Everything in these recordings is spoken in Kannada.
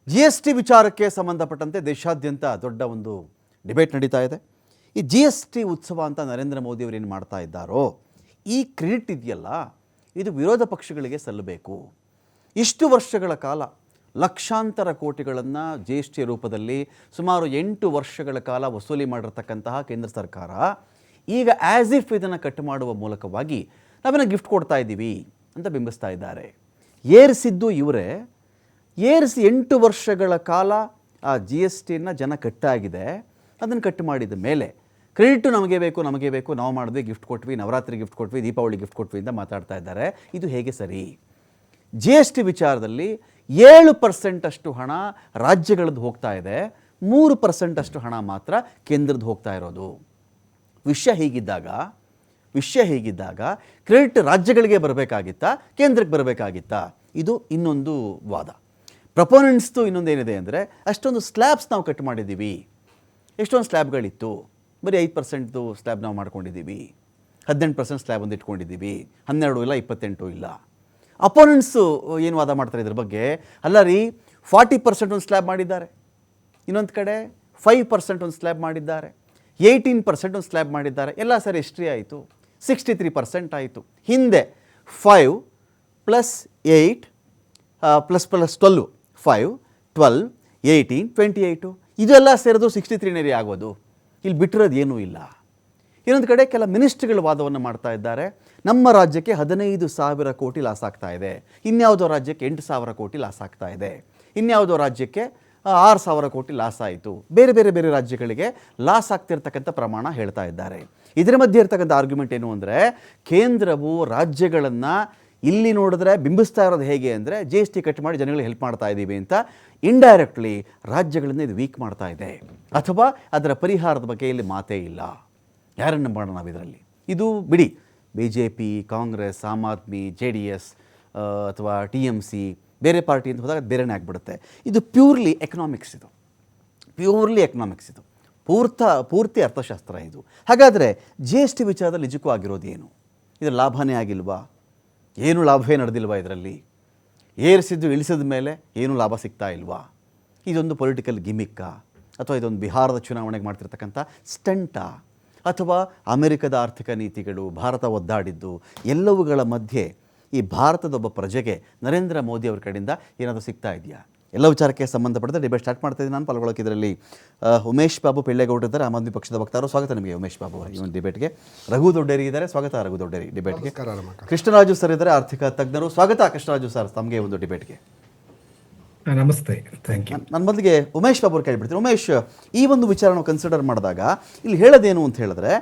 GST ವಿಚಾರಕ್ಕೆ ಸಂಬಂಧಪಟ್ಟಂತೆ ದೇಶಾದ್ಯಂತ ದೊಡ್ಡ ಒಂದು ಡಿಬೇಟ್ ನಡೀತಾ ಇದೆ. ಈ GST ಉತ್ಸವ ಅಂತ ನರೇಂದ್ರ ಮೋದಿ ಅವರು ಏನು ಮಾಡ್ತಾ ಇದ್ದಾರೋ, ಈ ಕ್ರೆಡಿಟ್ ಇದೆಯಲ್ಲ, ಇದು ವಿರೋಧ ಪಕ್ಷಗಳಿಗೆ ಸಲ್ಲಬೇಕು. ಇಷ್ಟು ವರ್ಷಗಳ ಕಾಲ ಲಕ್ಷಾಂತರ ಕೋಟಿಗಳನ್ನು GST ರೂಪದಲ್ಲಿ ಸುಮಾರು 8 ವರ್ಷಗಳ ಕಾಲ ವಸೂಲಿ ಮಾಡಿರ್ತಕ್ಕಂತಹ ಕೇಂದ್ರ ಸರ್ಕಾರ ಈಗ ಆ್ಯಸ್ ಇಫ್ ಇದನ್ನು ಕಟ್ ಮಾಡುವ ಮೂಲಕವಾಗಿ ನಾವೇನೋ ಗಿಫ್ಟ್ ಕೊಡ್ತಾ ಇದ್ದೀವಿ ಅಂತ ಬಿಂಬಿಸ್ತಾ ಇದ್ದಾರೆ. ಏರಿಸಿದ್ದು ಇವರೇ. ಏರಿಸಿ 8 ವರ್ಷಗಳ ಕಾಲ ಆ GSTನ ಜನ ಕಟ್ಟಾಗಿದೆ. ಅದನ್ನು ಕಟ್ ಮಾಡಿದ ಮೇಲೆ ಕ್ರೆಡಿಟು ನಮಗೆ ಬೇಕು, ನಾವು ಮಾಡಿದ್ವಿ, ಗಿಫ್ಟ್ ಕೊಟ್ವಿ, ನವರಾತ್ರಿ ಗಿಫ್ಟ್ ಕೊಟ್ವಿ, ದೀಪಾವಳಿ ಗಿಫ್ಟ್ ಕೊಟ್ವಿ ಅಂತ ಮಾತಾಡ್ತಾ ಇದ್ದಾರೆ. ಇದು ಹೇಗೆ ಸರಿ? GST ವಿಚಾರದಲ್ಲಿ 7% ಅಷ್ಟು ಹಣ ರಾಜ್ಯಗಳದ್ದು ಹೋಗ್ತಾ ಇದೆ, 3% ಅಷ್ಟು ಹಣ ಮಾತ್ರ ಕೇಂದ್ರದ್ದು ಹೋಗ್ತಾ ಇರೋದು. ವಿಷಯ ಹೀಗಿದ್ದಾಗ ಕ್ರೆಡಿಟ್ ರಾಜ್ಯಗಳಿಗೆ ಬರಬೇಕಾಗಿತ್ತಾ, ಕೇಂದ್ರಕ್ಕೆ ಬರಬೇಕಾಗಿತ್ತಾ? ಇದು ಇನ್ನೊಂದು ವಾದ. ಪ್ರಪೋನೆಂಟ್ಸ್ದು ಇನ್ನೊಂದೇನಿದೆ ಅಂದರೆ, ಅಷ್ಟೊಂದು ಸ್ಲ್ಯಾಬ್ಸ್ ನಾವು ಕಟ್ ಮಾಡಿದ್ದೀವಿ, ಎಷ್ಟೊಂದು ಸ್ಲ್ಯಾಬ್ಗಳಿತ್ತು, ಬರೀ 5% ಸ್ಲ್ಯಾಬ್ ನಾವು ಮಾಡ್ಕೊಂಡಿದ್ದೀವಿ, 18% ಸ್ಲ್ಯಾಬ್ ಒಂದು ಇಟ್ಕೊಂಡಿದ್ದೀವಿ, 12 ಇಲ್ಲ 28 ಇಲ್ಲ. ಅಪೋನೆಂಟ್ಸು ಏನು ವಾದ ಮಾಡ್ತಾರೆ ಇದ್ರ ಬಗ್ಗೆ? ಅಲ್ಲ ರೀ, 40% ಒಂದು ಸ್ಲ್ಯಾಬ್ ಮಾಡಿದ್ದಾರೆ, ಇನ್ನೊಂದು ಕಡೆ 5% ಒಂದು ಸ್ಲ್ಯಾಬ್ ಮಾಡಿದ್ದಾರೆ, 18% ಒಂದು ಸ್ಲ್ಯಾಬ್ ಮಾಡಿದ್ದಾರೆ. ಎಲ್ಲ ಸರಿ ಎಷ್ಟ್ರಿ ಆಯಿತು? 63% ಆಯಿತು. ಹಿಂದೆ 5 + 8 + 12 5 12 18 28 ಇದೆಲ್ಲ ಸೇರಿದು 63 ಆಗೋದು. ಇಲ್ಲಿ ಬಿಟ್ಟಿರೋದು ಏನೂ ಇಲ್ಲ. ಇನ್ನೊಂದು ಕಡೆ ಕೆಲ ಮಿನಿಸ್ಟ್ರಿಗಳು ವಾದವನ್ನು ಮಾಡ್ತಾ ಇದ್ದಾರೆ. ನಮ್ಮ ರಾಜ್ಯಕ್ಕೆ 15,000 ಕೋಟಿ ಲಾಸ್ ಆಗ್ತಾ ಇದೆ, ಇನ್ಯಾವುದೋ ರಾಜ್ಯಕ್ಕೆ 8,000 ಕೋಟಿ ಲಾಸ್ ಆಗ್ತಾ ಇದೆ, ಇನ್ಯಾವುದೋ ರಾಜ್ಯಕ್ಕೆ 6,000 ಕೋಟಿ ಲಾಸ್ ಆಯಿತು. ಬೇರೆ ರಾಜ್ಯಗಳಿಗೆ ಲಾಸ್ ಆಗ್ತಿರ್ತಕ್ಕಂಥ ಪ್ರಮಾಣ ಹೇಳ್ತಾ ಇದ್ದಾರೆ. ಇದರ ಮಧ್ಯೆ ಇರ್ತಕ್ಕಂಥ ಆರ್ಗ್ಯುಮೆಂಟ್ ಏನು ಅಂದರೆ, ಕೇಂದ್ರವು ರಾಜ್ಯಗಳನ್ನು ಇಲ್ಲಿ ನೋಡಿದ್ರೆ ಬಿಂಬಿಸ್ತಾ ಇರೋದು ಹೇಗೆ ಅಂದರೆ, GST ಕಟ್ ಮಾಡಿ ಜನಗಳಿಗೆ ಹೆಲ್ಪ್ ಮಾಡ್ತಾ ಇದ್ದೀವಿ ಅಂತ. ಇಂಡೈರೆಕ್ಟ್ಲಿ ರಾಜ್ಯಗಳನ್ನು ಇದು ವೀಕ್ ಮಾಡ್ತಾ ಇದೆ, ಅಥವಾ ಅದರ ಪರಿಹಾರದ ಬಗ್ಗೆ ಇಲ್ಲಿ ಮಾತೇ ಇಲ್ಲ. ಯಾರನ್ನು ನಂಬೋಣ ನಾವು ಇದರಲ್ಲಿ? ಇದು ಬಿಡಿ, BJP, ಕಾಂಗ್ರೆಸ್, ಆಮ್ ಆದ್ಮಿ, JDS ಅಥವಾ TMC ಬೇರೆ ಪಾರ್ಟಿ ಅಂತ ಹೋದಾಗ ಬೇರೆನೇ ಆಗಿಬಿಡುತ್ತೆ. ಇದು ಪ್ಯೂರ್ಲಿ ಎಕನಾಮಿಕ್ಸ್, ಇದು ಪೂರ್ತಿ ಅರ್ಥಶಾಸ್ತ್ರ ಇದು. ಹಾಗಾದರೆ GST ವಿಚಾರದಲ್ಲಿ ನಿಜಕ್ಕೂ ಆಗಿರೋದು ಏನು? ಇದರ ಲಾಭನೇ ಆಗಿಲ್ವಾ? ಏನು ಲಾಭವೇ ನಡೆದಿಲ್ವಾ ಇದರಲ್ಲಿ? ಏರಿಸಿದ್ದು ಇಳಿಸಿದ ಮೇಲೆ ಏನು ಲಾಭ ಸಿಗ್ತಾ ಇಲ್ವಾ? ಇದೊಂದು ಪೊಲಿಟಿಕಲ್ ಗಿಮಿಕ್ಕಾ, ಅಥವಾ ಇದೊಂದು ಬಿಹಾರದ ಚುನಾವಣೆಗೆ ಮಾಡ್ತಿರ್ತಕ್ಕಂಥ ಸ್ಟಂಟಾ, ಅಥವಾ ಅಮೆರಿಕದ ಆರ್ಥಿಕ ನೀತಿಗಳು, ಭಾರತ ಒದ್ದಾಡಿದ್ದು, ಎಲ್ಲವುಗಳ ಮಧ್ಯೆ ಈ ಭಾರತದ ಒಬ್ಬ ಪ್ರಜೆಗೆ ನರೇಂದ್ರ ಮೋದಿ ಅವ್ರ ಕಡೆಯಿಂದ ಏನಾದರೂ ಸಿಗ್ತಾ ಇದೆಯಾ? ಎಲ್ಲ ವಿಚಾರಕ್ಕೆ ಸಂಬಂಧಪಟ್ಟಂತೆ ಡಿಬೇಟ್ ಸ್ಟಾರ್ಟ್ ಮಾಡ್ತಾಯಿದ್ದೀನಿ. ನಾನು ಪಾಲ್ಗೊಳ್ಳೋಕೆ ಇದರಲ್ಲಿ ಉಮೇಶ್ ಬಾಬು ಪೆಳ್ಳೆಗೌಡರು ಇದ್ದಾರೆ, ಆಮ್ ಆದ್ಮಿ ಪಕ್ಷದ ವಕ್ತಾರರು. ಸ್ವಾಗತ ನಿಮಗೆ ಉಮೇಶ್ ಬಾಬು ಅವರು ಈ ಒಂದು ಡಿಬೇಟ್ಗೆ. ರಘು ದೊಡ್ಡೇರಿ ಇದ್ದಾರೆ, ಸ್ವಾಗತ ರಘು ದೊಡ್ಡೇರಿ ಡಿಬೇಟ್ಗೆ. ಕೃಷ್ಣರಾಜು ಸರ್ ಇದ್ದಾರೆ, ಆರ್ಥಿಕ ತಜ್ಞರು. ಸ್ವಾಗತ ಕೃಷ್ಣರಾಜು ಸರ್ ತಮಗೆ ಒಂದು ಡಿಬೇಟ್ಗೆ. ನಮಸ್ತೆ, ಥ್ಯಾಂಕ್ ಯು. ನನ್ನ ಮೊದಲಿಗೆ ಉಮೇಶ್ ಬಾಬು ಅವ್ರು ಕೇಳಿಬಿಡ್ತೀನಿ. ಉಮೇಶ್, ಈ ಒಂದು ವಿಚಾರ ನಾವು ಕನ್ಸಿಡರ್ ಮಾಡಿದಾಗ ಇಲ್ಲಿ ಹೇಳೋದೇನು ಅಂತ ಹೇಳಿದ್ರೆ,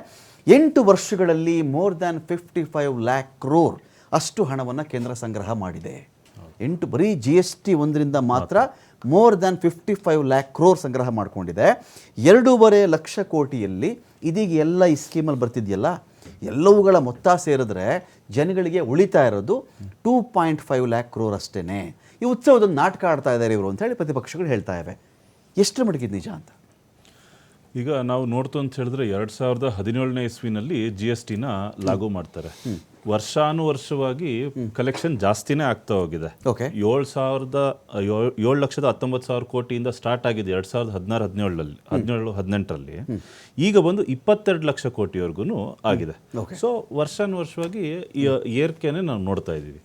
8 ವರ್ಷಗಳಲ್ಲಿ ಮೋರ್ ದ್ಯಾನ್ 55 lakh crore ಅಷ್ಟು ಹಣವನ್ನು ಕೇಂದ್ರ ಸಂಗ್ರಹ ಮಾಡಿದೆ. ಬರೀ GST ಒಂದರಿಂದ ಮಾತ್ರ ಮೋರ್ ದ್ಯಾನ್ 55 lakh crore ಸಂಗ್ರಹ ಮಾಡಿಕೊಂಡಿದೆ. 2.5 ಲಕ್ಷ ಕೋಟಿಯಲ್ಲಿ ಇದೀಗ ಎಲ್ಲ ಈ ಸ್ಕೀಮಲ್ಲಿ ಬರ್ತಿದೆಯಲ್ಲ, ಎಲ್ಲವುಗಳ ಮೊತ್ತ ಸೇರಿದ್ರೆ ಜನಗಳಿಗೆ ಉಳಿತಾ ಇರೋದು 2.5 lakh crore ಅಷ್ಟೇ. ಈ ಉತ್ಸವದೊಂದು ನಾಟಕ ಆಡ್ತಾ ಇದ್ದಾರೆ ಇವರು ಅಂತ ಹೇಳಿ ಪ್ರತಿಪಕ್ಷಗಳು ಹೇಳ್ತಾ ಇವೆ. ಎಷ್ಟರ ಮಟ್ಟಿಗೆ ನಿಜ ಅಂತ? ಈಗ ನಾವು ನೋಡ್ತು ಅಂತ ಹೇಳಿದ್ರೆ 2017ನೇ ಇಸ್ವಿನಲ್ಲಿ GSTನ ಲಾಗು ಮಾಡ್ತಾರೆ. ವರ್ಷಾನುವರ್ಷವಾಗಿ ಕಲೆಕ್ಷನ್ ಜಾಸ್ತಿನೇ ಆಗ್ತಾ ಹೋಗಿದೆ. 7,19,000 ಕೋಟಿಯಿಂದ ಸ್ಟಾರ್ಟ್ ಆಗಿದೆ 2016-17 ಈಗ ಬಂದು 22 ಲಕ್ಷ ಕೋಟಿವರೆಗೂ ಆಗಿದೆ. ಸೊ ವರ್ಷಾನುವರ್ಷವಾಗಿ ಏರಿಕೆನೆ ನಾವು ನೋಡ್ತಾ ಇದ್ದೀವಿ.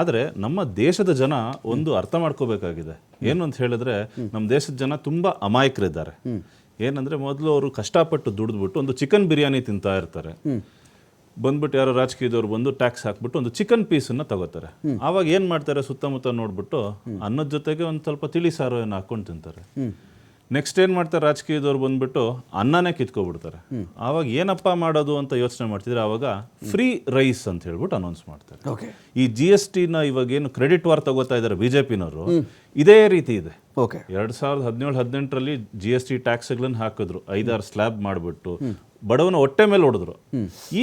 ಆದರೆ ನಮ್ಮ ದೇಶದ ಜನ ಒಂದು ಅರ್ಥ ಮಾಡ್ಕೋಬೇಕಾಗಿದೆ. ಏನು ಅಂತ ಹೇಳಿದ್ರೆ, ನಮ್ಮ ದೇಶದ ಜನ ತುಂಬಾ ಅಮಾಯಕರಿದ್ದಾರೆ. ಏನಂದ್ರೆ, ಮೊದಲು ಅವರು ಕಷ್ಟಪಟ್ಟು ದುಡಿದ್ಬಿಟ್ಟು ಒಂದು ಚಿಕನ್ ಬಿರಿಯಾನಿ ತಿಂತಾ ಇರ್ತಾರೆ, ಬಂದ್ಬಿಟ್ಟು ಯಾರೋ ರಾಜಕೀಯದವ್ರು ಬಂದು ಟ್ಯಾಕ್ಸ್ ಹಾಕ್ಬಿಟ್ಟು ಒಂದು ಚಿಕನ್ ಪೀಸನ್ನು ತಗೋತಾರೆ. ಆವಾಗ ಏನು ಮಾಡ್ತಾರೆ, ಸುತ್ತಮುತ್ತ ನೋಡ್ಬಿಟ್ಟು ಅನ್ನದ ಜೊತೆಗೆ ಒಂದು ಸ್ವಲ್ಪ ತಿಳಿ ಸಾರು ಏನು ಹಾಕೊಂಡು ತಿಂತಾರೆ. ನೆಕ್ಸ್ಟ್ ಏನು ಮಾಡ್ತಾರೆ, ರಾಜಕೀಯದವ್ರು ಬಂದ್ಬಿಟ್ಟು ಅನ್ನನೇ ಕಿತ್ಕೊಬಿಡ್ತಾರೆ. ಆವಾಗ ಏನಪ್ಪ ಮಾಡೋದು ಅಂತ ಯೋಚನೆ ಮಾಡ್ತಿದ್ರೆ, ಆವಾಗ ಫ್ರೀ ರೈಸ್ ಅಂತ ಹೇಳ್ಬಿಟ್ಟು ಅನೌನ್ಸ್ ಮಾಡ್ತಾರೆ. ಈ GSTನ ಇವಾಗ ಏನು ಕ್ರೆಡಿಟ್ ವಾರ್ ತಗೋತಾ ಇದ್ದಾರೆ BJPನವರು, ಇದೇ ರೀತಿ ಇದೆ. 2017-18ರಲ್ಲಿ GST ಟ್ಯಾಕ್ಸ್ಗಳನ್ನು ಹಾಕಿದ್ರು, 5-6 ಸ್ಲ್ಯಾಬ್ ಮಾಡಿಬಿಟ್ಟು ಬಡವನ ಹೊಟ್ಟೆ ಮೇಲೆ ಹೊಡೆದ್ರು.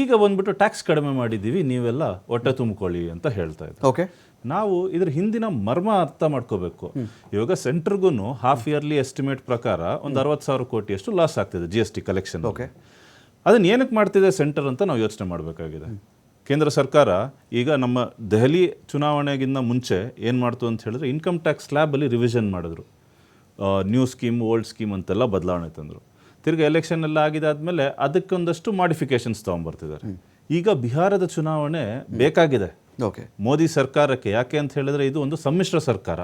ಈಗ ಬಂದ್ಬಿಟ್ಟು ಟ್ಯಾಕ್ಸ್ ಕಡಿಮೆ ಮಾಡಿದ್ದೀವಿ, ನೀವೆಲ್ಲ ಹೊಟ್ಟೆ ತುಂಬಿಕೊಳ್ಳಿ ಅಂತ ಹೇಳ್ತಾ ಇದ್ದಾರೆ. ನಾವು ಇದ್ರ ಹಿಂದಿನ ಮರ್ಮ ಅರ್ಥ ಮಾಡ್ಕೋಬೇಕು. ಇವಾಗ ಸೆಂಟ್ರಿಗೂ ಹಾಫ್ ಇಯರ್ಲಿ ಎಸ್ಟಿಮೇಟ್ ಪ್ರಕಾರ ಒಂದು 60,000 ಕೋಟಿಯಷ್ಟು ಲಾಸ್ ಆಗ್ತಿದೆ GST ಕಲೆಕ್ಷನ್. ಅದನ್ನ ಏನಕ್ಕೆ ಮಾಡ್ತಿದೆ ಸೆಂಟರ್ ಅಂತ ನಾವು ಯೋಚನೆ ಮಾಡಬೇಕಾಗಿದೆ. ಕೇಂದ್ರ ಸರ್ಕಾರ ಈಗ ನಮ್ಮ ದೆಹಲಿ ಚುನಾವಣೆಗಿಂತ ಮುಂಚೆ ಏನು ಮಾಡ್ತು ಅಂತ ಹೇಳಿದ್ರೆ, ಇನ್ಕಮ್ ಟ್ಯಾಕ್ಸ್ ಸ್ಲ್ಯಾಬಲ್ಲಿ ರಿವಿಷನ್ ಮಾಡಿದ್ರು. ನ್ಯೂ ಸ್ಕೀಮ್ ಓಲ್ಡ್ ಸ್ಕೀಮ್ ಅಂತೆಲ್ಲ ಬದಲಾವಣೆ ತಂದರು. ತಿರ್ಗಿ ಎಲೆಕ್ಷನ್ ಎಲ್ಲ ಆಗಿದಾದ್ಮೇಲೆ ಅದಕ್ಕೊಂದಷ್ಟು ಮಾಡಿಫಿಕೇಶನ್ಸ್ ತೊಗೊಂಬರ್ತಿದ್ದಾರೆ. ಈಗ ಬಿಹಾರದ ಚುನಾವಣೆ ಬೇಕಾಗಿದೆ ಓಕೆ ಮೋದಿ ಸರ್ಕಾರಕ್ಕೆ. ಯಾಕೆ ಅಂತ ಹೇಳಿದ್ರೆ ಇದು ಒಂದು ಸಮ್ಮಿಶ್ರ ಸರ್ಕಾರ.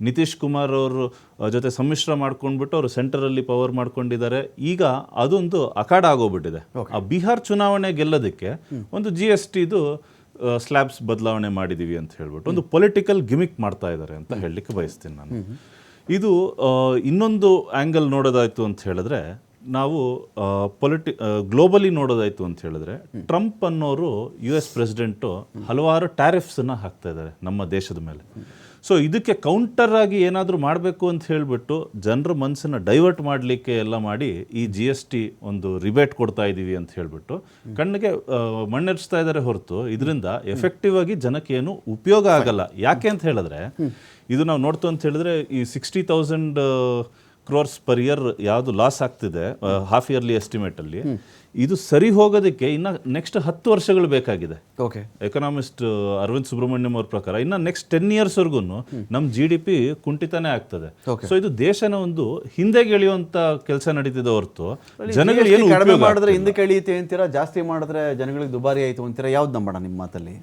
ನಿತೀಶ್ ಕುಮಾರ್ ಅವರು ಜೊತೆ ಸಮ್ಮಿಶ್ರ ಮಾಡ್ಕೊಂಡ್ಬಿಟ್ಟು ಅವರು ಸೆಂಟರಲ್ಲಿ ಪವರ್ ಮಾಡ್ಕೊಂಡಿದ್ದಾರೆ. ಈಗ ಅದೊಂದು ಅಖಾಡ ಆಗೋಗ್ಬಿಟ್ಟಿದೆ. ಆ ಬಿಹಾರ್ ಚುನಾವಣೆ ಗೆಲ್ಲೋದಕ್ಕೆ ಒಂದು GSTದು ಸ್ಲ್ಯಾಬ್ಸ್ ಬದಲಾವಣೆ ಮಾಡಿದೀವಿ ಅಂತ ಹೇಳ್ಬಿಟ್ಟು ಒಂದು ಪೊಲಿಟಿಕಲ್ ಗಿಮಿಕ್ ಮಾಡ್ತಾ ಇದ್ದಾರೆ ಅಂತ ಹೇಳಲಿಕ್ಕೆ ಬಯಸ್ತೀನಿ ನಾನು. ಇದು ಇನ್ನೊಂದು ಆ್ಯಂಗಲ್ ನೋಡೋದಾಯ್ತು ಅಂತ ಹೇಳಿದ್ರೆ, ನಾವು ಗ್ಲೋಬಲಿ ನೋಡೋದಾಯ್ತು ಅಂತ ಹೇಳಿದ್ರೆ, ಟ್ರಂಪ್ ಅನ್ನೋರು US ಪ್ರೆಸಿಡೆಂಟು ಹಲವಾರು ಟ್ಯಾರಿಫ್ಸನ್ನು ಹಾಕ್ತಾ ಇದ್ದಾರೆ ನಮ್ಮ ದೇಶದ ಮೇಲೆ. ಸೊ ಇದಕ್ಕೆ ಕೌಂಟರ್ ಆಗಿ ಏನಾದರೂ ಮಾಡಬೇಕು ಅಂತ ಹೇಳಿಬಿಟ್ಟು ಜನರ ಮನಸ್ಸನ್ನು ಡೈವರ್ಟ್ ಮಾಡಲಿಕ್ಕೆ ಎಲ್ಲ ಮಾಡಿ ಈ GST ಒಂದು ರಿಬೇಟ್ ಕೊಡ್ತಾ ಇದ್ದೀವಿ ಅಂತ ಹೇಳಿಬಿಟ್ಟು ಕಣ್ಣಿಗೆ ಮಣ್ಣೆರ್ಚ್ತಾ ಇದ್ದಾರೆ ಹೊರತು ಇದರಿಂದ ಎಫೆಕ್ಟಿವ್ ಆಗಿ ಜನಕ್ಕೆ ಏನು ಉಪಯೋಗ ಆಗಲ್ಲ. ಯಾಕೆ ಅಂತ ಹೇಳಿದ್ರೆ, ಇದು ನಾವು ನೋಡ್ತು ಅಂತ ಹೇಳಿದ್ರೆ ಈ 60,000 crores ಪರ್ ಇಯರ್ ಯಾವುದು ಲಾಸ್ ಆಗ್ತಿದೆ ಹಾಫ್ ಇಯರ್ಲಿ ಎಸ್ಟಿಮೇಟಲ್ಲಿ, ಇದು ಸರಿ ಹೋಗೋದಕ್ಕೆ ಇನ್ನು ನೆಕ್ಸ್ಟ್ 10 ವರ್ಷಗಳು ಬೇಕಾಗಿದೆ. ಓಕೆ ಎಕನಾಮಿಸ್ಟ್ ಅರವಿಂದ್ ಸುಬ್ರಹ್ಮಣ್ಯಂ ಅವ್ರ ಪ್ರಕಾರ ಇನ್ನು ನೆಕ್ಸ್ಟ್ 10 ಇಯರ್ಸ್ವರೆಗೂ ನಮ್ಮ GDP ಕುಂಠಿತಾನೇ ಆಗ್ತದೆ. ಸೊ ಇದು ದೇಶನ ಒಂದು ಹಿಂದೆಗೆ ಎಳೆಯುವಂತ ಕೆಲಸ ನಡೀತಿದೆ ಹೊರತು ಜನಗಳು ಏನು ಕಡಿಮೆ ಮಾಡಿದ್ರೆ ಹಿಂದಕ್ಕೆ ಎಳೆಯುತ್ತೆ ಅಂತೀರಾ, ಜಾಸ್ತಿ ಮಾಡಿದ್ರೆ ಜನಗಳಿಗೆ ದುಬಾರಿ ಆಯಿತು ಅಂತೀರಾ? ಯಾವ್ದು ನಂಬೋಣ ನಿಮ್ಮ ಮಾತಲ್ಲಿ?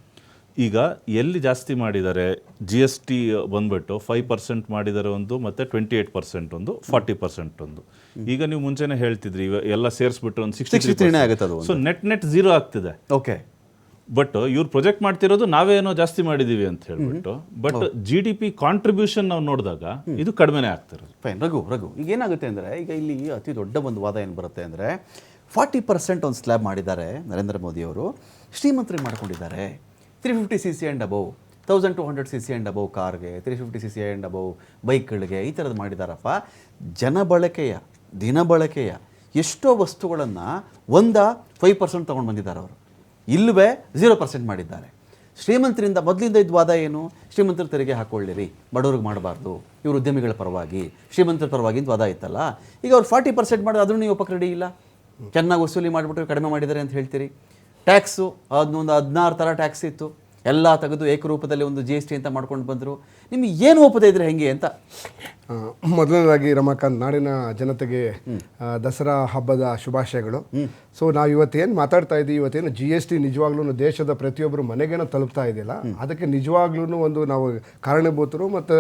ಈಗ ಎಲ್ಲಿ ಜಾಸ್ತಿ ಮಾಡಿದ್ದಾರೆ, GST ಬಂದ್ಬಿಟ್ಟು 5% ಮಾಡಿದ್ದಾರೆ ಒಂದು, ಮತ್ತು 28% ಒಂದು, 40% ಒಂದು. ಈಗ ನೀವು ಮುಂಚೆನೇ ಹೇಳ್ತಿದ್ರಿ ಎಲ್ಲ ಸೇರಿಸ್ಬಿಟ್ಟು ಒಂದು 63 ಆಗುತ್ತೆ ಅದು. ಸೊ ನೆಟ್ 0 ಆಗ್ತಿದೆ. ಓಕೆ, ಬಟ್ ಇವ್ರು ಪ್ರೊಜೆಕ್ಟ್ ಮಾಡ್ತಿರೋದು ನಾವೇನೋ ಜಾಸ್ತಿ ಮಾಡಿದೀವಿ ಅಂತ ಹೇಳ್ಬಿಟ್ಟು, ಬಟ್ GDP ಕಾಂಟ್ರಿಬ್ಯೂಷನ್ ನಾವು ನೋಡಿದಾಗ ಇದು ಕಡಿಮೆನೇ ಆಗ್ತಿರೋದು. ಫೈನ್. ರಘು ಈಗ ಏನಾಗುತ್ತೆ ಅಂದರೆ, ಈಗ ಇಲ್ಲಿ ಅತಿ ದೊಡ್ಡ ಒಂದು ವಾದ ಏನು ಬರುತ್ತೆ ಅಂದರೆ, 40% ಒಂದು ಸ್ಲ್ಯಾಬ್ ಮಾಡಿದ್ದಾರೆ ನರೇಂದ್ರ ಮೋದಿಯವರು, ಶ್ರೀಮಂತರಿಗೆ ಮಾಡ್ಕೊಂಡಿದ್ದಾರೆ. 350cc and above, 1200cc and above ಕಾರ್ಗೆ, 350cc ಆ್ಯಂಡ್ ಅಬೌವ್ ಬೈಕ್ಗಳಿಗೆ ಈ ಥರದ್ದು ಮಾಡಿದಾರಪ್ಪ. ಜನಬಳಕೆಯ ದಿನಬಳಕೆಯ ಎಷ್ಟೋ ವಸ್ತುಗಳನ್ನು 5% ತೊಗೊಂಡು ಬಂದಿದ್ದಾರೆ ಅವರು. ಇಲ್ಲವೇ 0% ಮಾಡಿದ್ದಾರೆ. ಶ್ರೀಮಂತರಿಂದ ಮೊದಲಿಂದ ಇದ್ದ ವಾದ ಏನು? ಶ್ರೀಮಂತರ ತೆರಿಗೆ ಹಾಕ್ಕೊಳ್ಳಿರಿ, ಬಡವ್ರಿಗೆ ಮಾಡಬಾರ್ದು, ಇವರು ಉದ್ಯಮಿಗಳ ಪರವಾಗಿ, ಶ್ರೀಮಂತರ ಪರವಾಗಿ ಅಂತ ವಾದ ಇತ್ತಲ್ಲ. ಈಗ ಅವ್ರು 40% ಮಾಡೋದು ಅದನ್ನು ನೀವು ಒಪ್ಪಕ್ಕೆ ರೆಡಿ ಇಲ್ಲ. ಚೆನ್ನಾಗಿ ವಸೂಲಿ ಮಾಡಿಬಿಟ್ಟು ಕಡಿಮೆ ಮಾಡಿದ್ದಾರೆ ಅಂತ ಹೇಳ್ತೀರಿ. ಟ್ಯಾಕ್ಸು ಅದನ್ನೊಂದು 16 ಥರ ಟ್ಯಾಕ್ಸ್ ಇತ್ತು, ಎಲ್ಲ ತೆಗೆದು ಏಕರೂಪದಲ್ಲಿ ಒಂದು GST ಅಂತ ಮಾಡ್ಕೊಂಡು ಬಂದರು. ನಿಮಗೆ ಏನು ಒಪ್ಪದೇ ಇದ್ರೆ ಹೆಂಗೆ ಅಂತ? ಮೊದಲನೇದಾಗಿ ರಮಾಕಾಂತ್, ನಾಡಿನ ಜನತೆಗೆ ದಸರಾ ಹಬ್ಬದ ಶುಭಾಶಯಗಳು. ಸೊ ನಾವು ಇವತ್ತೇನು ಮಾತಾಡ್ತಾ ಇದ್ದೀವಿ, ಇವತ್ತೇನು GST ನಿಜವಾಗ್ಲೂ ದೇಶದ ಪ್ರತಿಯೊಬ್ಬರು ಮನೆಗೇನೋ ತಲುಪ್ತಾ ಇದೆಯಲ್ಲ, ಅದಕ್ಕೆ ನಿಜವಾಗ್ಲೂ ಒಂದು ನಾವು ಕಾರಣಭೂತರು ಮತ್ತು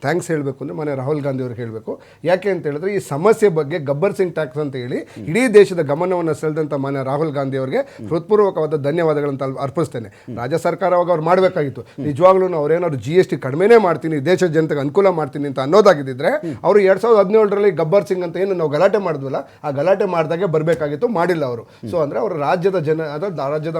ಥ್ಯಾಂಕ್ಸ್ ಹೇಳಬೇಕು ಅಂದರೆ ಮನೆ ರಾಹುಲ್ ಗಾಂಧಿ ಅವ್ರಿಗೆ ಹೇಳಬೇಕು. ಯಾಕೆ ಅಂತ ಹೇಳಿದ್ರೆ, ಈ ಸಮಸ್ಯೆ ಬಗ್ಗೆ ಗಬ್ಬರ್ ಸಿಂಗ್ ಟ್ಯಾಕ್ಸ್ ಅಂತ ಹೇಳಿ ಇಡೀ ದೇಶದ ಗಮನವನ್ನು ಸೆಳೆದಂಥ ಮನೆ ರಾಹುಲ್ ಗಾಂಧಿ ಅವರಿಗೆ ಹೃತ್ಪೂರ್ವಕವಾದ ಧನ್ಯವಾದಗಳಂತ ಅರ್ಪಿಸ್ತೇನೆ. ರಾಜ್ಯ ಸರ್ಕಾರವಾಗ ಅವ್ರು ಮಾಡಬೇಕಾಗಿತ್ತು. ನಿಜವಾಗ್ಲೂ ಅವ್ರೇನಾದ್ರು GST ಕಡಿಮೆನೇ ಮಾಡ್ತೀನಿ, ದೇಶದ ಜನತೆಗೆ ಅನುಕೂಲ ಮಾಡ್ತೀನಿ ಅಂತ ಅನ್ನೋದಾಗಿದ್ದರೆ ಅವರು 2017ರಲ್ಲಿ ಗಬ್ಬರ್ ಸಿಂಗ್ ಅಂತ ಏನು ನಾವು ಗಲಾಟೆ ಮಾಡಿದ್ವಲ್ಲ, ಆ ಗಲಾಟೆ ಮಾಡಿದಾಗೆ ಬರಬೇಕಾಗಿತ್ತು, ಮಾಡಿಲ್ಲ ಅವರು. ಸೊ ಅಂದರೆ ಅವರು ರಾಜ್ಯದ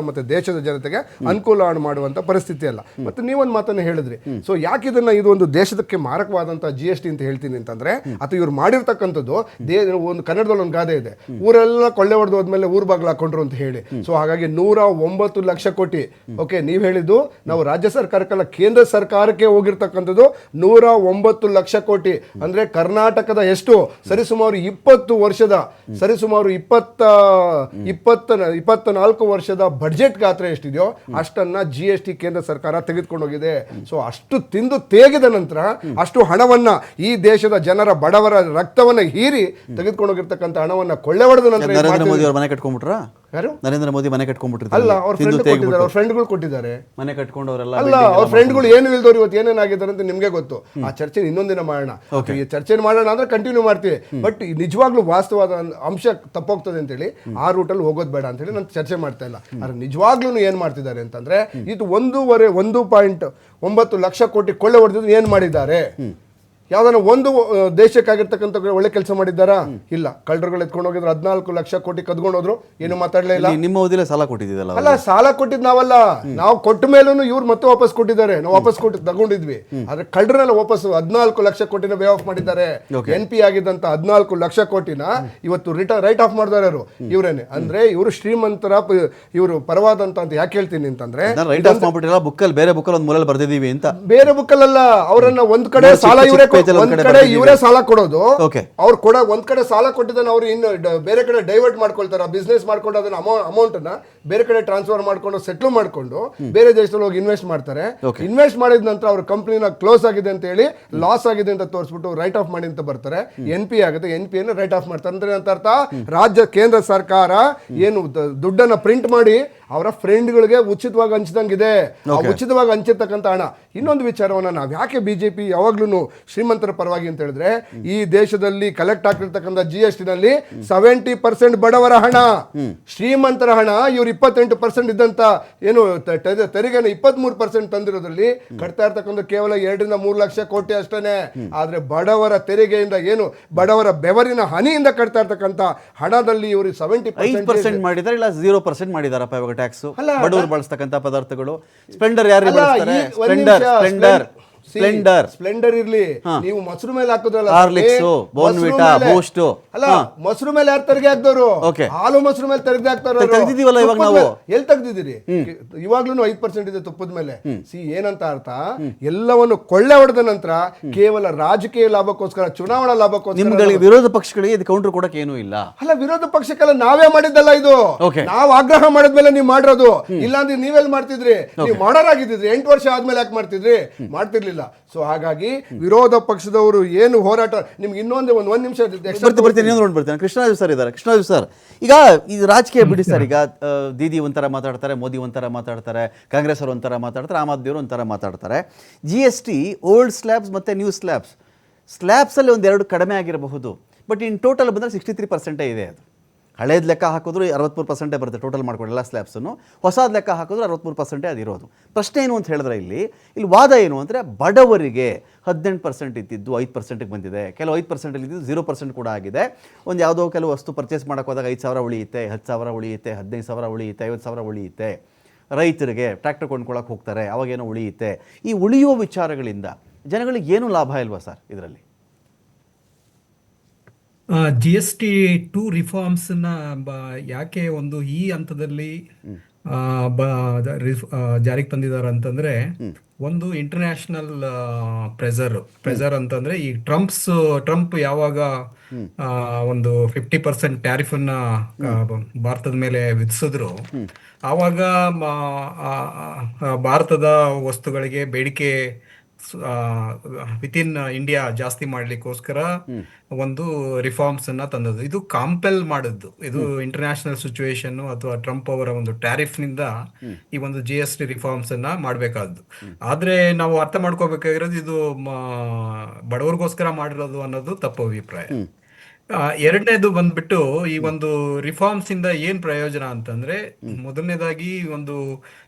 ಮತ್ತು ದೇಶದ ಜನತೆಗೆ ಅನುಕೂಲ ಮಾಡುವಂಥ ಪರಿಸ್ಥಿತಿ ಅಲ್ಲ. ಮತ್ತು ನೀವೊಂದು ಮಾತನ್ನು ಹೇಳಿದ್ರಿ, ಸೊ ಯಾಕಿದನ್ನು ಇದು ಒಂದು ದೇಶದಕ್ಕೆ ಮಾರಕವಾದಂಥ GST ಅಂತ ಹೇಳ್ತೀನಿ ಅಂತಂದರೆ, ಅಥವಾ ಇವ್ರು ಮಾಡಿರ್ತಕ್ಕಂಥದ್ದು ಒಂದು ಕನ್ನಡದಲ್ಲಿ ಒಂದು ಗಾದೆ ಇದೆ, ಊರೆಲ್ಲ ಕೊಳ್ಳೆ ಹೊಡೆದು ಹೋದ್ಮೇಲೆ ಊರು ಬಾಗಿಲು ಹಾಕೊಂಡ್ರು ಅಂತ ಹೇಳಿ. ಸೊ ಹಾಗಾಗಿ 109 ಲಕ್ಷ ಕೋಟಿ, ಓಕೆ ನೀವು ಹೇಳಿದ್ದು ನಾವು ರಾಜ್ಯ ಸರ್ಕಾರಕ್ಕಲ್ಲ ಕೇಂದ್ರ ಸರ್ಕಾರಕ್ಕೆ ಹೋಗಿರ್ತಕ್ಕಂಥದ್ದು 109 ಲಕ್ಷ ಕೋಟಿ. ಅಂದರೆ ಕರ್ನಾಟಕದ ಎಷ್ಟು ಸರಿಸುಮಾರು 20 ವರ್ಷದ ಸರಿಸುಮಾರು 24 ವರ್ಷದ ಬಡ್ಜೆಟ್ ಗಾತ್ರ ಎಷ್ಟಿದೆಯೋ ಅಷ್ಟನ್ನ GST ಕೇಂದ್ರ ಸರ್ಕಾರ ತೆಗೆದುಕೊಂಡು ಹೋಗಿದೆ. ಸೊ ಅಷ್ಟು ತಿಂದು ತೇಗಿದ ನಂತರ ಅಷ್ಟು ಹಣವನ್ನ ಈ ದೇಶದ ಜನರ ಬಡವರ ರಕ್ತವನ್ನ ಹೀರಿ ತೆಗೆದುಕೊಂಡು ಹೋಗಿರ್ತಕ್ಕಂಥ ಹಣವನ್ನ ಕೊಳ್ಳೆ ಹೊಡೆದ ನಂತರ ನರೇಂದ್ರ ಮೋದಿ ಅವರು ಮನೆ ಕಟ್ಕೊಂಡ್ಬಿಟ್ರಾ? ಯಾರು? ನರೇಂದ್ರ ಮೋದಿ ಮನೆ ಕಟ್ಕೊಂಡ್ಬಿಟ್ಟಿರ್ತಾರೆ. ಅಲ್ಲ, ಅವ್ರ ಫ್ರೆಂಡ್ಗಳು ಕೊಟ್ಟಿದ್ದಾರೆ. ಮನೆ ಕಟ್ಕೊಂಡವರೆಲ್ಲ ಅಲ್ಲ, ಅವ್ರ ಫ್ರೆಂಡ್ಗಳು ಏನು ಇಲ್ದವ್ರು ಇವತ್ತು ಏನೇನಾಗಿದ್ದಾರೆ ಅಂತ ನಿಮ್ಗೆ ಗೊತ್ತು. ಆ ಚರ್ಚೆ ಇನ್ನೊಂದಿನ ಮಾಡೋಣ. ಈ ಚರ್ಚೆ ಮಾಡೋಣ ಅಂದ್ರೆ ಕಂಟಿನ್ಯೂ ಮಾಡ್ತೀವಿ. ಬಟ್ ನಿಜವಾಗ್ಲೂ ವಾಸ್ತವವಾದ ಅಂಶ ತಪ್ಪೋಗ್ತದೆ ಅಂತೇಳಿ ಆ ರೂಟಲ್ಲಿ ಹೋಗೋದು ಬೇಡ ಅಂತೇಳಿ ನಾನು ಚರ್ಚೆ ಮಾಡ್ತಾ ಇಲ್ಲ. ಆದ್ರೆ ನಿಜವಾಗ್ಲೂ ಏನ್ ಮಾಡ್ತಿದ್ದಾರೆ ಅಂತಂದ್ರೆ, ಇದು 1.9 ಲಕ್ಷ ಕೋಟಿ ಕೊಳ್ಳೆ ಹೊಡೆದಿದ್ದು ಏನ್ ಮಾಡಿದ್ದಾರೆ? ಯಾವ್ದಾನ ಒಂದು ದೇಶಕ್ಕಾಗಿರ್ತಕ್ಕಂಥ ಒಳ್ಳೆ ಕೆಲಸ ಮಾಡಿದ್ದಾರಾ? ಇಲ್ಲ. ಕಳ್ಳರುಗಳು ಎತ್ಕೊಂಡು ಹೋಗಿದ್ರು, 14 ಲಕ್ಷ ಕೋಟಿ ಕದ್ಕೊಂಡು ಹೋದ್ರು, ಏನು ಮಾತಾಡ್ಲೇ ಇಲ್ಲ. ನಿಮ್ಮ ಅವಧಿಲೇ ಸಾಲ ಕೊಟ್ಟಿದ್ದೀರಲ್ಲ? ಅಲ್ಲ, ಸಾಲ ಕೊಟ್ಟಿದ್ ನಾವಲ್ಲ, ನಾವು ಕೊಟ್ಟ ಮೇಲೂ ಇವ್ರು ಮತ್ತೆ ವಾಪಸ್ ಕೊಟ್ಟಿದ್ದಾರೆ. ನಾವು ವಾಪಸ್ ಕೊಟ್ಟು ತಗೊಂಡಿದ್ವಿ. ಆದ್ರೆ ಕಳ್ಳರನ್ನ ವಾಪಸ್ 14 ಲಕ್ಷ ಕೋಟಿನ ವೇ ಆಫ್ ಮಾಡಿದ್ದಾರೆ. NP ಆಗಿದ್ದಂತ 14 ಲಕ್ಷ ಕೋಟಿನ ಇವತ್ತು ರೈಟ್ ಆಫ್ ಮಾಡಿದಾರೆ ಅವರು ಇವರೇನೆ. ಅಂದ್ರೆ ಇವರು ಶ್ರೀಮಂತರ ಇವರು ಪರವಾದಂತ ಅಂತ ಯಾಕೆ ಹೇಳ್ತೀನಿ ಅಂತಂದ್ರೆ, ರೈಟ್ ಆಫ್ ಮಾಡ್ಬಿಟ್ಟಿಲ್ಲ, ಬುಕ್ಕಲ್ಲಿ ಬೇರೆ ಬುಕ್ಕಲ್ಲಿ ಒಂದು ಮೂಲೆಯಲ್ಲಿ ಬರ್ದಿದೀವಿ ಅಂತ. ಬೇರೆ ಬುಕ್ಕಲ್ಲ, ಅವರನ್ನ ಒಂದ್ ಕಡೆ ಸಾಲ ಇವರೇ ಪೇಜಲ್ಲಿ ಒಂದ್ ಕಡೆ ಇವರೇ ಸಾಲ ಕೊಡೋದು, Okay. ಅವ್ರು ಒಂದ್ ಕಡೆ ಸಾಲ ಕೊಟ್ಟಿದ್ದಾನೆ, ಅವ್ರು ಇನ್ನು ಬೇರೆ ಕಡೆ ಡೈವರ್ಟ್ ಮಾಡ್ಕೊಳ್ತಾರೆ, ಬಿಸ್ನೆಸ್ ಮಾಡ್ಕೊಂಡು ಅದನ್ನ ಅಮೌಂಟ್ ನ ಬೇರೆ ಕಡೆ ಟ್ರಾನ್ಸ್ಫರ್ ಮಾಡ್ಕೊಂಡು ಸೆಟ್ಲ್ ಮಾಡ್ಕೊಂಡು ಬೇರೆ ದೇಶದಲ್ಲಿ ಹೋಗಿ ಇನ್ವೆಸ್ಟ್ ಮಾಡ್ತಾರೆ. ಇನ್ವೆಸ್ಟ್ ಮಾಡಿದ ನಂತರ ಅವ್ರ ಕಂಪ್ನಿನ ಕ್ಲೋಸ್ ಆಗಿದೆ ಅಂತ ಹೇಳಿ, ಲಾಸ್ ಆಗಿದೆ ಅಂತ ತೋರಿಸ್ಬಿಟ್ಟು ರೈಟ್ ಆಫ್ ಮಾಡಿ ಅಂತ ಬರ್ತಾರೆ. NPA ಆಗುತ್ತೆ, NPA ರೈಟ್ ಆಫ್ ಮಾಡ್ತಾರೆ. ಅಂದ್ರೆ ಅಂತ ಅರ್ಥ, ಕೇಂದ್ರ ಸರ್ಕಾರ ಏನು ದುಡ್ಡನ್ನ ಪ್ರಿಂಟ್ ಮಾಡಿ ಅವರ ಫ್ರೆಂಡ್ಗಳಿಗೆ ಉಚಿತವಾಗಿ ಹಂಚಿದಂಗಿದೆ. ಉಚಿತವಾಗಿ ಹಂಚಿರ್ತಕ್ಕಂಥ ಹಣ. ಇನ್ನೊಂದು ವಿಚಾರವನ್ನ ನಾವು ಯಾಕೆ ಬಿಜೆಪಿ ಯಾವಾಗ್ಲೂ ಶ್ರೀಮಂತರ ಪರವಾಗಿ ಅಂತ ಹೇಳಿದ್ರೆ, ಈ ದೇಶದಲ್ಲಿ ಕಲೆಕ್ಟ್ ಆಗಿರ್ತಕ್ಕಂಥ GST ನಲ್ಲಿ 70% ಬಡವರ ಹಣ, ಶ್ರೀಮಂತರ ಹಣ. ಇವ್ರು 28% ಇದ್ದಂತ ಏನು ತೆರಿಗೆನ 23% ತಂದಿರೋದ್ರಲ್ಲಿ ಕಟ್ತಾ ಇರ್ತಕ್ಕಂಥ ಕೇವಲ 2 ರಿಂದ 3 ಲಕ್ಷ ಕೋಟಿ ಅಷ್ಟೇನೆ. ಆದ್ರೆ ಬಡವರ ತೆರಿಗೆಯಿಂದ ಏನು ಬಡವರ ಬೆವರಿನ ಹನಿಯಿಂದ ಕಟ್ತಾ ಇರ್ತಕ್ಕಂಥ ಹಣದಲ್ಲಿ ಇವರು 5% ಮಾಡಿದಾರೆ, ಇಲ್ಲ 0% ಮಾಡಿದಾರಪ್ಪ ಇವಾಗ ಟ್ಯಾಕ್ಸ್. ಬಡವರು ಬಳಸ್ತಕ್ಕಂಥ ಪದಾರ್ಥಗಳು. ಸ್ಪ್ಲೆಂಡರ್ ಯಾರು ಬಳಸ್ತಾರೆ? ಸ್ಪ್ಲೆಂಡರ್ ಇರ್ಲಿ, ನೀವು ಮೊಸರು ಮೇಲೆ ಹಾಕಿದ್ರಲ್ಲ, ಅಲ್ಲ ಮೊಸರು ಮೇಲೆ ಯಾರು ತೆರಿಗೆ ಹಾಕ್ದವ್ರು? ಹಾಲು ಮೊಸರು ಮೇಲೆ ತೆರಿಗೆ ಹಾಕ್ತಾರ. ಎಲ್ಲಿ ತೆಗ್ದಿದ್ದೀರಿ? ಇವಾಗ್ಲೂ 5% ಇದೆ ತುಪ್ಪದ ಮೇಲೆ. ಏನಂತ ಅರ್ಥ, ಎಲ್ಲವನ್ನು ಕೊಳ್ಳೆ ಹೊಡೆದ ನಂತರ ಕೇವಲ ರಾಜಕೀಯ ಲಾಭಕ್ಕೋಸ್ಕರ, ಚುನಾವಣಾ ಲಾಭಕ್ಕೋಸ್ಕರ ವಿರೋಧ ಪಕ್ಷಗಳಿಗೆ ಇದು ಕೌಂಟರ್ ಕೊಡಕ್ಕೆ ಏನೂ ಇಲ್ಲ. ಅಲ್ಲ, ವಿರೋಧ ಪಕ್ಷಕ್ಕೆಲ್ಲ ನಾವೇ ಮಾಡಿದ್ದಲ್ಲ ಇದು. ನಾವು ಆಗ್ರಹ ಮಾಡಿದ್ಮೇಲೆ ನೀವು ಮಾಡಿರೋದು. ಇಲ್ಲಾಂದ್ರೆ ನೀವೆಲ್ಲಿ ಮಾಡ್ತಿದ್ರಿ? ನೀವು ಮಾಡೋರಾಗಿದ್ದಿದ್ರಿ 8 ವರ್ಷ ಆದ್ಮೇಲೆ ಯಾಕೆ ಮಾಡ್ತಿದ್ರಿ? ಮಾಡ್ತಿರ್ಲಿಲ್ಲ. ಸೊ ಹಾಗಾಗಿ ವಿರೋಧ ಪಕ್ಷದವರು ಏನು ಹೋರಾಟ, ನಿಮ್ಗೆ ಇನ್ನೊಂದು ಒಂದ್ ನಿಮಿಷ ಬರ್ತೀನಿ. ಕೃಷ್ಣರಾಜು ಸರ್ ಇದ್ದಾರೆ. ಕೃಷ್ಣರಾಜು ಸರ್, ಈಗ ಇದು ರಾಜಕೀಯ ಬಿಡಿ ಸರ್. ಈಗ ದೀದಿ ಒಂಥರ ಮಾತಾಡ್ತಾರೆ, ಮೋದಿ ಒಂಥರ ಮಾತಾಡ್ತಾರೆ, ಕಾಂಗ್ರೆಸ್ ಅವರು ಒಂಥರ ಮಾತಾಡ್ತಾರೆ, ಆಮ್ ಆದ್ಮಿ ಅವರು ಒಂಥರ ಮಾತಾಡ್ತಾರೆ. GST ಓಲ್ಡ್ ಸ್ಲ್ಯಾಬ್ಸ್ ಮತ್ತು ನ್ಯೂ ಸ್ಲ್ಯಾಬ್ಸಲ್ಲಿ ಒಂದೆರಡು ಕಡಿಮೆ ಆಗಿರಬಹುದು, ಬಟ್ ಇನ್ ಟೋಟಲ್ ಬಂದರೆ 63% ಇದೆ. ಅದು ಹಳೇದು ಲೆಕ್ಕ ಹಾಕಿದ್ರು 63% ಬರುತ್ತೆ ಟೋಟಲ್ ಮಾಡ್ಕೊಂಡು ಎಲ್ಲ ಸ್ಲ್ಯಾಬ್ಸನ್ನು. ಹೊಸದು ಲೆಕ್ಕ ಹಾಕಿದ್ರು 63% ಅದಿರೋದು. ಪ್ರಶ್ನೆ ಏನು ಅಂತ ಹೇಳಿದ್ರೆ, ಇಲ್ಲಿ ವಾದ ಏನು ಅಂದರೆ, ಬಡವರಿಗೆ 18% ಇದ್ದಿದ್ದು 5%ಗೆ ಬಂದಿದೆ. ಕೆಲವು 5% ಇದ್ದಿದ್ದು 0% ಕೂಡ ಆಗಿದೆ. ಒಂದು ಯಾವುದೋ ಕೆಲವು ವಸ್ತು ಪರ್ಚೇಸ್ ಮಾಡೋಕೆ ಹೋದಾಗ 5,000 ಉಳಿಯುತ್ತೆ, 10,000 ಉಳಿಯುತ್ತೆ, 15,000 ಉಳಿಯುತ್ತೆ, 50,000 ಉಳಿಯುತ್ತೆ. ರೈತರಿಗೆ ಟ್ರ್ಯಾಕ್ಟರ್ ಕೊಂಡ್ಕೊಳ್ಳೋಕೆ ಹೋಗ್ತಾರೆ, ಅವಾಗೇನೋ ಉಳಿಯುತ್ತೆ. ಈ ಉಳಿಯುವ ವಿಚಾರಗಳಿಂದ ಜನಗಳಿಗೆ ಏನು ಲಾಭ ಇಲ್ವಾ ಸರ್ ಇದರಲ್ಲಿ? GST2 ರಿಫಾರ್ಮ್ಸ್ನ ಯಾಕೆ ಒಂದು ಈ ಹಂತದಲ್ಲಿ ಜಾರಿಗೆ ತಂದಿದ್ದಾರೆ ಅಂತಂದ್ರೆ, ಒಂದು ಇಂಟರ್ನ್ಯಾಷನಲ್ ಪ್ರೆಸರ್ ಅಂತಂದ್ರೆ, ಈ ಟ್ರಂಪ್ ಯಾವಾಗ ಒಂದು 50% ಟ್ಯಾರಿಫ್ ಅನ್ನ ಭಾರತದ ಮೇಲೆ ವಿಧಿಸಿದ್ರು, ಆವಾಗ ಭಾರತದ ವಸ್ತುಗಳಿಗೆ ಬೇಡಿಕೆ ವಿತಿನ್ ಇಂಡಿಯಾ ಜಾಸ್ತಿ ಮಾಡ್ಲಿಕ್ಕೋಸ್ಕರ ಒಂದು ರಿಫಾರ್ಮ್ಸ್ ಅನ್ನ ತಂದದ್ದು. ಇದು ಕಾಂಪೆಲ್ ಮಾಡಿದ್ದು. ಇದು ಇಂಟರ್ನ್ಯಾಷನಲ್ ಸಿಚುವೇಶನ್ ಅಥವಾ ಟ್ರಂಪ್ ಅವರ ಒಂದು ಟ್ಯಾರಿಫ್ ನಿಂದ ಈ ಒಂದು GST ರಿಫಾರ್ಮ್ಸ್ ಅನ್ನ ಮಾಡ್ಬೇಕಾದ್ದು. ಆದ್ರೆ ನಾವು ಅರ್ಥ ಮಾಡ್ಕೋಬೇಕಾಗಿರೋದು, ಇದು ಬಡವರಿಗೋಸ್ಕರ ಮಾಡಿರೋದು ಅನ್ನೋದು ತಪ್ಪು ಅಭಿಪ್ರಾಯ. ಎರಡನೇದು ಬಂದ್ಬಿಟ್ಟು, ಈ ಒಂದು ರಿಫಾರ್ಮ್ಸ್ ಇಂದ ಏನ್ ಪ್ರಯೋಜನ ಅಂತಂದ್ರೆ, ಮೊದಲನೇದಾಗಿ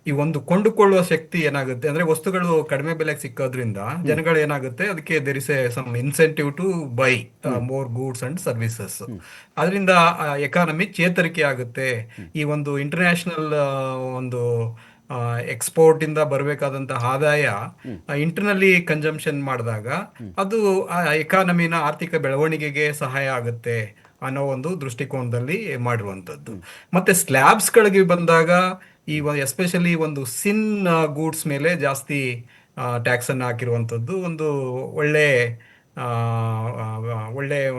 ಈ ಒಂದು ಕೊಂಡುಕೊಳ್ಳುವ ಶಕ್ತಿ ಏನಾಗುತ್ತೆ ಅಂದ್ರೆ, ವಸ್ತುಗಳು ಕಡಿಮೆ ಬೆಲೆಗೆ ಸಿಕ್ಕೋದ್ರಿಂದ ಜನಗಳು ಏನಾಗುತ್ತೆ, ಅದಕ್ಕೆ there is some incentive to buy more goods and services. ಅದರಿಂದ ಎಕಾನಮಿ ಚೇತರಿಕೆ ಆಗುತ್ತೆ. ಈ ಒಂದು ಇಂಟರ್ನ್ಯಾಷನಲ್ ಒಂದು ಎಕ್ಸ್ಪೋರ್ಟ್ ಇಂದ ಬರಬೇಕಾದಂತಹ ಆದಾಯ ಇಂಟರ್ನಲ್ಲಿ ಕನ್ಸಂಪ್ಷನ್ ಮಾಡಿದಾಗ ಅದು ಎಕಾನಮಿನ ಆರ್ಥಿಕ ಬೆಳವಣಿಗೆಗೆ ಸಹಾಯ ಆಗುತ್ತೆ ಅನ್ನೋ ಒಂದು ದೃಷ್ಟಿಕೋನದಲ್ಲಿ ಮಾಡಿರುವಂಥದ್ದು. ಮತ್ತೆ ಸ್ಲ್ಯಾಬ್ಸ್ಗಳಿಗೆ ಬಂದಾಗ, ಈ ಎಸ್ಪೆಷಲಿ ಒಂದು ಸಿನ್ ಗೂಡ್ಸ್ ಮೇಲೆ ಜಾಸ್ತಿ ಟ್ಯಾಕ್ಸ್ ಅನ್ನು ಹಾಕಿರುವಂಥದ್ದು ಒಂದು ಒಳ್ಳೆ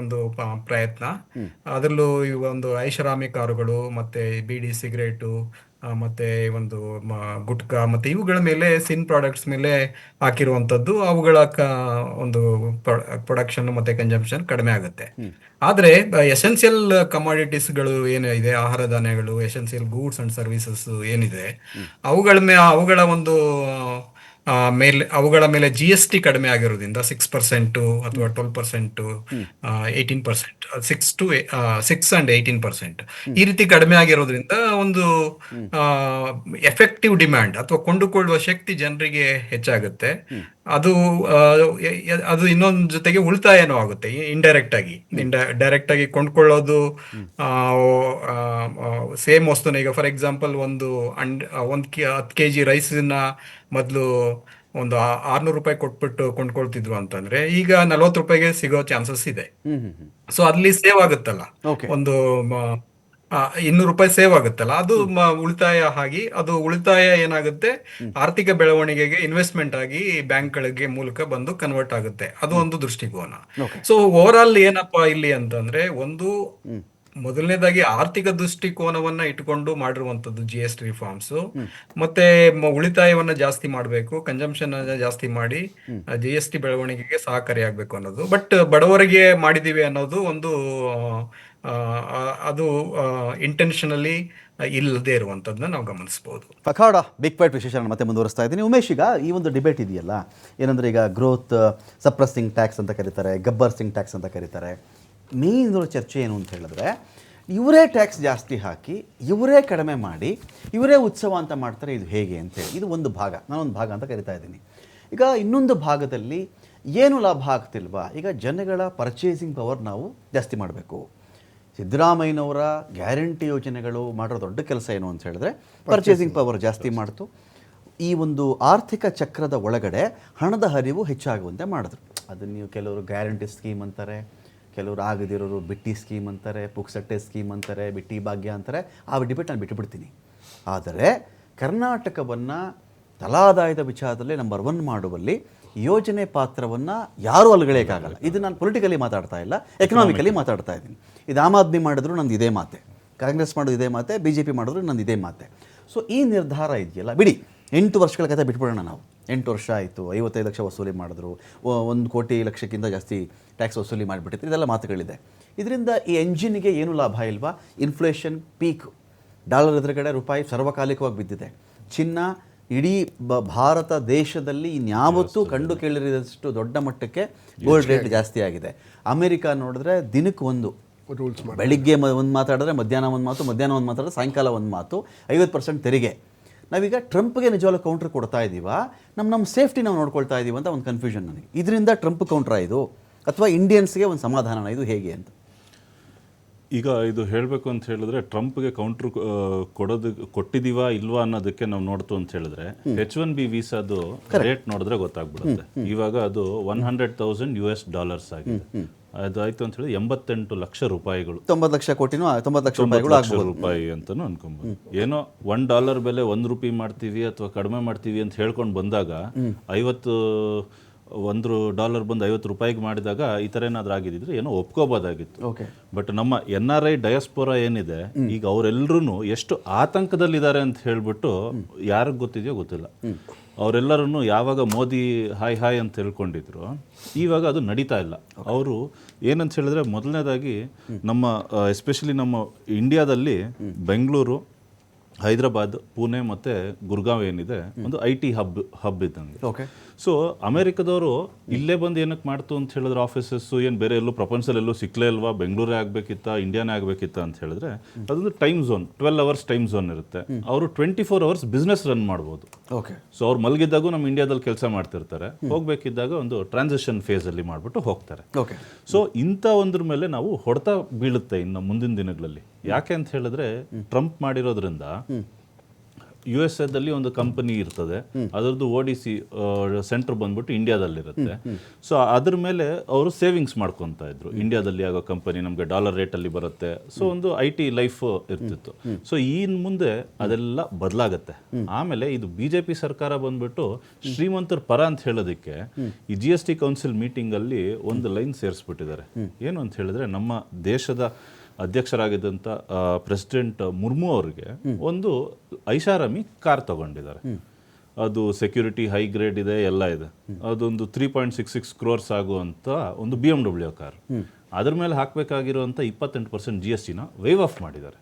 ಒಂದು ಪ್ರಯತ್ನ. ಅದರಲ್ಲೂ ಈ ಒಂದು ಐಷಾರಾಮಿ ಕಾರುಗಳು, ಮತ್ತೆ ಬೀಡಿ, ಸಿಗರೇಟು, ಮತ್ತೆ ಒಂದು ಗುಟ್ಕಾ, ಮತ್ತೆ ಇವುಗಳ ಮೇಲೆ ಸಿನ್ ಪ್ರಾಡಕ್ಟ್ಸ್ ಮೇಲೆ ಹಾಕಿರುವಂಥದ್ದು, ಅವುಗಳ ಒಂದು ಪ್ರೊಡಕ್ಷನ್ ಮತ್ತೆ ಕನ್ಸಂಪ್ಷನ್ ಕಡಿಮೆ ಆಗುತ್ತೆ. ಆದ್ರೆ ಎಸೆನ್ಷಿಯಲ್ ಕಮಾಡಿಟೀಸ್ಗಳು ಏನಿದೆ, ಆಹಾರ ಧಾನ್ಯಗಳು, ಎಸೆನ್ಷಿಯಲ್ ಗೂಡ್ಸ್ ಅಂಡ್ ಸರ್ವಿಸಸ್ ಏನಿದೆ, ಅವುಗಳ ಒಂದು ಅವುಗಳ ಮೇಲೆ GST ಕಡಿಮೆ ಆಗಿರೋದ್ರಿಂದ 6% ಅಥವಾ 12%, 18%, 6 and 18% ಈ ರೀತಿ ಕಡಿಮೆ ಆಗಿರೋದ್ರಿಂದ ಒಂದು ಎಫೆಕ್ಟಿವ್ ಡಿಮ್ಯಾಂಡ್ ಅಥವಾ ಕೊಂಡುಕೊಳ್ಳುವ ಶಕ್ತಿ ಜನರಿಗೆ ಹೆಚ್ಚಾಗುತ್ತೆ. ಅದು ಇನ್ನೊಂದು ಜೊತೆಗೆ ಉಳಿತಾಯನೂ ಆಗುತ್ತೆ. ಡೈರೆಕ್ಟ್ ಆಗಿ ಕೊಂಡ್ಕೊಳ್ಳೋದು ಸೇಮ್ ವಸ್ತುನ, ಈಗ ಫಾರ್ ಎಕ್ಸಾಂಪಲ್ ಒಂದು 10 kg ರೈಸನ್ನ ಮೊದಲು ಒಂದು 600 ರೂಪಾಯಿ ಕೊಟ್ಬಿಟ್ಟು ಕೊಂಡ್ಕೊಳ್ತಿದ್ರು ಅಂತಂದ್ರೆ, ಈಗ 40 ರೂಪಾಯಿಗೆ ಸಿಗೋ ಚಾನ್ಸಸ್ ಇದೆ. ಸೊ ಅಲ್ಲಿ ಸೇವ್ ಆಗುತ್ತಲ್ಲ. ಒಂದು 200 ರೂಪಾಯಿ ಸೇವ್ ಆಗುತ್ತಲ್ಲ, ಅದು ಉಳಿತಾಯ ಆಗಿ, ಅದು ಉಳಿತಾಯ ಏನಾಗುತ್ತೆ ಆರ್ಥಿಕ ಬೆಳವಣಿಗೆಗೆ ಇನ್ವೆಸ್ಟ್ಮೆಂಟ್ ಆಗಿ ಬ್ಯಾಂಕ್ಗಳಿಗೆ ಮೂಲಕ ಬಂದು ಕನ್ವರ್ಟ್ ಆಗುತ್ತೆ. ಅದು ಒಂದು ದೃಷ್ಟಿಕೋನ. ಸೊ ಓವರ್ ಆಲ್ ಏನಪ್ಪಾ ಇಲ್ಲಿ ಅಂತಂದ್ರೆ, ಒಂದು ಮೊದಲನೇದಾಗಿ ಆರ್ಥಿಕ ದೃಷ್ಟಿಕೋನವನ್ನ ಇಟ್ಕೊಂಡು ಮಾಡಿರುವಂತದ್ದು GST ರಿಫಾರ್ಮ್ಸ್. ಮತ್ತೆ ಉಳಿತಾಯವನ್ನ ಜಾಸ್ತಿ ಮಾಡಬೇಕು, ಕನ್ಸಂಪ್ಷನ್ ಜಾಸ್ತಿ ಮಾಡಿ GST ಬೆಳವಣಿಗೆಗೆ ಸಹಕಾರಿಯಾಗಬೇಕು ಅನ್ನೋದು. ಬಟ್ ಬಡವರಿಗೆ ಮಾಡಿದೀವಿ ಅನ್ನೋದು ಒಂದು ಅದು ಇಂಟೆನ್ಷನಲಿ ಇಲ್ಲದೆ ಇರುವಂತದ್ದನ್ನ ನಾವು ಗಮನಿಸಬಹುದು. ಪಖಾಡ ಬಿಗ್ ಫೈಟ್ ವಿಶೇಷ ಮತ್ತೆ ಮುಂದುವರಿಸ್ತಾ ಇದ್ದೀನಿ. ಉಮೇಶ್, ಈಗ ಈ ಒಂದು ಡಿಬೇಟ್ ಇದೆಯಲ್ಲ, ಏನಂದ್ರೆ ಈಗ ಗ್ರೋತ್ ಸಪ್ರೆಸ್ಸಿಂಗ್ ಟ್ಯಾಕ್ಸ್ ಅಂತ ಕರೀತಾರೆ, ಗಬ್ಬರ್ ಸಿಂಗ್ ಟ್ಯಾಕ್ಸ್ ಅಂತ ಕರೀತಾರೆ. ಮೇನ್ ಚರ್ಚೆ ಏನು ಅಂತ ಹೇಳಿದ್ರೆ, ಇವರೇ ಟ್ಯಾಕ್ಸ್ ಜಾಸ್ತಿ ಹಾಕಿ ಇವರೇ ಕಡಿಮೆ ಮಾಡಿ ಇವರೇ ಉತ್ಸವ ಅಂತ ಮಾಡ್ತಾರೆ, ಇದು ಹೇಗೆ ಅಂತೇಳಿ. ಇದು ಒಂದು ಭಾಗ, ನಾನೊಂದು ಭಾಗ ಅಂತ ಕರಿತಾ ಇದ್ದೀನಿ. ಈಗ ಇನ್ನೊಂದು ಭಾಗದಲ್ಲಿ ಏನು ಲಾಭ ಆಗ್ತಿಲ್ವಾ, ಈಗ ಜನಗಳ ಪರ್ಚೇಸಿಂಗ್ ಪವರ್ ನಾವು ಜಾಸ್ತಿ ಮಾಡಬೇಕು. ಸಿದ್ದರಾಮಯ್ಯನವರ ಗ್ಯಾರಂಟಿ ಯೋಜನೆಗಳು ಮಾಡಿರೋ ದೊಡ್ಡ ಕೆಲಸ ಏನು ಅಂತ ಹೇಳಿದ್ರೆ ಪರ್ಚೇಸಿಂಗ್ ಪವರ್ ಜಾಸ್ತಿ ಮಾಡ್ತು. ಈ ಒಂದು ಆರ್ಥಿಕ ಚಕ್ರದ ಒಳಗಡೆ ಹಣದ ಹರಿವು ಹೆಚ್ಚಾಗುವಂತೆ ಮಾಡಿದ್ರು. ಅದನ್ನು ನೀವು ಕೆಲವರು ಗ್ಯಾರಂಟಿ ಸ್ಕೀಮ್ ಅಂತಾರೆ, ಕೆಲವರು ಆಗದಿರೋರು ಬಿಟ್ಟಿ ಸ್ಕೀಮ್ ಅಂತಾರೆ, ಪುಕ್ಸಟ್ಟೆ ಸ್ಕೀಮ್ ಅಂತಾರೆ, ಬಿಟ್ಟಿ ಭಾಗ್ಯ ಅಂತಾರೆ. ಆ ಡಿಬೇಟ್ ನಾನು ಬಿಟ್ಟುಬಿಡ್ತೀನಿ. ಆದರೆ ಕರ್ನಾಟಕವನ್ನು ತಲಾದಾಯದ ವಿಚಾರದಲ್ಲಿ ನಂಬರ್ 1 ಮಾಡುವಲ್ಲಿ ಯೋಜನೆ ಪಾತ್ರವನ್ನು ಯಾರೂ ಅಲ್ಗಳೆಯೋಕ್ಕಾಗಲ್ಲ. ಇದು ನಾನು ಪೊಲಿಟಿಕಲಿ ಮಾತಾಡ್ತಾ ಇಲ್ಲ, ಎಕನಾಮಿಕಲಿ ಮಾತಾಡ್ತಾ ಇದ್ದೀನಿ. ಇದು ಆಮ್ ಆದ್ಮಿ ಮಾಡಿದ್ರು ನಂದು ಇದೇ ಮಾತೆ, ಕಾಂಗ್ರೆಸ್ ಮಾಡೋದು ಇದೇ ಮಾತೆ, BJP ಮಾಡಿದ್ರು ನಂದು ಇದೇ ಮಾತೆ. ಸೊ ಈ ನಿರ್ಧಾರ ಇದೆಯಲ್ಲ, ಬಿಡಿ 8 ವರ್ಷಗಳ ಕಥೆ ಬಿಟ್ಬಿಡೋಣ ನಾವು. 8 ವರ್ಷ ಆಯಿತು, 55 ಲಕ್ಷ ವಸೂಲಿ ಮಾಡಿದ್ರು, 1 ಕೋಟಿ ಲಕ್ಷಕ್ಕಿಂತ ಜಾಸ್ತಿ ಟ್ಯಾಕ್ಸ್ ವಸೂಲಿ ಮಾಡಿಬಿಟ್ಟಿದ್ರು, ಇದೆಲ್ಲ ಮಾತುಗಳಿದೆ. ಇದರಿಂದ ಈ ಎಂಜಿನ್ಗೆ ಏನು ಲಾಭ ಇಲ್ವಾ? ಇನ್ಫ್ಲೇಷನ್ ಪೀಕ್, ಡಾಲರ್ ಎದುರುಗಡೆ ರೂಪಾಯಿ ಸರ್ವಕಾಲಿಕವಾಗಿ ಬಿದ್ದಿದೆ. ಚಿನ್ನ ಇಡೀ ಭಾರತ ದೇಶದಲ್ಲಿ ಇನ್ಯಾವತ್ತೂ ಕಂಡು ಕೇಳಿರೋದಷ್ಟು ದೊಡ್ಡ ಮಟ್ಟಕ್ಕೆ ಗೋಲ್ಡ್ ರೇಟ್ ಜಾಸ್ತಿ ಆಗಿದೆ. ಅಮೆರಿಕ ನೋಡಿದ್ರೆ ದಿನಕ್ಕೆ ಒಂದು ರೂಲ್ಸ್, ಬೆಳಿಗ್ಗೆ ಒಂದು ಮಾತಾಡಿದ್ರೆ ಮಧ್ಯಾಹ್ನ ಒಂದು ಮಾತು, ಮಧ್ಯಾಹ್ನ ಒಂದು ಮಾತಾಡಿದ್ರೆ ಸಾಯಂಕಾಲ ಒಂದು ಮಾತು, 50% ತೆರಿಗೆ. ನಾವೀಗ ಟ್ರಂಪ್ಗೆ ನಿಜವಾಗ್ಲೂ ಕೌಂಟ್ರ್ ಕೊಡ್ತಾ ಇದ್ದೀವಾ, ನಮ್ಮ ಸೇಫ್ಟಿ ನಾವು ನೋಡ್ಕೊಳ್ತಾ ಇದ್ದೀವಿ ಅಂತ ಒಂದು ಕನ್ಫ್ಯೂಷನ್ ನನಗೆ. ಇದರಿಂದ ಟ್ರಂಪ್ ಕೌಂಟ್ರಾ ಇದು, ಅಥವಾ ಇಂಡಿಯನ್ಸ್ಗೆ ಒಂದು ಸಮಾಧಾನ ಇದು, ಹೇಗೆ ಅಂತ? ಈಗ ಇದು ಹೇಳಬೇಕು ಅಂತ ಹೇಳಿದ್ರೆ, ಟ್ರಂಪ್ಗೆ ಕೌಂಟ್ರ್ ಕೊಟ್ಟಿದೀವಾ ಇಲ್ವಾ ಅನ್ನೋದಕ್ಕೆ ನಾವು ನೋಡ್ತು ಅಂತ ಹೇಳಿದ್ರೆ, H1B ವೀಸಾದು ರೇಟ್ ನೋಡಿದ್ರೆ ಗೊತ್ತಾಗ್ಬಿಡುತ್ತೆ. ಇವಾಗ ಅದು $100,000 ಆಗಿದೆ. ಅದಾಯ್ತು ಅಂತ ಹೇಳಿ 88 ಲಕ್ಷ ರೂಪಾಯಿಗಳು, 90 ಲಕ್ಷ ಕೋಟಿನೂ 90 ಲಕ್ಷ ರೂಪಾಯಿಗಳು ಆಗ್ಬೋದು ರೂಪಾಯಿ ಅಂತಾನು ಅನ್ಕೊಂಬೋದು. ಏನೋ $1 ಬೆಲೆ $1 ಮಾಡ್ತೀವಿ ಅಥವಾ ಕಡಿಮೆ ಮಾಡ್ತೀವಿ ಅಂತ ಹೇಳ್ಕೊಂಡು ಬಂದಾಗ $1 ಬಂದು 50 ರೂಪಾಯಿಗೆ ಮಾಡಿದಾಗ ಈ ಥರ ಏನಾದರೂ ಆಗಿದ್ದಿದ್ರೆ ಏನೋ ಒಪ್ಕೋಬೋದಾಗಿತ್ತು. ಬಟ್ ನಮ್ಮ NRI ಡಯಾಸ್ಪೋರಾ ಏನಿದೆ ಈಗ, ಅವರೆಲ್ಲರೂ ಎಷ್ಟು ಆತಂಕದಲ್ಲಿದ್ದಾರೆ ಅಂತ ಹೇಳ್ಬಿಟ್ಟು ಯಾರಿಗೆ ಗೊತ್ತಿದೆಯೋ ಗೊತ್ತಿಲ್ಲ. ಅವರೆಲ್ಲರೂ ಯಾವಾಗ ಮೋದಿ ಹಾಯ್ ಹಾಯ್ ಅಂತ ಹೇಳ್ಕೊಂಡಿದ್ರು, ಇವಾಗ ಅದು ನಡೀತಾ ಇಲ್ಲ. ಅವರು ಏನಂತ ಹೇಳಿದ್ರೆ, ಮೊದಲನೇದಾಗಿ ನಮ್ಮ ಎಸ್ಪೆಷಲಿ ನಮ್ಮ ಇಂಡಿಯಾದಲ್ಲಿ ಬೆಂಗಳೂರು, ಹೈದರಾಬಾದ್, ಪುಣೆ ಮತ್ತು ಗುರ್ಗಾಂವ್ ಏನಿದೆ, ಒಂದು IT ಹಬ್ ಇದ್ದಂಗೆ. ಸೊ ಅಮೆರಿಕದವರು ಇಲ್ಲೇ ಬಂದು ಏನಕ್ಕೆ ಮಾಡ್ತು ಅಂತ ಹೇಳಿದ್ರೆ, ಆಫೀಸಸ್ಸು ಏನು ಬೇರೆ ಎಲ್ಲೂ ಪ್ರಪಂಚದಲ್ಲೆಲ್ಲೂ ಸಿಕ್ಕಲೇ ಇಲ್ವಾ, ಬೆಂಗಳೂರೇ ಆಗಬೇಕಿತ್ತಾ, ಇಂಡಿಯಾನೇ ಆಗಬೇಕಿತ್ತಾ ಅಂತ ಹೇಳಿದ್ರೆ, ಅದೊಂದು time zone, 12 hours time zone ಇರುತ್ತೆ. ಅವರು 24 ಅವರ್ಸ್ ಬಿಸ್ನೆಸ್ ರನ್ ಮಾಡ್ಬೋದು. ಸೊ ಅವ್ರು ಮಲಗಿದ್ದಾಗೂ ನಮ್ಮ ಇಂಡಿಯಾದಲ್ಲಿ ಕೆಲಸ ಮಾಡ್ತಿರ್ತಾರೆ, ಹೋಗ್ಬೇಕಿದ್ದಾಗ ಒಂದು ಟ್ರಾನ್ಸಿಷನ್ ಫೇಸಲ್ಲಿ ಮಾಡಿಬಿಟ್ಟು ಹೋಗ್ತಾರೆ. ಸೊ ಇಂಥ ಒಂದ್ರ ಮೇಲೆ ನಾವು ಹೊಡೆತ ಬೀಳುತ್ತೆ ಇನ್ನು ಮುಂದಿನ ದಿನಗಳಲ್ಲಿ. ಯಾಕೆ ಅಂತ ಹೇಳಿದ್ರೆ, ಟ್ರಂಪ್ ಮಾಡಿರೋದ್ರಿಂದ USA ಒಂದು ಕಂಪನಿ ಇರ್ತದೆ, ಅದರದ್ದು ODC ಸೆಂಟರ್ ಬಂದ್ಬಿಟ್ಟು ಇಂಡಿಯಾದಲ್ಲಿರುತ್ತೆ. ಸೊ ಅದ್ರ ಮೇಲೆ ಅವರು ಸೇವಿಂಗ್ಸ್ ಮಾಡ್ಕೊತಾ ಇದ್ರು. ಇಂಡಿಯಾದಲ್ಲಿ ಆಗೋ ಕಂಪನಿ ನಮಗೆ ಡಾಲರ್ ರೇಟಲ್ಲಿ ಬರುತ್ತೆ. ಸೊ ಒಂದು IT ಲೈಫ್ ಇರ್ತಿತ್ತು. ಸೊ ಇನ್ನು ಮುಂದೆ ಅದೆಲ್ಲ ಬದಲಾಗತ್ತೆ. ಆಮೇಲೆ ಇದು BJP ಸರ್ಕಾರ ಬಂದ್ಬಿಟ್ಟು ಶ್ರೀಮಂತರ ಪರ ಅಂತ ಹೇಳೋದಕ್ಕೆ ಈ GST ಕೌನ್ಸಿಲ್ ಮೀಟಿಂಗಲ್ಲಿ ಒಂದು ಲೈನ್ ಸೇರಿಸ್ಬಿಟ್ಟಿದ್ದಾರೆ. ಏನು ಅಂತ ಹೇಳಿದ್ರೆ, ನಮ್ಮ ದೇಶದ ಅಧ್ಯಕ್ಷರಾಗಿದ್ದಂಥ ಪ್ರೆಸಿಡೆಂಟ್ ಮುರ್ಮು ಅವರಿಗೆ ಒಂದು ಐಷಾರಾಮಿ ಕಾರ್ ತಗೊಂಡಿದ್ದಾರೆ. ಅದು ಸೆಕ್ಯೂರಿಟಿ ಹೈ ಗ್ರೇಡ್ ಇದೆ, ಎಲ್ಲ ಇದೆ. ಅದೊಂದು 3.66 crores ಆಗುವಂಥ ಒಂದು BMW ಕಾರ್. ಅದ್ರ ಮೇಲೆ ಹಾಕಬೇಕಾಗಿರುವಂಥ 28% GSTನ ವೇವ್ ಆಫ್ ಮಾಡಿದ್ದಾರೆ.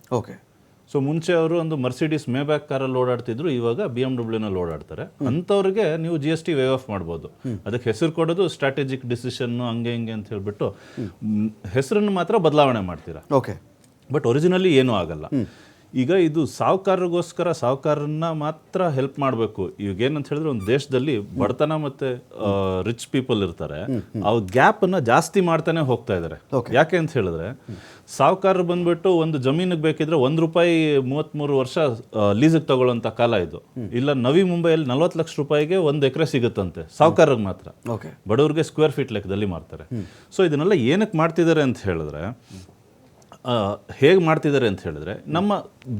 ಸೊ ಮುಂಚೆ ಅವರು ಒಂದು ಮರ್ಸಿಡೀಸ್ ಮೇಬ್ಯಾಕ್ ಕಾರಲ್ಲಿ ಓಡಾಡ್ತಿದ್ರು, ಇವಾಗ BMW ಓಡಾಡ್ತಾರೆ. ಅಂಥವ್ರಿಗೆ ನೀವು GST ವೇವ್ ಆಫ್ ಮಾಡ್ಬೋದು. ಅದಕ್ಕೆ ಹೆಸರು ಕೊಡೋದು ಸ್ಟ್ರಾಟಜಿಕ್ ಡಿಸಿಷನ್ನು, ಹಂಗೆ ಹಿಂಗೆ ಅಂತ ಹೇಳ್ಬಿಟ್ಟು ಹೆಸರನ್ನು ಮಾತ್ರ ಬದಲಾವಣೆ ಮಾಡ್ತೀರಾ. ಬಟ್ ಒರಿಜಿನಲಿ ಏನೂ ಆಗಲ್ಲ. ಈಗ ಇದು ಸಾಹುಕಾರರಿಗೋಸ್ಕರ ಸಾಹುಕಾರನ್ನ ಮಾತ್ರ ಹೆಲ್ಪ್ ಮಾಡಬೇಕು. ಈಗ ಏನಂತ ಹೇಳಿದ್ರೆ, ಒಂದು ದೇಶದಲ್ಲಿ ಬಡತನ ಮತ್ತೆ ರಿಚ್ ಪೀಪಲ್ ಇರ್ತಾರೆ, ಆ ಗ್ಯಾಪನ್ನು ಜಾಸ್ತಿ ಮಾಡ್ತಾನೆ ಹೋಗ್ತಾ ಇದ್ದಾರೆ. ಯಾಕೆ ಅಂತ ಹೇಳಿದ್ರೆ, ಸಾಹುಕಾರರು ಬಂದ್ಬಿಟ್ಟು ಒಂದು ಜಮೀನಿಗೆ ಬೇಕಿದ್ರೆ ₹1 ವರ್ಷ ಲೀಸಿಗೆ ತಗೊಳ್ಳೋಂಥ ಕಾಲ ಇದು. ಇಲ್ಲ ನವಿ ಮುಂಬೈಯಲ್ಲಿ 40 ಲಕ್ಷ ರೂಪಾಯಿಗೆ 1 ಎಕರೆ ಸಿಗುತ್ತಂತೆ ಸಾಹುಕಾರರಿಗೆ ಮಾತ್ರ. ಬಡವರಿಗೆ ಸ್ಕ್ವೇರ್ ಫೀಟ್ ಲೆಕ್ಕದಲ್ಲಿ ಮಾರ್ತಾರೆ. ಸೊ ಇದನ್ನೆಲ್ಲ ಏನಕ್ಕೆ ಮಾಡ್ತಿದ್ದಾರೆ ಅಂತ ಹೇಳಿದ್ರೆ, ಹೇಗೆ ಮಾಡ್ತಿದ್ದಾರೆ ಅಂತ ಹೇಳಿದ್ರೆ, ನಮ್ಮ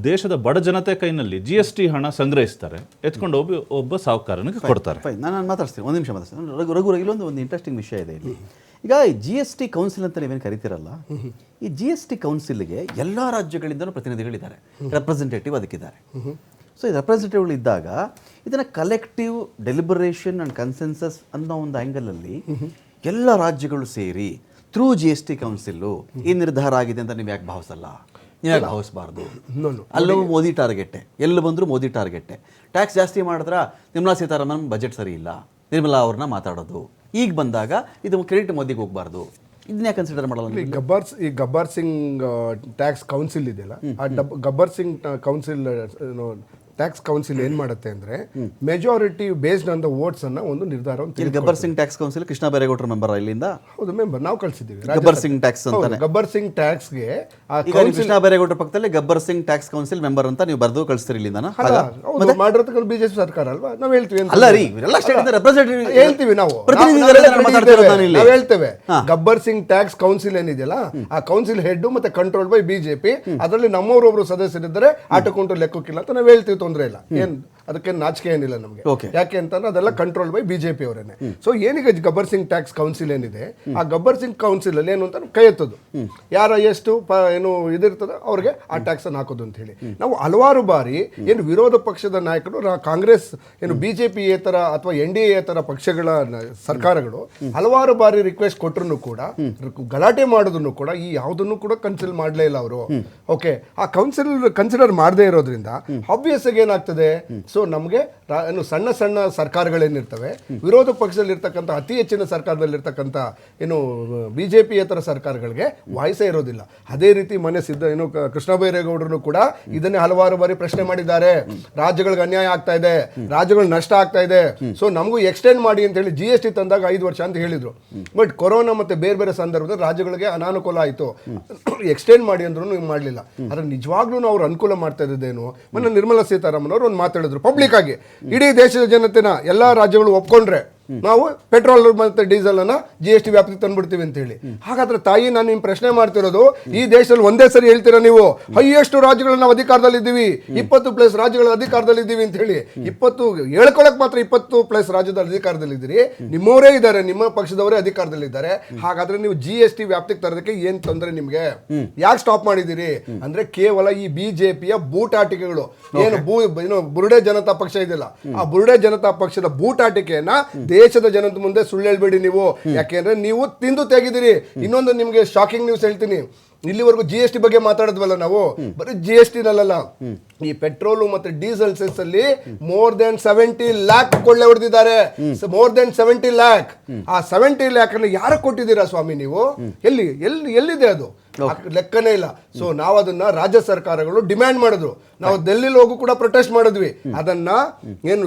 ದೇಶದ ಬಡ ಜನತೆ ಕೈನಲ್ಲಿ GST ಹಣ ಸಂಗ್ರಹಿಸ್ತಾರೆ, ಎತ್ಕೊಂಡು ಒಬ್ಬ ಸಾಹುಕಾರನಿಗೆ ಕೊಡ್ತಾರೆ. ಫೈನ್, ನಾನು ಮಾತಾಡ್ತೀನಿ, ಒಂದು ನಿಮಿಷ ಮಾತಾಡ್ತೀನಿ. ರಘು ಇಲ್ಲೊಂದು ಇಂಟ್ರೆಸ್ಟಿಂಗ್ ವಿಷಯ ಇದೆ ಇಲ್ಲಿ. ಈಗ ಈ GST ಕೌನ್ಸಿಲ್ ಅಂತ ನೀವೇನು ಕರಿತೀರಲ್ಲ, ಈ GST ಕೌನ್ಸಿಲ್ಗೆ ಎಲ್ಲ ರಾಜ್ಯಗಳಿಂದಲೂ ಪ್ರತಿನಿಧಿಗಳಿದ್ದಾರೆ, ರೆಪ್ರೆಸೆಂಟೇಟಿವ್ ಅದಕ್ಕಿದ್ದಾರೆ. ಸೊ ಈ ರೆಪ್ರೆಸೆಂಟೇಟಿವ್ಗಳು ಇದ್ದಾಗ ಇದನ್ನು ಕಲೆಕ್ಟಿವ್ ಡೆಲಿಬರೇಷನ್ ಆ್ಯಂಡ್ ಕನ್ಸೆನ್ಸಸ್ ಅನ್ನೋ ಒಂದು ಆ್ಯಂಗಲಲ್ಲಿ ಎಲ್ಲ ರಾಜ್ಯಗಳು ಸೇರಿ ಥ್ರೂ GST ಕೌನ್ಸಿಲ್ಲು ಈ ನಿರ್ಧಾರ ಆಗಿದೆ ಅಂತ ನೀವು ಯಾಕೆ ಭಾವಿಸಲ್ಲ? ನೀವು ಯಾಕೆ ಭಾವಿಸಬಾರ್ದು? ಅಲ್ಲವೂ ಮೋದಿ ಟಾರ್ಗೆಟ್ಟೆ, ಎಲ್ಲಿ ಬಂದರೂ ಮೋದಿ ಟಾರ್ಗೆಟ್ಟೆ. ಟ್ಯಾಕ್ಸ್ ಜಾಸ್ತಿ ಮಾಡಿದ್ರೆ ನಿರ್ಮಲಾ ಸೀತಾರಾಮನ್ ಬಜೆಟ್ ಸರಿ ಇಲ್ಲ, ನಿರ್ಮಲಾ ಅವ್ರನ್ನ ಮಾತಾಡೋದು. ಈಗ ಬಂದಾಗ ಇದು ಕ್ರೆಡಿಟ್ ಮೋದಿಗೆ ಹೋಗಬಾರ್ದು, ಇದನ್ನೇ ಕನ್ಸಿಡರ್ ಮಾಡಲ್ಲ. ಈ ಗಬ್ಬರ್ ಸಿಂಗ್ ಟ್ಯಾಕ್ಸ್ ಕೌನ್ಸಿಲ್ ಇದೆಯಲ್ಲ, ಆ Gabbar Singh council tax council ಏನ್ ಮಾಡುತ್ತೆ ಅಂದ್ರೆ majority based on the votes ಅನ್ನ ಒಂದು ನಿರ್ಧಾರ. ಗಬ್ಬರ್ ಸಿಂಗ್ ಟ್ಯಾಕ್ಸ್ ಕೌನ್ಸಿಲ್ ಕೃಷ್ಣ ಬೈರೇಗೌಡರ ಮೆಂಬರ್ ಇಲ್ಲಿಂದ. ಹೌದು, ಮೆಂಬರ್ ನಾವು ಕಳಿಸಿದ್ದೀವಿ. ಗಬ್ಬರ್ ಸಿಂಗ್ ಟ್ಯಾಕ್ಸ್ ಅಂತಾನೆ. ಗಬ್ಬರ್ ಸಿಂಗ್ ಟ್ಯಾಕ್ಸ್ಗೆ ಕೃಷ್ಣ ಬೈರೇಗೌಡರ ಪಕ್ಕದಲ್ಲಿ Gabbar Singh tax council member ಅಂತ ನೀವು ಬರೆದು ಕಳಿಸ್ತೀರಿ ಇಲ್ಲಿಂದ. ಮಾಡಿರತಕ್ಕ ಬಿಜೆಪಿ ಸರ್ಕಾರ ಅಲ್ವಾ? ನಾವು ಹೇಳ್ತೀವಿ ಅಲ್ಲ ರೀ, ಹೇಳ್ತೀವಿ ನಾವು ಹೇಳ್ತೇವೆ. ಗಬ್ಬರ್ ಸಿಂಗ್ ಟ್ಯಾಕ್ಸ್ ಕೌನ್ಸಿಲ್ ಏನಿದೆಯಲ್ಲ, ಆ ಕೌನ್ಸಿಲ್ ಹೆಡ್ ಮತ್ತೆ ಕಂಟ್ರೋಲ್ ಬೈ ಬಿಜೆಪಿ. ಅದರಲ್ಲಿ ನಮ್ಮವರೊಬ್ರು ಸದಸ್ಯರಿದ್ದಾರೆ, ಆಟಕ್ಕುಂಟು ಲೆಕ್ಕಕ್ಕಿಲ್ಲ ಅಂತ ನಾವು ಹೇಳ್ತೀವಿ. ತೊಂದರೆ ಇಲ್ಲ, ಏನ್ ಅದಕ್ಕೆ ನಾಚಿಕೆ ಏನಿಲ್ಲ ನಮಗೆ. ಯಾಕೆ ಅಂತಂದ್ರೆ ಅದೆಲ್ಲ ಕಂಟ್ರೋಲ್ ಬೈ ಬಿಜೆಪಿ ಅವರೇನೆ. ಸೊ ಏನೀಗ ಗಬ್ಬರ್ ಸಿಂಗ್ ಟ್ಯಾಕ್ಸ್ ಕೌನ್ಸಿಲ್ ಏನಿದೆ, ಆ ಗಬ್ಬರ್ ಸಿಂಗ್ ಕೌನ್ಸಿಲ್ ಅಲ್ಲಿ ಏನು ಅಂತ ಕೈ ಎತ್ತೋದು, ಯಾರ ಎಷ್ಟು ಏನು ಇದಿರ್ತದೆ ಅವ್ರಿಗೆ ಆ ಟ್ಯಾಕ್ಸ್ ಅನ್ನು ಹಾಕೋದು ಅಂತ ಹೇಳಿ. ನಾವು ಹಲವಾರು ಬಾರಿ ಏನು ವಿರೋಧ ಪಕ್ಷದ ನಾಯಕರು, ಕಾಂಗ್ರೆಸ್ ಏನು ಬಿಜೆಪಿ ಏತರ ಅಥವಾ NDA ಏತರ ಪಕ್ಷಗಳ ಸರ್ಕಾರಗಳು ಹಲವಾರು ಬಾರಿ ರಿಕ್ವೆಸ್ಟ್ ಕೊಟ್ಟರು ಕೂಡ, ಗಲಾಟೆ ಮಾಡೋದನ್ನು ಕೂಡ, ಈ ಯಾವುದನ್ನು ಕೂಡ ಕನ್ಸಿಡರ್ ಮಾಡಲೇ ಇಲ್ಲ ಅವರು. ಓಕೆ, ಆ ಕೌನ್ಸಿಲ್ ಕನ್ಸಿಡರ್ ಮಾಡದೇ ಇರೋದ್ರಿಂದ ಆಬ್ವಿಯಸ್ ಆಗಿ ಏನಾಗ್ತದೆ, ಸೊ ನಮಗೆ ಏನು ಸಣ್ಣ ಸಣ್ಣ ಸರ್ಕಾರಗಳೇನಿರ್ತವೆ, ವಿರೋಧ ಪಕ್ಷದಲ್ಲಿ ಇರ್ತಕ್ಕಂಥ ಅತಿ ಹೆಚ್ಚಿನ ಸರ್ಕಾರದಲ್ಲಿ ಇರ್ತಕ್ಕಂಥ ಏನು ಬಿಜೆಪಿ ಏತರ ಸರ್ಕಾರಗಳಿಗೆ ವಾಯ್ಸೇ ಇರೋದಿಲ್ಲ. ಅದೇ ರೀತಿ ಮನೆ ಏನು ಕೃಷ್ಣ ಬೈರೇಗೌಡರು ಕೂಡ ಇದನ್ನೇ ಹಲವಾರು ಬಾರಿ ಪ್ರಶ್ನೆ ಮಾಡಿದ್ದಾರೆ. ರಾಜ್ಯಗಳಿಗೆ ಅನ್ಯಾಯ ಆಗ್ತಾ ಇದೆ, ರಾಜ್ಯಗಳು ನಷ್ಟ ಆಗ್ತಾ ಇದೆ, ಸೊ ನಮಗೂ ಎಕ್ಸ್ಟೆಂಡ್ ಮಾಡಿ ಅಂತ ಹೇಳಿ GST ತಂದಾಗ 5 ವರ್ಷ ಅಂತ ಹೇಳಿದ್ರು. ಬಟ್ ಕೊರೋನಾ ಮತ್ತೆ ಬೇರೆ ಬೇರೆ ಸಂದರ್ಭದಲ್ಲಿ ರಾಜ್ಯಗಳಿಗೆ ಅನಾನುಕೂಲ ಆಯಿತು, ಎಕ್ಸ್ಟೆಂಡ್ ಮಾಡಿ ಅಂದ್ರೂ ಮಾಡಲಿಲ್ಲ. ಆದ್ರೆ ನಿಜವಾಗ್ಲೂ ಅವ್ರು ಅನುಕೂಲ ಮಾಡ್ತಾ ಇದ್ದೇನು, ಮೊನ್ನೆ ನಿರ್ಮಲಾ ಸೀತಾರಾಮನ್ ಅವರು ಒಂದು ಮಾತಾಡಿದ್ರು ಪಬ್ಲಿಕ್ ಆಗಿ, ಇಡೀ ದೇಶದ ಜನತೆನ ಎಲ್ಲಾ ರಾಜ್ಯಗಳು ಒಪ್ಕೊಂಡ್ರೆ ನಾವು ಪೆಟ್ರೋಲ್ ಮತ್ತೆ ಡೀಸೆಲ್ ಅನ್ನ GST ವ್ಯಾಪ್ತಿ ತಂದ್ಬಿಡ್ತೀವಿ ಅಂತ ಹೇಳಿ. ಹಾಗಾದ್ರೆ ತಾಯಿ, ನಾನು ನಿಮ್ ಪ್ರಶ್ನೆ ಮಾಡ್ತಿರೋದು, ಈ ದೇಶದಲ್ಲಿ ಒಂದೇ ಸರಿ ಹೇಳ್ತೀರಾ ನೀವು ಹೈಯೆಸ್ಟ್ ರಾಜ್ಯಗಳು ನಾವು ಅಧಿಕಾರದಲ್ಲಿ ಇದ್ದೀವಿ, 20+ ರಾಜ್ಯಗಳ ಅಧಿಕಾರದಲ್ಲಿ ಇದ್ದೀವಿ ಅಂತ ಹೇಳಿ. 20 ಹೇಳ್ಕೊಳಕ್ ಮಾತ್ರ 20+ ರಾಜ್ಯದಲ್ಲಿ ಅಧಿಕಾರದಲ್ಲಿ ಇದ್ದೀರಿ, ನಿಮ್ಮವರೇ ಇದ್ದಾರೆ, ನಿಮ್ಮ ಪಕ್ಷದವರೇ ಅಧಿಕಾರದಲ್ಲಿ ಇದ್ದಾರೆ. ಹಾಗಾದ್ರೆ ನೀವು GST ವ್ಯಾಪ್ತಿಗೆ ತರೋದಕ್ಕೆ ಏನ್ ತೊಂದರೆ ನಿಮ್ಗೆ? ಯಾಕೆ ಸ್ಟಾಪ್ ಮಾಡಿದಿರಿ ಅಂದ್ರೆ ಕೇವಲ ಈ ಬಿಜೆಪಿಯ ಬೂಟಾಟಿಕೆಗಳು, ಏನು ಬುರುಡೆ ಜನತಾ ಪಕ್ಷ ಇದೆಯಲ್ಲ, ಆ ಬುರುಡೆ ಜನತಾ ಪಕ್ಷದ ಬೂಟಾಟಿಕೆಯನ್ನ ದೇಶದ ಜನದ ಮುಂದೆ ಸುಳ್ಳು ಹೇಳ್ಬೇಡಿ ನೀವು. ಯಾಕೆಂದ್ರೆ ನೀವು ತಿಂದು ತೆಗಿದಿರಿ. ಇನ್ನೊಂದು ನಿಮ್ಗೆ ಶಾಕಿಂಗ್ ನ್ಯೂಸ್ ಹೇಳ್ತೀನಿ. ಇಲ್ಲಿವರೆಗೂ GST ಬಗ್ಗೆ ಮಾತಾಡಿದ್ವಲ್ಲ ನಾವು, ಬರೀ GST ನಲ್ಲ, ಈ ಪೆಟ್ರೋಲ್ ಮತ್ತೆ ಡೀಸೆಲ್ ಸೆಸ್ ಅಲ್ಲಿ more than 70 lakh ಕೊಳ್ಳೆ ಹೊಡೆದಿದ್ದಾರೆ. more than 70 lakh. ಆ 70 lakh ಅನ್ನು ಯಾರು ಕೊಟ್ಟಿದ್ದೀರಾ ಸ್ವಾಮಿ ನೀವು? ಎಲ್ಲಿದೆ ಅದು? ಲೆಕ್ಕನೇ ಇಲ್ಲ. ಸೊ ನಾವು ಅದನ್ನ ರಾಜ್ಯ ಸರ್ಕಾರಗಳು ಡಿಮ್ಯಾಂಡ್ ಮಾಡಿದ್ರು. ನಾವು ಡೆಲ್ಲಿಲಿ ಹೋಗು ಕೂಡ ಪ್ರೊಟೆಸ್ಟ್ ಮಾಡಿದ್ವಿ. ಅದನ್ನ ಏನು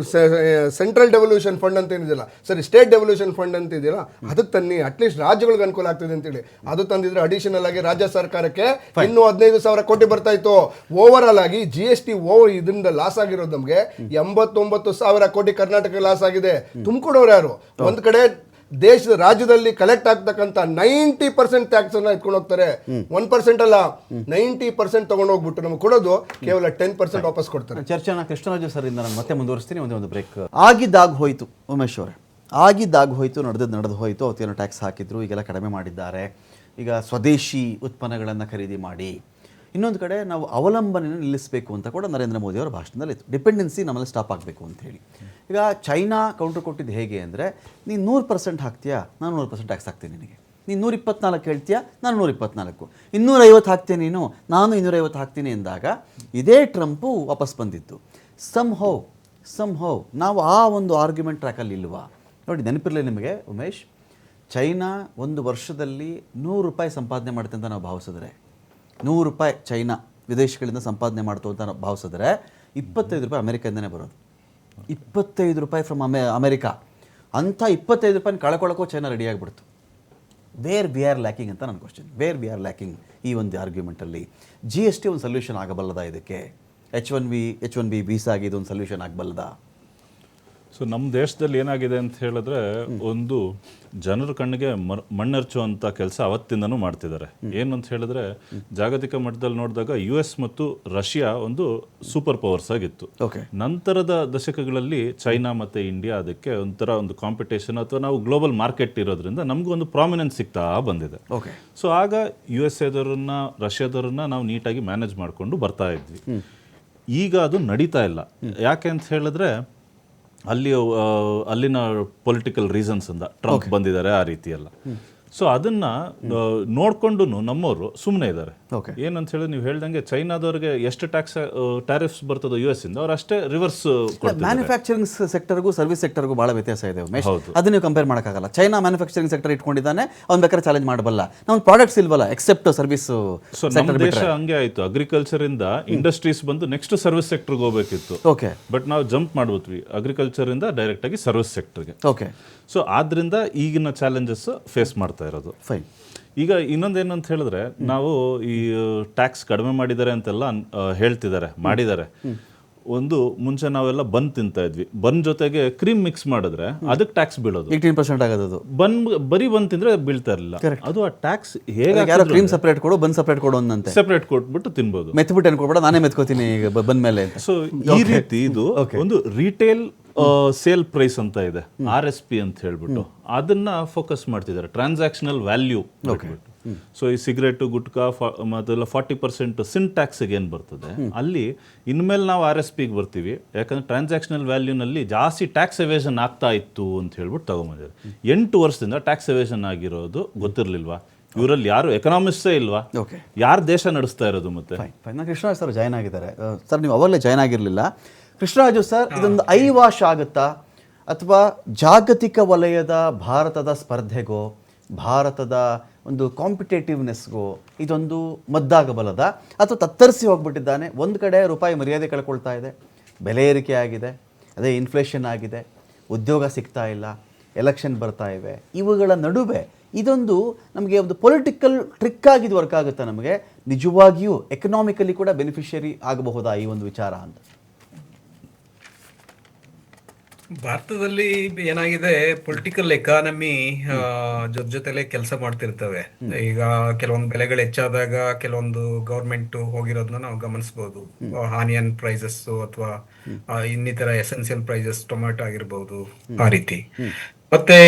ಸೆಂಟ್ರಲ್ ಡೆವಲ್ಯೂಷನ್ ಫಂಡ್ ಅಂತ ಏನಿದೆಯಲ್ಲ, ಸರಿ ಸ್ಟೇಟ್ ಡೆವಲ್ಯೂಷನ್ ಫಂಡ್ ಅಂತ ಇದೆಯಲ್ಲ, ಅದಕ್ಕೆ ತನ್ನಿ, ಅಟ್ಲೀಸ್ಟ್ ರಾಜ್ಯಗಳಿಗೆ ಅನುಕೂಲ ಆಗ್ತದೆ ಅಂತೇಳಿ. ಅದು ತಂದಿದ್ರೆ ಅಡಿಷನಲ್ ಆಗಿ ರಾಜ್ಯ ಸರ್ಕಾರಕ್ಕೆ ಇನ್ನೂ 15,000 ಕೋಟಿ ಬರ್ತಾ ಇತ್ತು. ಓವರ್ ಆಲ್ ಆಗಿ GST ಇದರಿಂದ ಲಾಸ್ ಆಗಿರೋದು ನಮಗೆ 89,000 ಕೋಟಿ ಕರ್ನಾಟಕ ಲಾಸ್ ಆಗಿದೆ. ತುಂಬಿಕೊಡೋರು ಯಾರು? ಒಂದ್ ಕಡೆ ದೇಶದ ರಾಜ್ಯದಲ್ಲಿ ಕಲೆಕ್ಟ್ ಆಗ್ತಕ್ಕಂಥ 90% ಟ್ಯಾಕ್ಸ್ ಅನ್ನ ಎತ್ಕೊಂಡು ಹೋಗ್ತಾರೆ. 1% ಅಲ್ಲ, 90% ತಗೊಂಡು ಹೋಗ್ಬಿಟ್ಟು ನಮ್ಗೆ ಕೊಡೋದು ಕೇವಲ 10% ವಾಪಸ್ ಕೊಡ್ತಾರೆ. ಚರ್ಚೆನ ಕೃಷ್ಣರಾಜು ಸರ್ ಇಂದ ನಾನು ಮತ್ತೆ ಮುಂದುವರಿಸ್ತೀನಿ. ಒಂದು ಬ್ರೇಕ್. ಆಗಿದ್ದಾಗ ಹೋಯ್ತು ಉಮೇಶ್ ಅವರೇ, ಆಗಿದ್ದಾಗ ಹೋಯ್ತು, ನಡೆದು ಹೋಯ್ತು. ಅವತ್ತೇನೋ ಟ್ಯಾಕ್ಸ್ ಹಾಕಿದ್ರು, ಈಗೆಲ್ಲ ಕಡಿಮೆ ಮಾಡಿದ್ದಾರೆ. ಈಗ ಸ್ವದೇಶಿ ಉತ್ಪನ್ನಗಳನ್ನು ಖರೀದಿ ಮಾಡಿ. ಇನ್ನೊಂದು ಕಡೆ ನಾವು ಅವಲಂಬನೆಯನ್ನು ನಿಲ್ಲಿಸಬೇಕು ಅಂತ ಕೂಡ ನರೇಂದ್ರ ಮೋದಿ ಅವರ ಭಾಷಣದಲ್ಲಿ ಇತ್ತು. ಡಿಪೆಂಡೆನ್ಸಿ ನಮ್ಮಲ್ಲಿ ಸ್ಟಾಪ್ ಆಗಬೇಕು ಅಂತ ಹೇಳಿ. ಈಗ ಚೈನಾ ಕೌಂಟರ್ ಕೊಟ್ಟಿದ್ದು ಹೇಗೆ ಅಂದರೆ, ನೀನು 100% ಹಾಕ್ತೀಯಾ, ನಾನು 100% ಟ್ಯಾಕ್ಸ್ ಹಾಕ್ತೀನಿ ನಿನಗೆ. ನೀನು 124 ಹೇಳ್ತೀಯಾ, ನಾನು 124. 250 ಹಾಕ್ತೀನಿ ನೀನು, ನಾನು 250 ಹಾಕ್ತೀನಿ ಎಂದಾಗ ಇದೇ ಟ್ರಂಪು ವಾಪಸ್ ಬಂದಿತ್ತು. ಸಮ್ ಹೌ ನಾವು ಆ ಒಂದು ಆರ್ಗ್ಯುಮೆಂಟ್ ಟ್ರ್ಯಾಕಲ್ಲಿ ಇಲ್ವಾ? ನೋಡಿ, ನೆನಪಿರಲಿ ನಿಮಗೆ ಉಮೇಶ್, ಚೈನಾ ಒಂದು ವರ್ಷದಲ್ಲಿ ₹100 ಸಂಪಾದನೆ ಮಾಡುತ್ತೆ ಅಂತ ನಾವು ಭಾವಿಸಿದ್ರೆ, ₹100 ಚೈನಾ ವಿದೇಶಗಳಿಂದ ಸಂಪಾದನೆ ಮಾಡ್ತು ಅಂತ ನಾವು ಭಾವಿಸಿದ್ರೆ, ₹25 ಅಮೆರಿಕದಿಂದನೇ ಬರೋದು. ₹25 ಫ್ರಮ್ ಅಮೆರಿಕಾ. ಅಂಥ ₹25 ಕಳ್ಕೊಳ್ಳೋಕ್ಕೂ ಚೈನಾ ರೆಡಿ ಆಗಿಬಿಡ್ತು. ವೇರ್ ವಿ ಆರ್ ಲ್ಯಾಕಿಂಗ್ ಅಂತ ನನ್ನ question. Where we are lacking ಈ ಒಂದು ಆರ್ಗ್ಯುಮೆಂಟಲ್ಲಿ? GST ಒಂದು ಸೊಲ್ಯೂಷನ್ ಆಗಬಲ್ಲದ ಇದಕ್ಕೆ? H1B ವೀಸಾ ಆಗಿ ಇದೊಂದು ಸೊಲ್ಯೂಷನ್ ಆಗಬಲ್ಲದ? ಸೊ ನಮ್ಮ ದೇಶದಲ್ಲಿ ಏನಾಗಿದೆ ಅಂತ ಹೇಳಿದ್ರೆ, ಒಂದು ಜನರ ಕಣ್ಣಿಗೆ ಮಣ್ಣೆರ್ಚುವಂಥ ಕೆಲಸ ಅವತ್ತಿಂದನೂ ಮಾಡ್ತಿದ್ದಾರೆ. ಏನು ಅಂತ ಹೇಳಿದ್ರೆ, ಜಾಗತಿಕ ಮಟ್ಟದಲ್ಲಿ ನೋಡಿದಾಗ US ಮತ್ತು ರಷ್ಯಾ ಒಂದು ಸೂಪರ್ ಪವರ್ಸ್ ಆಗಿತ್ತು. ನಂತರದ ದಶಕಗಳಲ್ಲಿ ಚೈನಾ ಮತ್ತು ಇಂಡಿಯಾ ಅದಕ್ಕೆ ಒಂಥರ ಒಂದು ಕಾಂಪಿಟೇಷನ್ ಅಥವಾ ನಾವು ಗ್ಲೋಬಲ್ ಮಾರ್ಕೆಟ್ ಇರೋದ್ರಿಂದ ನಮಗೂ ಒಂದು ಪ್ರಾಮಿನೆನ್ಸ್ ಸಿಗ್ತಾ ಬಂದಿದೆ. ಸೊ ಆಗ USA ರಷ್ಯಾದವ್ರನ್ನ ನಾವು ನೀಟಾಗಿ ಮ್ಯಾನೇಜ್ ಮಾಡಿಕೊಂಡು ಬರ್ತಾ ಇದ್ವಿ. ಈಗ ಅದು ನಡೀತಾ ಇಲ್ಲ. ಯಾಕೆ ಅಂತ ಹೇಳಿದ್ರೆ, ಅಲ್ಲಿನ ಪೊಲಿಟಿಕಲ್ ರೀಸನ್ಸ್ ಇಂದ ಟ್ರಂಪ್ ಬಂದಿದ್ದಾರೆ, ಆ ರೀತಿ ಎಲ್ಲ. ಸೊ ಅದನ್ನ ನೋಡ್ಕೊಂಡು ನಮ್ಮವರು ಸುಮ್ಮನೆ ಇದ್ದಾರೆ. ಏನಂತ ಹೇಳಿ ನೀವು ಹೇಳ್ದಂಗೆ ಚೈನಾದವ್ರಿಗೆ ಎಷ್ಟು ಟ್ಯಾರಿಫ್ಸ್ ಬರ್ತದೋ US ಇಂದ, ಅವ್ರು ಅಷ್ಟೇ ರಿವರ್ಸ್ ಕೊಡ್ತಾರೆ. ಮ್ಯಾನುಫ್ಯಾಕ್ಚರಿಂಗ್ ಸೆಕ್ಟರ್ಗೂ ಸರ್ವಿಸ್ ಸೆಕ್ಟರ್ಗೂ ಭಾಳ ವ್ಯತ್ಯಾಸ ಇದೆ ಉಮೇಶ್. ಅದನ್ನ ನೀವು ಕಂಪೇರ್ ಮಾಡೋಕ್ಕಾಗಲ್ಲ. ಚೈನಾ ಮ್ಯಾನುಫ್ಯಾಕ್ಚರಿಂಗ್ ಸೆಕ್ಟರ್ ಇಟ್ಕೊಂಡಿದ್ದಾನೆ, ಅವ್ನು ಬೇಕಾದ್ರೆ ಚಾಲೆಂಜ್ ಮಾಡಬಲ್ಲ. ನಮ್ಮ ಪ್ರಾಡಕ್ಟ್ಸ್ ಇಲ್ವಲ್ಲ ಎಕ್ಸೆಪ್ಟ್ ಸರ್ವಿಸ್. ಸೊ ನಮ್ಮ ದೇಶ ಹಂಗೆ ಆಯ್ತು, ಅಗ್ರಿಕಲ್ಚರ್ ಇಂದ ಇಂಡಸ್ಟ್ರೀಸ್ ಬಂದು ನೆಕ್ಸ್ಟ್ ಸರ್ವಿಸ್ ಸೆಕ್ಟರ್ಗೆ ಹೋಗ್ಬೇಕಿತ್ತು. ಬಟ್ ನಾವು ಜಂಪ್ ಮಾಡ್ಬಿಟ್ವಿ ಅಗ್ರಿಕಲ್ಚರ್ ಇಂದ ಡೈರೆಕ್ಟ್ ಆಗಿ ಸರ್ವಿಸ್ ಸೆಕ್ಟರ್ಗೆ. ಸೊ ಆದ್ರಿಂದ ಈಗಿನ ಚಾಲೆಂಜಸ್ ಫೇಸ್ ಮಾಡ್ತಾ ಇರೋದು. ಫೈನ್. ಈಗ ಇನ್ನೊಂದೇನು ಅಂತ ಹೇಳಿದ್ರೆ, ನಾವು ಈ ಟ್ಯಾಕ್ಸ್ ಕಡಿಮೆ ಮಾಡಿದ್ದಾರೆ ಅಂತೆಲ್ಲ ಹೇಳ್ತಿದ್ದಾರೆ, ಮಾಡಿದ್ದಾರೆ. ಒಂದು ಮುಂಚೆ ನಾವೆಲ್ಲ ಬನ್ ತಿಂತಾ ಇದ್ವಿ, ಬನ್ ಜೊತೆಗೆ ಕ್ರೀಮ್ ಮಿಕ್ಸ್ ಮಾಡಿದ್ರೆ ಅದಕ್ಕೆ ಟ್ಯಾಕ್ಸ್ ಬೀಳೋದು 18% ಆಗೋದು. ಬರೀ ಬನ್ ತಿಂದ್ರೆ ಬೀಳ್ತಾ ಇರಲಿಲ್ಲ. ಅದು ಆ ಟ್ಯಾಕ್ಸ್ ಹೇಗೆ ಕ್ರೀಮ್ ಸಪ್ರೇಟ್ ಕೊಡು, ಬನ್ ಸಪ್ರೇಟ್ ಕೊಡು ಅಂತೆ. ಸಪ್ರೇಟ್ ಕೊಟ್ಬಿಟ್ಟು ತಿನ್ಬೋದು. ಮೆತ್ಬಿಟ್ಟು ಅನ್ಕೊಬೇಡ, ನಾನೇ ಮೆತ್ಕೋತೀನಿ ಬನ್ ಮೇಲೆ. ಸೊ ಈ ರೀತಿ ಇದು ಒಂದು ರಿಟೇಲ್ ಸೇಲ್ ಪ್ರೈಸ್ ಅಂತ ಇದೆ, RSP ಅಂತ ಹೇಳ್ಬಿಟ್ಟು ಅದನ್ನ ಫೋಕಸ್ ಮಾಡ್ತಿದ್ದಾರೆ, ಟ್ರಾನ್ಸಾಕ್ಷನಲ್ ವ್ಯಾಲ್ಯೂ. ಸೊ ಈ ಸಿಗರೇಟು, ಗುಟ್ಕಾ ಮತ್ತೆಲ್ಲ 40% ಸಿನ್ ಟ್ಯಾಕ್ಸ್ಗೆ ಏನು ಬರ್ತದೆ, ಅಲ್ಲಿ ಇನ್ಮೇಲೆ ನಾವು RSPಗೆ ಬರ್ತೀವಿ. ಯಾಕಂದ್ರೆ ಟ್ರಾನ್ಸಾಕ್ಷನಲ್ ವ್ಯಾಲ್ಯೂನಲ್ಲಿ ಜಾಸ್ತಿ ಟ್ಯಾಕ್ಸ್ ಎವೇಷನ್ ಆಗ್ತಾ ಇತ್ತು ಅಂತ ಹೇಳ್ಬಿಟ್ಟು ತಗೊಂಬಂದಿದ್ದಾರೆ. 8 ವರ್ಷದಿಂದ ಟ್ಯಾಕ್ಸ್ ಎವೇಷನ್ ಆಗಿರೋದು ಗೊತ್ತಿರಲಿಲ್ವಾ? ಇವರಲ್ಲಿ ಯಾರು ಎಕನಾಮಿಸ್ಟೇ ಇಲ್ವಾ? ಯಾರು ದೇಶ ನಡೆಸ್ತಾ ಇರೋದು? ಮತ್ತೆ ಕೃಷ್ಣರಾಜ್ ಸರ್ ಜಾಯ್ನ್ ಆಗಿದ್ದಾರೆ. ಸರ್ ನೀವು ಅವಾಗಲೇ ಜಾಯ್ನ್ ಆಗಿರಲಿಲ್ಲ. ಕೃಷ್ಣರಾಜು ಸರ್, ಇದೊಂದು ಐವಾಶ್ ಆಗುತ್ತಾ ಅಥವಾ ಜಾಗತಿಕ ವಲಯದ ಭಾರತದ ಸ್ಪರ್ಧೆಗೋ, ಭಾರತದ ಒಂದು ಕಾಂಪಿಟೇಟಿವ್ನೆಸ್ಗೋ ಇದೊಂದು ಮದ್ದಾಗಬಲ್ಲದ, ಅಥವಾ ತತ್ತರಿಸಿ ಹೋಗ್ಬಿಟ್ಟಿದ್ದಾನೆ? ಒಂದು ಕಡೆ ರೂಪಾಯಿ ಮರ್ಯಾದೆ ಕಳ್ಕೊಳ್ತಾ ಇದೆ, ಬೆಲೆ ಏರಿಕೆ ಆಗಿದೆ, ಅದೇ ಇನ್ಫ್ಲೇಷನ್ ಆಗಿದೆ, ಉದ್ಯೋಗ ಸಿಗ್ತಾ ಇಲ್ಲ, ಎಲೆಕ್ಷನ್ ಬರ್ತಾ ಇವೆ. ಇವುಗಳ ನಡುವೆ ಇದೊಂದು ನಮಗೆ ಒಂದು ಪೊಲಿಟಿಕಲ್ ಟ್ರಿಕ್ ಆಗಿದ್ದು ವರ್ಕ್ ಆಗುತ್ತಾ? ನಮಗೆ ನಿಜವಾಗಿಯೂ ಎಕನಾಮಿಕಲಿ ಕೂಡ ಬೆನಿಫಿಷಿಯರಿ ಆಗಬಹುದಾ ಈ ಒಂದು ವಿಚಾರ ಅಂತ? ಭಾರತದಲ್ಲಿ ಏನಾಗಿದೆ, ಪೊಲಿಟಿಕಲ್ ಎಕಾನಮಿ ಜೊತೆಲೆ ಕೆಲಸ ಮಾಡ್ತಿರ್ತವೆ. ಈಗ ಕೆಲವೊಂದು ಬೆಲೆಗಳು ಹೆಚ್ಚಾದಾಗ ಕೆಲವೊಂದು ಗವರ್ಮೆಂಟ್ ಹೋಗಿರೋದನ್ನ ನಾವು ಗಮನಿಸಬಹುದು. ಆನಿಯನ್ ಪ್ರೈಸಸ್ ಅಥವಾ ಇನ್ನಿತರ ಎಸೆನ್ಸಿಯಲ್ ಪ್ರೈಸಸ್, ಟೊಮ್ಯಾಟೊ ಆಗಿರ್ಬಹುದು, ಆ ರೀತಿ. ಮತ್ತೆ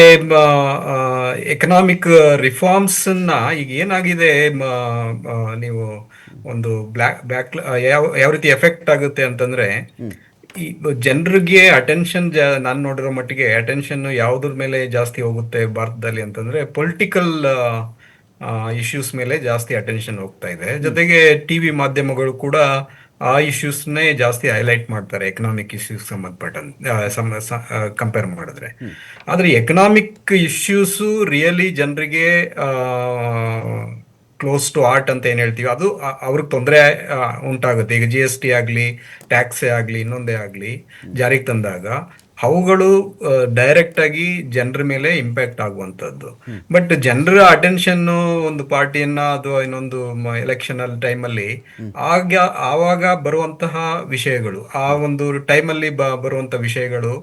ಎಕನಾಮಿಕ್ ರಿಫಾರ್ಮ್ಸ್ ಈಗ ಏನಾಗಿದೆ, ನೀವು ಒಂದು ಯಾವ ರೀತಿ ಎಫೆಕ್ಟ್ ಆಗುತ್ತೆ ಅಂತಂದ್ರೆ, ಈ ಜನರಿಗೆ ಅಟೆನ್ಷನ್, ನಾನು ನೋಡಿರೋ ಮಟ್ಟಿಗೆ ಅಟೆನ್ಷನ್ ಯಾವುದ್ರ ಮೇಲೆ ಜಾಸ್ತಿ ಹೋಗುತ್ತೆ ಭಾರತದಲ್ಲಿ ಅಂತಂದ್ರೆ, ಪೊಲಿಟಿಕಲ್ ಇಶ್ಯೂಸ್ ಮೇಲೆ ಜಾಸ್ತಿ ಅಟೆನ್ಷನ್ ಹೋಗ್ತಾ ಇದೆ. ಜೊತೆಗೆ ಟಿವಿ ಮಾಧ್ಯಮಗಳು ಕೂಡ ಆ ಇಶ್ಯೂಸ್ನೇ ಜಾಸ್ತಿ ಹೈಲೈಟ್ ಮಾಡ್ತಾರೆ, ಎಕನಾಮಿಕ್ ಇಶ್ಯೂಸ್ ಕಂಪೇರ್ ಮಾಡಿದ್ರೆ. ಆದ್ರೆ ಎಕನಾಮಿಕ್ ಇಶ್ಯೂಸು ರಿಯಲಿ ಜನರಿಗೆ ಕ್ಲೋಸ್ ಟು ಆರ್ಟ್ ಅಂತ ಏನ್ ಹೇಳ್ತೀವಿ, ಅದು ಅವ್ರಿಗೆ ತೊಂದರೆ ಉಂಟಾಗುತ್ತೆ. ಈಗ GST ಆಗ್ಲಿ, ಟ್ಯಾಕ್ಸೇ ಆಗ್ಲಿ, ಇನ್ನೊಂದೇ ಆಗ್ಲಿ ಜಾರಿಗೆ ತಂದಾಗ ಅವುಗಳು ಡೈರೆಕ್ಟ್ ಆಗಿ ಜನರ ಮೇಲೆ ಇಂಪ್ಯಾಕ್ಟ್ ಆಗುವಂತದ್ದು. ಬಟ್ ಜನರ ಅಟೆನ್ಷನ್ ಒಂದು ಪಾರ್ಟಿಯನ್ನ ಅಥವಾ ಇನ್ನೊಂದು ಎಲೆಕ್ಷನ್ ಟೈಮಲ್ಲಿ ಆವಾಗ ಬರುವಂತಹ ವಿಷಯಗಳು, ಆ ಒಂದು ಟೈಮಲ್ಲಿ ಬರುವಂತ ವಿಷಯಗಳು,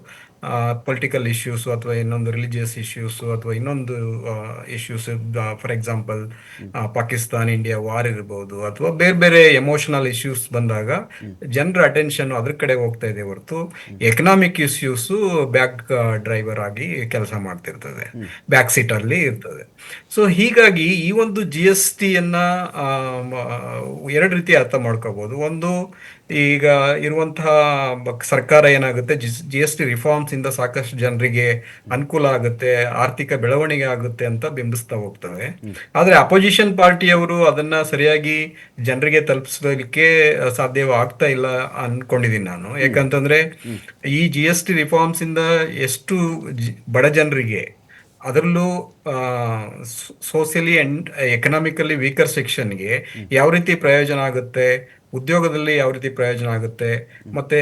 ಪೊಲಿಟಿಕಲ್ ಇಶ್ಯೂಸ್ ಅಥವಾ ಇನ್ನೊಂದು ರಿಲಿಜಿಯಸ್ ಇಶ್ಯೂಸ್ ಅಥವಾ ಇನ್ನೊಂದು issues, for example Pakistan India war ಇರ್ಬೋದು, ಅಥವಾ ಬೇರೆ ಬೇರೆ ಎಮೋಷನಲ್ ಇಶ್ಯೂಸ್ ಬಂದಾಗ ಜನರ ಅಟೆನ್ಷನ್ ಅದ್ರ ಕಡೆ ಹೋಗ್ತಾ ಇದೆ ಹೊರತು ಎಕನಾಮಿಕ್ ಇಶ್ಯೂಸ್ ಬ್ಯಾಕ್ ಡ್ರೈವರ್ ಆಗಿ ಕೆಲಸ ಮಾಡ್ತಿರ್ತದೆ, ಬ್ಯಾಕ್ ಸೀಟ್ ಅಲ್ಲಿ ಇರ್ತದೆ. ಸೊ ಹೀಗಾಗಿ ಈ ಒಂದು GST ಎರಡು ರೀತಿ ಅರ್ಥ ಮಾಡ್ಕೋಬಹುದು. ಒಂದು, ಈಗ ಇರುವಂತಹ ಸರ್ಕಾರ ಏನಾಗುತ್ತೆ, GST ರಿಫಾರ್ಮ್ಸ್ ಇಂದ ಸಾಕಷ್ಟು ಜನರಿಗೆ ಅನುಕೂಲ ಆಗುತ್ತೆ, ಆರ್ಥಿಕ ಬೆಳವಣಿಗೆ ಆಗುತ್ತೆ ಅಂತ ಬಿಂಬಿಸ್ತಾ ಹೋಗ್ತವೆ. ಆದ್ರೆ ಅಪೋಸಿಷನ್ ಪಾರ್ಟಿಯವರು ಅದನ್ನ ಸರಿಯಾಗಿ ಜನರಿಗೆ ತಲುಪಿಸಲಿಕ್ಕೆ ಸಾಧ್ಯವಾಗ್ತಾ ಇಲ್ಲ ಅನ್ಕೊಂಡಿದೀನಿ ನಾನು. ಯಾಕಂತಂದ್ರೆ ಈ GST ರಿಫಾರ್ಮ್ಸ್ ಇಂದ ಎಷ್ಟು ಬಡ ಜನರಿಗೆ, ಅದರಲ್ಲೂ ಸೋಷಿಯಲಿ ಅಂಡ್ ಎಕನಾಮಿಕಲಿ ವೀಕರ್ ಸೆಕ್ಷನ್ಗೆ ಯಾವ ರೀತಿ ಪ್ರಯೋಜನ ಆಗುತ್ತೆ ಉದ್ಯೋಗದಲ್ಲಿ ಯಾವ ರೀತಿ ಪ್ರಯೋಜನ ಆಗುತ್ತೆ, ಮತ್ತೆ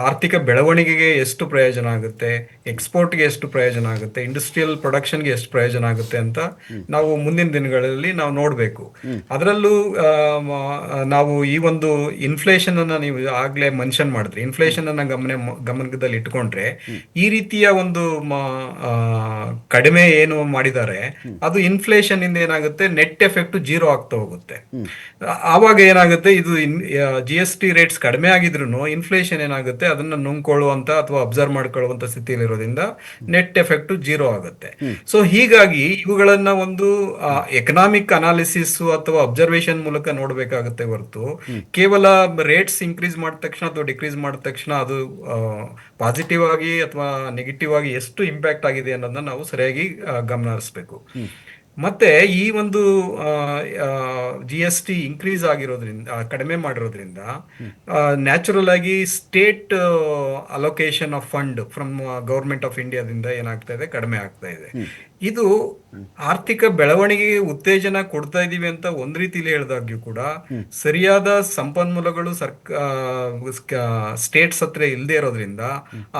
ಆರ್ಥಿಕ ಬೆಳವಣಿಗೆಗೆ ಎಷ್ಟು ಪ್ರಯೋಜನ ಆಗುತ್ತೆ, ಎಕ್ಸ್ಪೋರ್ಟ್ಗೆ ಎಷ್ಟು ಪ್ರಯೋಜನ ಆಗುತ್ತೆ, ಇಂಡಸ್ಟ್ರಿಯಲ್ ಪ್ರೊಡಕ್ಷನ್ಗೆ ಎಷ್ಟು ಪ್ರಯೋಜನ ಆಗುತ್ತೆ ಅಂತ ನಾವು ಮುಂದಿನ ದಿನಗಳಲ್ಲಿ ನಾವು ನೋಡಬೇಕು. ಅದರಲ್ಲೂ ನಾವು ಈ ಒಂದು ಇನ್ಫ್ಲೇಷನ್ ಅನ್ನ ನೀವು ಆಗ್ಲೇ ಮೆನ್ಷನ್ ಮಾಡಿದ್ರಿ, ಇನ್ಫ್ಲೇಷನ್ ಅನ್ನ ಗಮನದಲ್ಲಿ ಇಟ್ಕೊಂಡ್ರೆ ಈ ರೀತಿಯ ಒಂದು ಕಡಿಮೆ ಏನು ಮಾಡಿದ್ದಾರೆ ಅದು ಇನ್ಫ್ಲೇಷನ್ ಇಂದ ಏನಾಗುತ್ತೆ, ನೆಟ್ ಎಫೆಕ್ಟ್ 0 ಆಗ್ತಾ ಹೋಗುತ್ತೆ. ಆವಾಗ ಏನಾಗುತ್ತೆ, ಇದು GST ರೇಟ್ಸ್ ಕಡಿಮೆ ಆಗಿದ್ರು ಇನ್ಫ್ಲೇಷನ್ ಏನಾಗುತ್ತೆ ಅದನ್ನ ನುಂಗ್ಕೊಳ್ಳುವಂತ ಅಥವಾ ಅಬ್ಸರ್ವ್ ಮಾಡ್ಕೊಳ್ಳುವಂತ ಸ್ಥಿತಿಯಲ್ಲಿ ಇರೋದ್ರಿಂದ ನೆಟ್ ಎಫೆಕ್ಟ್ 0 ಆಗುತ್ತೆ. ಸೊ ಹೀಗಾಗಿ ಇವುಗಳನ್ನ ಒಂದು ಎಕನಾಮಿಕ್ ಅನಾಲಿಸಿಸ್ ಅಥವಾ ಅಬ್ಸರ್ವೇಷನ್ ಮೂಲಕ ನೋಡ್ಬೇಕಾಗುತ್ತೆ ಹೊರತು ಕೇವಲ ರೇಟ್ಸ್ ಇನ್ಕ್ರೀಸ್ ಮಾಡಿದ ತಕ್ಷಣ ಅಥವಾ ಡಿಕ್ರೀಸ್ ಮಾಡಿದ ತಕ್ಷಣ ಅದು ಪಾಸಿಟಿವ್ ಆಗಿ ಅಥವಾ ನೆಗೆಟಿವ್ ಆಗಿ ಎಷ್ಟು ಇಂಪ್ಯಾಕ್ಟ್ ಆಗಿದೆ ಅನ್ನೋದನ್ನ ನಾವು ಸರಿಯಾಗಿ ಗಮನ ಹರಿಸ್ಬೇಕು. ಮತ್ತೆ ಈ ಒಂದು GST ಇನ್ಕ್ರೀಸ್ ಆಗಿರೋದ್ರಿಂದ, ಕಡಿಮೆ ಮಾಡಿರೋದ್ರಿಂದ ನ್ಯಾಚುರಲ್ ಆಗಿ state allocation of fund from government of ಇಂಡಿಯಾದಿಂದ ಏನಾಗ್ತಾ ಇದೆ, ಕಡಿಮೆ ಆಗ್ತಾ ಇದೆ. ಇದು ಆರ್ಥಿಕ ಬೆಳವಣಿಗೆಗೆ ಉತ್ತೇಜನ ಕೊಡ್ತಾ ಇದೀವಿ ಅಂತ ಒಂದ್ ರೀತಿಲಿ ಹೇಳಿದಾಗ್ಯೂ ಕೂಡ ಸರಿಯಾದ ಸಂಪನ್ಮೂಲಗಳು ಸ್ಟೇಟ್ಸ್ ಹತ್ರ ಇಲ್ಲದೆ ಇರೋದ್ರಿಂದ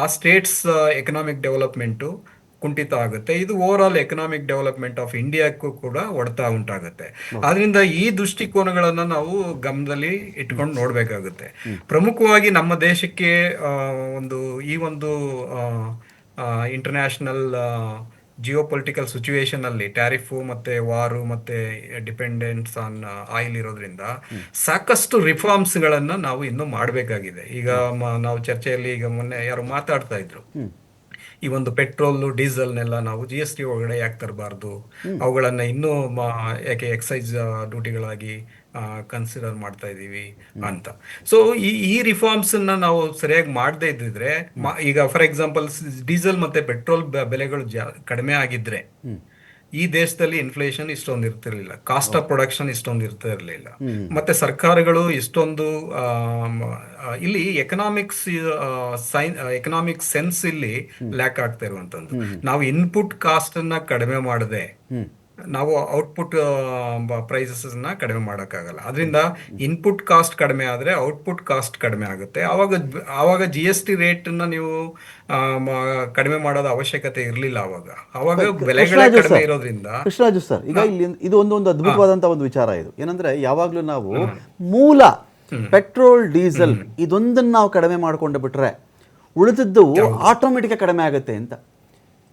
ಆ ಸ್ಟೇಟ್ಸ್ ಎಕನಾಮಿಕ್ ಡೆವಲಪ್ಮೆಂಟ್ ಕುಂಠಿತ ಆಗುತ್ತೆ. ಇದು overall economic development of ಇಂಡಿಯಾಕ್ಕೂ ಕೂಡ ಹೊಡೆತ ಉಂಟಾಗುತ್ತೆ. ಆದ್ರಿಂದ ಈ ದೃಷ್ಟಿಕೋನಗಳನ್ನ ನಾವು ಗಮನದಲ್ಲಿ ಇಟ್ಕೊಂಡು ನೋಡ್ಬೇಕಾಗುತ್ತೆ. ಪ್ರಮುಖವಾಗಿ ನಮ್ಮ ದೇಶಕ್ಕೆ ಈ ಒಂದು ಇಂಟರ್ನ್ಯಾಷನಲ್ ಜಿಯೋಪೊಲಿಟಿಕಲ್ ಸಿಚುವೇಶನ್ ಅಲ್ಲಿ ಟ್ಯಾರಿಫ್ ಮತ್ತೆ ವಾರು ಮತ್ತೆ ಡಿಪೆಂಡೆನ್ಸ್ ಆನ್ ಆಯಿಲ್ ಇರೋದ್ರಿಂದ ಸಾಕಷ್ಟು ರಿಫಾರ್ಮ್ಸ್ ಗಳನ್ನ ನಾವು ಇನ್ನು ಮಾಡಬೇಕಾಗಿದೆ. ಈಗ ನಾವು ಚರ್ಚೆಯಲ್ಲಿ ಈಗ ಮೊನ್ನೆ ಯಾರು ಮಾತಾಡ್ತಾ ಇದ್ರು, ಈ ಒಂದು ಪೆಟ್ರೋಲ್ ಡೀಸೆಲ್ನೆಲ್ಲ ನಾವು GST ಒಳಗಡೆ ಯಾಕೆ ತರಬಾರ್ದು, ಅವುಗಳನ್ನ ಇನ್ನೂ ಯಾಕೆ ಎಕ್ಸೈಸ್ ಡ್ಯೂಟಿಗಳಾಗಿ ಕನ್ಸಿಡರ್ ಮಾಡ್ತಾ ಇದೀವಿ ಅಂತ. ಸೊ ಈ ರಿಫಾರ್ಮ್ಸ್ ಅನ್ನ ನಾವು ಸರಿಯಾಗಿ ಮಾಡದೇ ಇದ್ದಿದ್ರೆ, ಈಗ ಫಾರ್ ಎಕ್ಸಾಂಪಲ್ ಡೀಸೆಲ್ ಮತ್ತೆ ಪೆಟ್ರೋಲ್ ಬೆಲೆಗಳು ಕಡಿಮೆ ಆಗಿದ್ರೆ ಈ ದೇಶದಲ್ಲಿ ಇನ್ಫ್ಲೇಷನ್ ಇಷ್ಟೊಂದು ಇರ್ತಿರ್ಲಿಲ್ಲ, ಕಾಸ್ಟ್ ಆಫ್ ಪ್ರೊಡಕ್ಷನ್ ಇಷ್ಟೊಂದು ಇರ್ತಾ ಇರ್ಲಿಲ್ಲ, ಮತ್ತೆ ಸರ್ಕಾರಗಳು ಇಷ್ಟೊಂದು ಇಲ್ಲಿ ಎಕನಾಮಿಕ್ ಸೆನ್ಸ್ ಇಲ್ಲಿ ಲ್ಯಾಕ್ ಆಗ್ತಾ ಇರುವಂತದ್ದು. ನಾವು ಇನ್ಪುಟ್ ಕಾಸ್ಟ್ ಅನ್ನ ಕಡಿಮೆ ಮಾಡದೆ ನಾವು ಔಟ್ಪುಟ್ ಪ್ರೈಸಸ್ ನ ಕಡಿಮೆ ಮಾಡೋಕ್ಕಾಗಲ್ಲ. ಅದರಿಂದ ಇನ್ಪುಟ್ ಕಾಸ್ಟ್ ಕಡಿಮೆ ಆದ್ರೆ ಔಟ್ಪುಟ್ ಕಾಸ್ಟ್ ಕಡಿಮೆ ಆಗುತ್ತೆ. ಆವಾಗ GST ರೇಟ್ ನ ನೀವು ಕಡಿಮೆ ಮಾಡೋದ ಅವಶ್ಯಕತೆ ಇರಲಿಲ್ಲ. ಅವಾಗ ಬೆಲೆಗಳೇ ಕಡಿಮೆ ಇರೋದ್ರಿಂದ. ಕೃಷ್ಣರಾಜು ಸರ್, ಈಗ ಇಲ್ಲಿ ಇದು ಒಂದು ಅದ್ಭುತವಾದಂತ ಒಂದು ವಿಚಾರ ಇದು. ಏನಂದ್ರೆ ಯಾವಾಗ್ಲೂ ನಾವು ಮೂಲ ಪೆಟ್ರೋಲ್ ಡೀಸೆಲ್ ಇದೊಂದನ್ನು ನಾವು ಕಡಿಮೆ ಮಾಡ್ಕೊಂಡು ಬಿಟ್ರೆ ಉಳಿದದ್ದು ಆಟೋಮೆಟಿಕ್ ಕಡಿಮೆ ಆಗುತ್ತೆ ಅಂತ.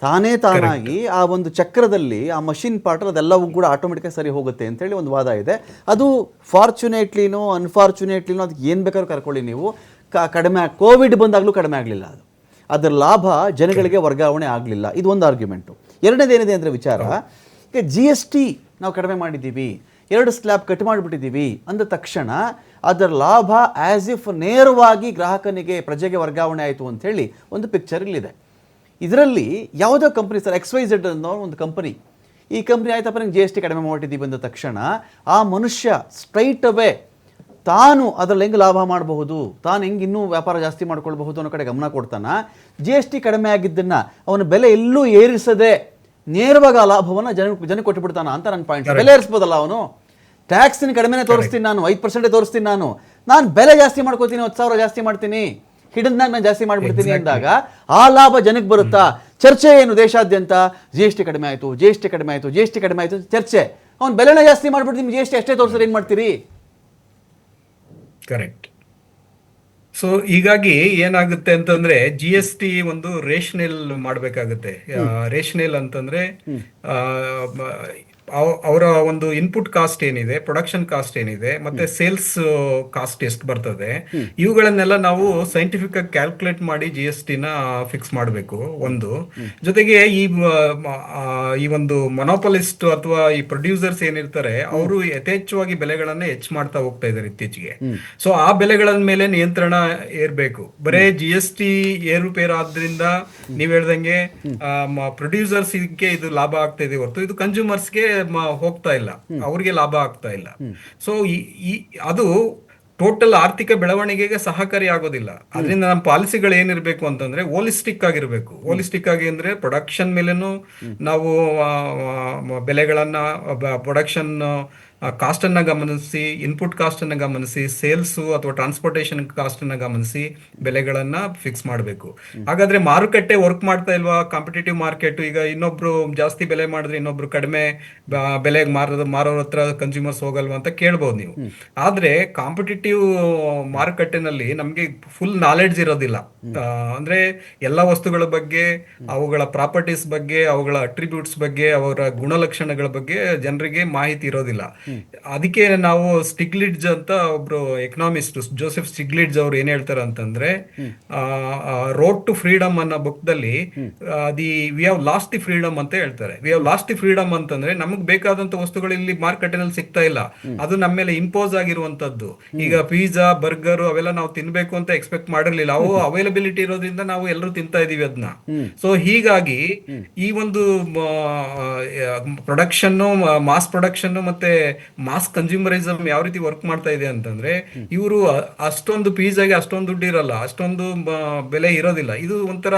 ತಾನಾಗಿ ಆ ಒಂದು ಚಕ್ರದಲ್ಲಿ ಆ ಮಷಿನ್ ಪಾರ್ಟ್ ಅದೆಲ್ಲವೂ ಕೂಡ ಆಟೋಮೆಟಿಕ್ ಸರಿ ಹೋಗುತ್ತೆ ಅಂತ ಹೇಳಿ ಒಂದು ವಾದ ಇದೆ. ಅದು ಫಾರ್ಚುನೇಟ್ಲಿನೋ ಅನ್ಫಾರ್ಚುನೇಟ್ಲಿನೋ ಅದಕ್ಕೆ ಏನು ಬೇಕಾದ್ರೂ ಕರ್ಕೊಳ್ಳಿ ನೀವು, ಕಡಿಮೆ ಕೋವಿಡ್ ಬಂದಾಗಲೂ ಕಡಿಮೆ ಆಗಲಿಲ್ಲ. ಅದರ ಲಾಭ ಜನಗಳಿಗೆ ವರ್ಗಾವಣೆ ಆಗಲಿಲ್ಲ. ಇದು ಒಂದು ಆರ್ಗ್ಯುಮೆಂಟು. ಎರಡನೇದೇನಿದೆ ಅಂದರೆ ವಿಚಾರ, ಈಗ GST ನಾವು ಕಡಿಮೆ ಮಾಡಿದ್ದೀವಿ, 2 ಸ್ಲ್ಯಾಬ್ ಕಟ್ ಮಾಡಿಬಿಟ್ಟಿದ್ದೀವಿ ಅಂದ ತಕ್ಷಣ ಅದರ ಲಾಭ ಆ್ಯಸ್ ಇಫ್ ನೇರವಾಗಿ ಗ್ರಾಹಕನಿಗೆ ಪ್ರಜೆಗೆ ವರ್ಗಾವಣೆ ಆಯಿತು ಅಂಥೇಳಿ ಒಂದು ಪಿಕ್ಚರ್ ಇಲ್ಲಿದೆ. ಇದರಲ್ಲಿ ಯಾವುದೋ ಕಂಪ್ನಿ ಸರ್ XYZ ಅನ್ನೋ ಒಂದು ಕಂಪನಿ, ಈ ಕಂಪ್ನಿ ಆಯ್ತಪ್ಪ ನಂಗೆ GST ಕಡಿಮೆ ಮಾಡಿದ್ದೀವಿ ಬಂದ ತಕ್ಷಣ ಆ ಮನುಷ್ಯ ಸ್ಟ್ರೈಟ್ ಅವೇ ತಾನು ಅದರಲ್ಲಿ ಹೆಂಗೆ ಲಾಭ ಮಾಡಬಹುದು, ತಾನು ಹೆಂಗೆ ಇನ್ನೂ ವ್ಯಾಪಾರ ಜಾಸ್ತಿ ಮಾಡ್ಕೊಳ್ಬಹುದು ಅನ್ನೋ ಕಡೆ ಗಮನ ಕೊಡ್ತಾನೆ. GST ಕಡಿಮೆ ಆಗಿದ್ದನ್ನು ಅವನ ಬೆಲೆ ಎಲ್ಲೂ ಏರಿಸದೆ ನೇರವಾಗಿ ಆ ಲಾಭವನ್ನು ಜನಕ್ಕೆ ಕೊಟ್ಟುಬಿಡ್ತಾನ ಅಂತ ನನ್ನ ಪಾಯಿಂಟ್. ಬೆಲೆ ಏರಿಸ್ಬೋದಲ್ಲ ಅವನು, ಟ್ಯಾಕ್ಸಿನ ಕಡಿಮೆನೇ ತೋರಿಸ್ತೀನಿ ನಾನು, 5% ತೋರಿಸ್ತೀನಿ ನಾನು ಬೆಲೆ ಜಾಸ್ತಿ ಮಾಡ್ಕೋತೀನಿ, 10,000 ಜಾಸ್ತಿ ಮಾಡ್ತೀನಿ, ಹಿಡನ್ನಾಗ ನಾನು ಜಾಸ್ತಿ ಮಾಡಿಬಿಡ್ತೀನಿ ಅಂದಾಗ ಆ ಲಾಭ ಜನಕ್ಕೆ ಬರುತ್ತಾ? ಚರ್ಚೆ ಏನು ದೇಶಾದ್ಯಂತ, GST ಕಡಿಮೆ ಆಯಿತು, GST ಕಡಿಮೆ ಆಯಿತು, GST ಕಡಿಮೆ ಆಯಿತು ಚರ್ಚೆ. ಅವ್ನು ಬೆಲೆನ ಜಾಸ್ತಿ ಮಾಡ್ಬಿಟ್ಟು ನಿಮ್ಗೆ GST ಅಷ್ಟೇ ತೋರಿಸಿದ್ರೆ ಏನು ಮಾಡ್ತೀರಿ? ಕರೆಕ್ಟ್. ಸೊ ಹೀಗಾಗಿ ಏನಾಗುತ್ತೆ ಅಂತಂದ್ರೆ GST ಒಂದು ರೇಷನಲ್ ಮಾಡಬೇಕಾಗುತ್ತೆ. ರೇಷನಲ್ ಅಂತಂದ್ರೆ ಅವರ ಒಂದು ಇನ್ಪುಟ್ ಕಾಸ್ಟ್ ಏನಿದೆ, ಪ್ರೊಡಕ್ಷನ್ ಕಾಸ್ಟ್ ಏನಿದೆ, ಮತ್ತೆ ಸೇಲ್ಸ್ ಕಾಸ್ಟ್ ಎಷ್ಟು ಬರ್ತದೆ, ಇವುಗಳನ್ನೆಲ್ಲ ನಾವು ಸೈಂಟಿಫಿಕ್ ಆಗಿ ಕ್ಯಾಲ್ಕುಲೇಟ್ ಮಾಡಿ GST ನ ಫಿಕ್ಸ್ ಮಾಡಬೇಕು ಒಂದು. ಜೊತೆಗೆ ಈ ಒಂದು ಮೊನೋಪಲಿಸ್ಟ್ ಅಥವಾ ಈ ಪ್ರೊಡ್ಯೂಸರ್ಸ್ ಏನಿರ್ತಾರೆ ಅವರು ಯಥೇಚ್ಛವಾಗಿ ಬೆಲೆಗಳನ್ನ ಹೆಚ್ಚು ಮಾಡ್ತಾ ಹೋಗ್ತಾ ಇದ್ದಾರೆ ಇತ್ತೀಚೆಗೆ. ಸೊ ಆ ಬೆಲೆಗಳ ಮೇಲೆ ನಿಯಂತ್ರಣ ಏರ್ಬೇಕು. ಬರೇ GST ಏರುಪೇರು ಆದ್ರಿಂದ ನೀವ್ ಹೇಳ್ದಂಗೆ ಪ್ರೊಡ್ಯೂಸರ್ಸ್ ಇದಕ್ಕೆ ಇದು ಲಾಭ ಆಗ್ತಾ ಇದೆ ಹೊರತು ಇದು ಕನ್ಸ್ಯೂಮರ್ಸ್ಗೆ ಹೋಗ್ತಾ ಇಲ್ಲ, ಅವ್ರಿಗೆ ಲಾಭ ಆಗ್ತಾ ಇಲ್ಲ. ಸೊ ಅದು ಟೋಟಲ್ ಆರ್ಥಿಕ ಬೆಳವಣಿಗೆಗೆ ಸಹಕಾರಿ ಆಗೋದಿಲ್ಲ. ಅದರಿಂದ ನಮ್ಮ ಪಾಲಿಸಿಗಳು ಏನಿರ್ಬೇಕು ಅಂತಂದ್ರೆ ಹೋಲಿಸ್ಟಿಕ್ ಆಗಿರ್ಬೇಕು. ಹೋಲಿಸ್ಟಿಕ್ ಆಗಿ ಅಂದ್ರೆ ಪ್ರೊಡಕ್ಷನ್ ಮೇಲೇನು ನಾವು ಬೆಲೆಗಳನ್ನ, ಪ್ರೊಡಕ್ಷನ್ ಕಾಸ್ಟ್ ಅನ್ನ ಗಮನಿಸಿ, ಇನ್ಪುಟ್ ಕಾಸ್ಟ್ ಅನ್ನ ಗಮನಿಸಿ, ಸೇಲ್ಸ್ ಅಥವಾ ಟ್ರಾನ್ಸ್ಪೋರ್ಟೇಷನ್ ಕಾಸ್ಟ್ ಅನ್ನ ಗಮನಿಸಿ ಬೆಲೆಗಳನ್ನ ಫಿಕ್ಸ್ ಮಾಡಬೇಕು. ಹಾಗಾದ್ರೆ ಮಾರುಕಟ್ಟೆ ವರ್ಕ್ ಮಾಡ್ತಾ ಇಲ್ವಾ? ಕಾಂಪಿಟೇಟಿವ್ ಮಾರ್ಕೆಟ್, ಈಗ ಇನ್ನೊಬ್ರು ಜಾಸ್ತಿ ಬೆಲೆ ಮಾಡಿದ್ರೆ ಇನ್ನೊಬ್ರು ಕಡಿಮೆ ಬೆಲೆಗೆ ಮಾರೋರ ಹತ್ರ ಕನ್ಸ್ಯೂಮರ್ಸ್ ಹೋಗಲ್ವಾ ಅಂತ ಕೇಳ್ಬೋದು ನೀವು. ಆದ್ರೆ ಕಾಂಪಿಟೇಟಿವ್ ಮಾರುಕಟ್ಟೆನಲ್ಲಿ ನಮ್ಗೆ ಫುಲ್ ನಾಲೆಡ್ಜ್ ಇರೋದಿಲ್ಲ. ಅಂದ್ರೆ ಎಲ್ಲ ವಸ್ತುಗಳ ಬಗ್ಗೆ, ಅವುಗಳ ಪ್ರಾಪರ್ಟೀಸ್ ಬಗ್ಗೆ, ಅವುಗಳ ಅಟ್ರಿಬ್ಯೂಟ್ಸ್ ಬಗ್ಗೆ, ಅವರ ಗುಣಲಕ್ಷಣಗಳ ಬಗ್ಗೆ ಜನರಿಗೆ ಮಾಹಿತಿ ಇರೋದಿಲ್ಲ. ಅದಕ್ಕೆ ನಾವು ಸ್ಟಿಗ್ಲಿಟ್ಜ್ ಅಂತ ಒಬ್ರು ಎಕನಾಮಿಸ್ಟ್, ಜೋಸೆಫ್ ಸ್ಟಿಗ್ಲಿಟ್ಜ್ ಅವ್ರು ಏನ್ ಹೇಳ್ತಾರೆ ಅಂತಂದ್ರೆ, ರೋಡ್ ಟು ಫ್ರೀಡಮ್ ಅನ್ನೋ ಬುಕ್ದಲ್ಲಿ we have lost the freedom ಅಂತ ಹೇಳ್ತಾರೆ. We have lost the freedom ಅಂತಂದ್ರೆ ನಮಗ್ ಬೇಕಾದಂತ ವಸ್ತುಗಳು ಇಲ್ಲಿ ಮಾರ್ಕೆಟಿನಲ್ಲಿ ಸಿಗ್ತಾ ಇಲ್ಲ, ಅದು ನಮ್ಮ ಮೇಲೆ ಇಂಪೋಸ್ ಆಗಿರುವಂತದ್ದು. ಈಗ ಪಿಜ್ಜಾ, ಬರ್ಗರ್ ಅವೆಲ್ಲ ನಾವು ತಿನ್ಬೇಕು ಅಂತ ಎಕ್ಸ್ಪೆಕ್ಟ್ ಮಾಡಿರ್ಲಿಲ್ಲ, ಅವು ಅವೈಲಬಿಲಿಟಿ ಇರೋದ್ರಿಂದ ನಾವು ಎಲ್ಲರೂ ತಿಂತಾ ಇದೀವಿ ಅದನ್ನ. ಸೊ ಹೀಗಾಗಿ ಈ ಒಂದು ಪ್ರೊಡಕ್ಷನ್, ಮಾಸ್ ಪ್ರೊಡಕ್ಷನ್ ಮತ್ತೆ ಮಾಸ್ ಕನ್ಸ್ಯೂಮರಿಸಮ್ ಯಾವ ರೀತಿ ವರ್ಕ್ ಮಾಡ್ತಾ ಇದೆ ಅಂತಂದ್ರೆ, ಇವರು ಅಷ್ಟೊಂದು ಪಿಜ್ಜಾಗೆ ಅಷ್ಟೊಂದು ದುಡ್ಡು ಇರಲ್ಲ, ಅಷ್ಟೊಂದು ಬೆಲೆ ಇರೋದಿಲ್ಲ. ಇದು ಒಂಥರ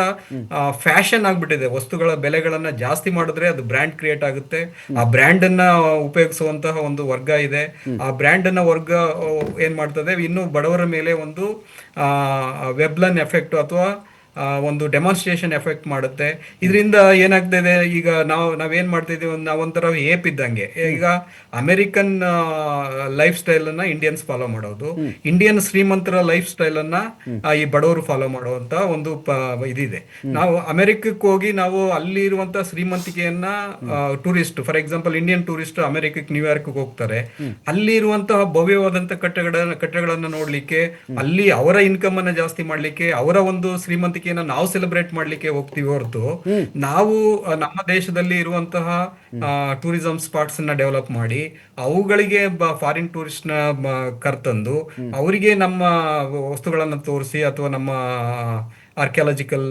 ಫ್ಯಾಷನ್ ಆಗ್ಬಿಟ್ಟಿದೆ. ವಸ್ತುಗಳ ಬೆಲೆಗಳನ್ನ ಜಾಸ್ತಿ ಮಾಡಿದ್ರೆ ಅದು ಬ್ರ್ಯಾಂಡ್ ಕ್ರಿಯೇಟ್ ಆಗುತ್ತೆ. ಆ ಬ್ರ್ಯಾಂಡ್ ಅನ್ನ ಉಪಯೋಗಿಸುವಂತಹ ಒಂದು ವರ್ಗ ಇದೆ. ಆ ಬ್ರ್ಯಾಂಡ್ ಅನ್ನ ವರ್ಗ ಏನ್ ಮಾಡ್ತದೆ, ಇನ್ನು ಬಡವರ ಮೇಲೆ ಒಂದು ವೆಬ್ಲನ್ ಎಫೆಕ್ಟ್ ಅಥವಾ ಒಂದು ಡೆಮಾನ್ಸ್ಟ್ರೇಷನ್ ಎಫೆಕ್ಟ್ ಮಾಡುತ್ತೆ. ಇದರಿಂದ ಏನಾಗ್ತದೆ, ಈಗ ನಾವೇನ್ ಮಾಡ್ತಾ ಇದೀವಿ, ನಾವೊಂಥರ ಏಪ್ ಇದ್ದಂಗೆ. ಈಗ ಅಮೆರಿಕನ್ ಲೈಫ್ ಸ್ಟೈಲ್ ಅನ್ನ ಇಂಡಿಯನ್ಸ್ ಫಾಲೋ ಮಾಡೋದು, ಇಂಡಿಯನ್ ಶ್ರೀಮಂತರ ಲೈಫ್ ಸ್ಟೈಲ್ ಅನ್ನ ಈ ಬಡವರು ಫಾಲೋ ಮಾಡುವಂತ ಒಂದು ಇದಿದೆ. ನಾವು ಅಮೆರಿಕಕ್ಕೆ ಹೋಗಿ ನಾವು ಅಲ್ಲಿ ಇರುವಂತ ಶ್ರೀಮಂತಿಕೆಯನ್ನ tourist, for example Indian tourist ಅಮೆರಿಕಕ್ಕೆ, ನ್ಯೂಯಾರ್ಕ್ ಹೋಗ್ತಾರೆ. ಅಲ್ಲಿ ಇರುವಂತಹ ಭವ್ಯವಾದಂತ ಕಟ್ಟಡಗಳನ್ನ ನೋಡ್ಲಿಕ್ಕೆ, ಅಲ್ಲಿ ಅವರ ಇನ್ಕಮ್ ಅನ್ನ ಜಾಸ್ತಿ ಮಾಡ್ಲಿಕ್ಕೆ, ಅವರ ಒಂದು ಶ್ರೀಮಂತಿಕೆ ನಾವು ಸೆಲೆಬ್ರೇಟ್ ಮಾಡ್ಲಿಕ್ಕೆ ಹೋಗ್ತೀವಿ ಹೊರತು, ನಾವು ನಮ್ಮ ದೇಶದಲ್ಲಿ ಇರುವಂತಹ ಟೂರಿಸಂ ಸ್ಪಾಟ್ಸ್ ಅನ್ನ ಡೆವಲಪ್ ಮಾಡಿ ಅವುಗಳಿಗೆ ಫಾರಿನ್ ಟೂರಿಸ್ಟ್ ನ ಕರ್ತಂದು ಅವರಿಗೆ ನಮ್ಮ ವಸ್ತುಗಳನ್ನ ತೋರಿಸಿ, ಅಥವಾ ನಮ್ಮ ಆರ್ಕಿಯಾಲಜಿಕಲ್